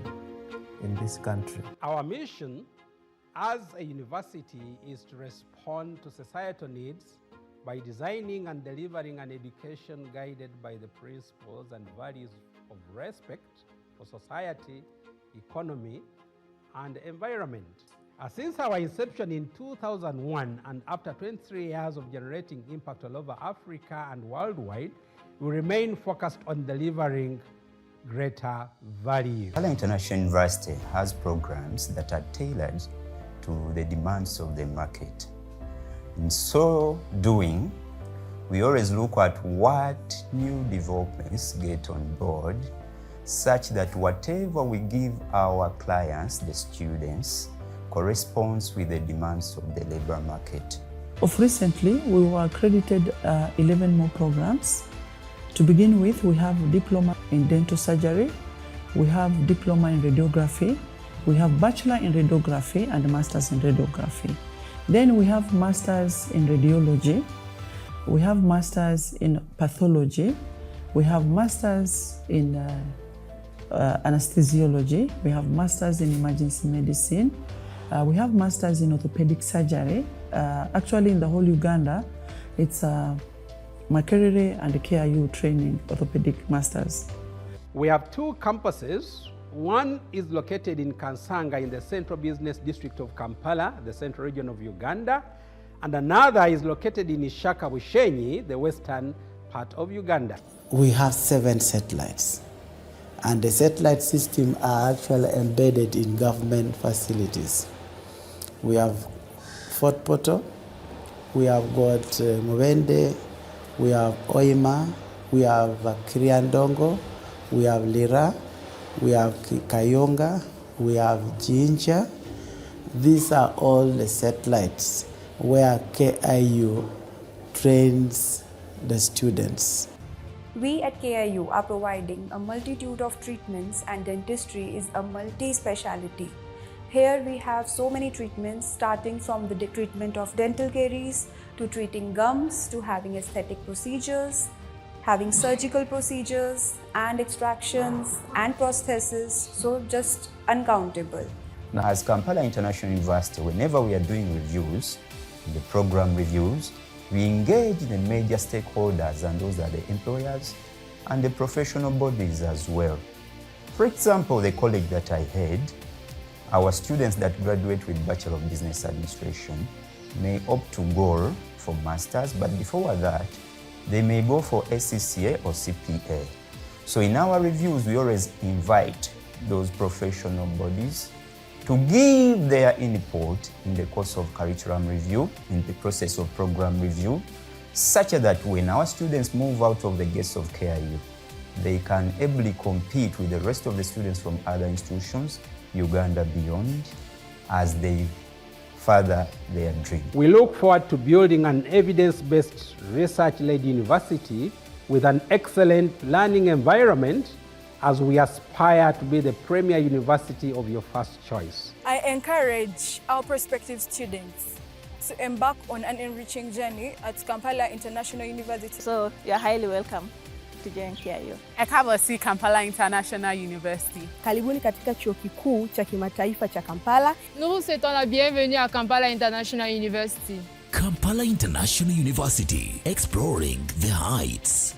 in this country. Our mission as a university is to respond to societal needs by designing and delivering an education guided by the principles and values of respect for society, economy, and environment. Since our inception in 2001 and after 23 years of generating impact all over Africa and worldwide, we remain focused on delivering greater value. Kampala International University has programs that are tailored to the demands of the market. In so doing, we always look at what new developments get on board, such that whatever we give our clients, the students, corresponds with the demands of the labor market. Of recently, we were accredited 11 more programs. To begin with, we have diploma in dental surgery, we have diploma in radiography, we have bachelor in radiography and masters in radiography. Then we have masters in radiology, we have masters in pathology, we have masters in anesthesiology, we have masters in emergency medicine, we have masters in orthopedic surgery. Actually, in the whole Uganda, it's Makerere and KIU training orthopedic masters. We have two campuses. One is located in Kansanga in the Central Business District of Kampala, the central region of Uganda, and another is located in Ishaka Bushenyi, the western part of Uganda. We have 7 satellites, and the satellite system are actually embedded in government facilities. We have Fort Poto, we have got Mubende, we have Oima, we have Kiriandongo, we have Lira, we have Kayonga, we have Jinja. These are all the satellites where KIU trains the students. We at KIU are providing a multitude of treatments, and dentistry is a multi-speciality. Here we have so many treatments, starting from the treatment of dental caries, to treating gums, to having aesthetic procedures, having surgical procedures and extractions and prosthesis, so just uncountable. Now, as Kampala International University, whenever we are doing reviews, the program reviews, we engage the major stakeholders, and those are the employers and the professional bodies as well. For example, the college that I head, our students that graduate with Bachelor of Business Administration may opt to go for masters, but before that, they may go for SCCA or CPA. So in our reviews, we always invite those professional bodies to give their input in the course of curriculum review, in the process of program review, such that when our students move out of the gates of KIU, they can ably compete with the rest of the students from other institutions, Uganda beyond, as they further their dream. We look forward to building an evidence-based, research-led university with an excellent learning environment as we aspire to be the premier university of your first choice. I encourage our prospective students to embark on an enriching journey at Kampala International University. So you're highly welcome to join KIU. Ekabasi Kampala International University. Karibuni katika chuo kikuu cha kimataifa cha Kampala. Nous vous souhaitons la bienvenue à Kampala International University. Kampala International University, exploring the heights.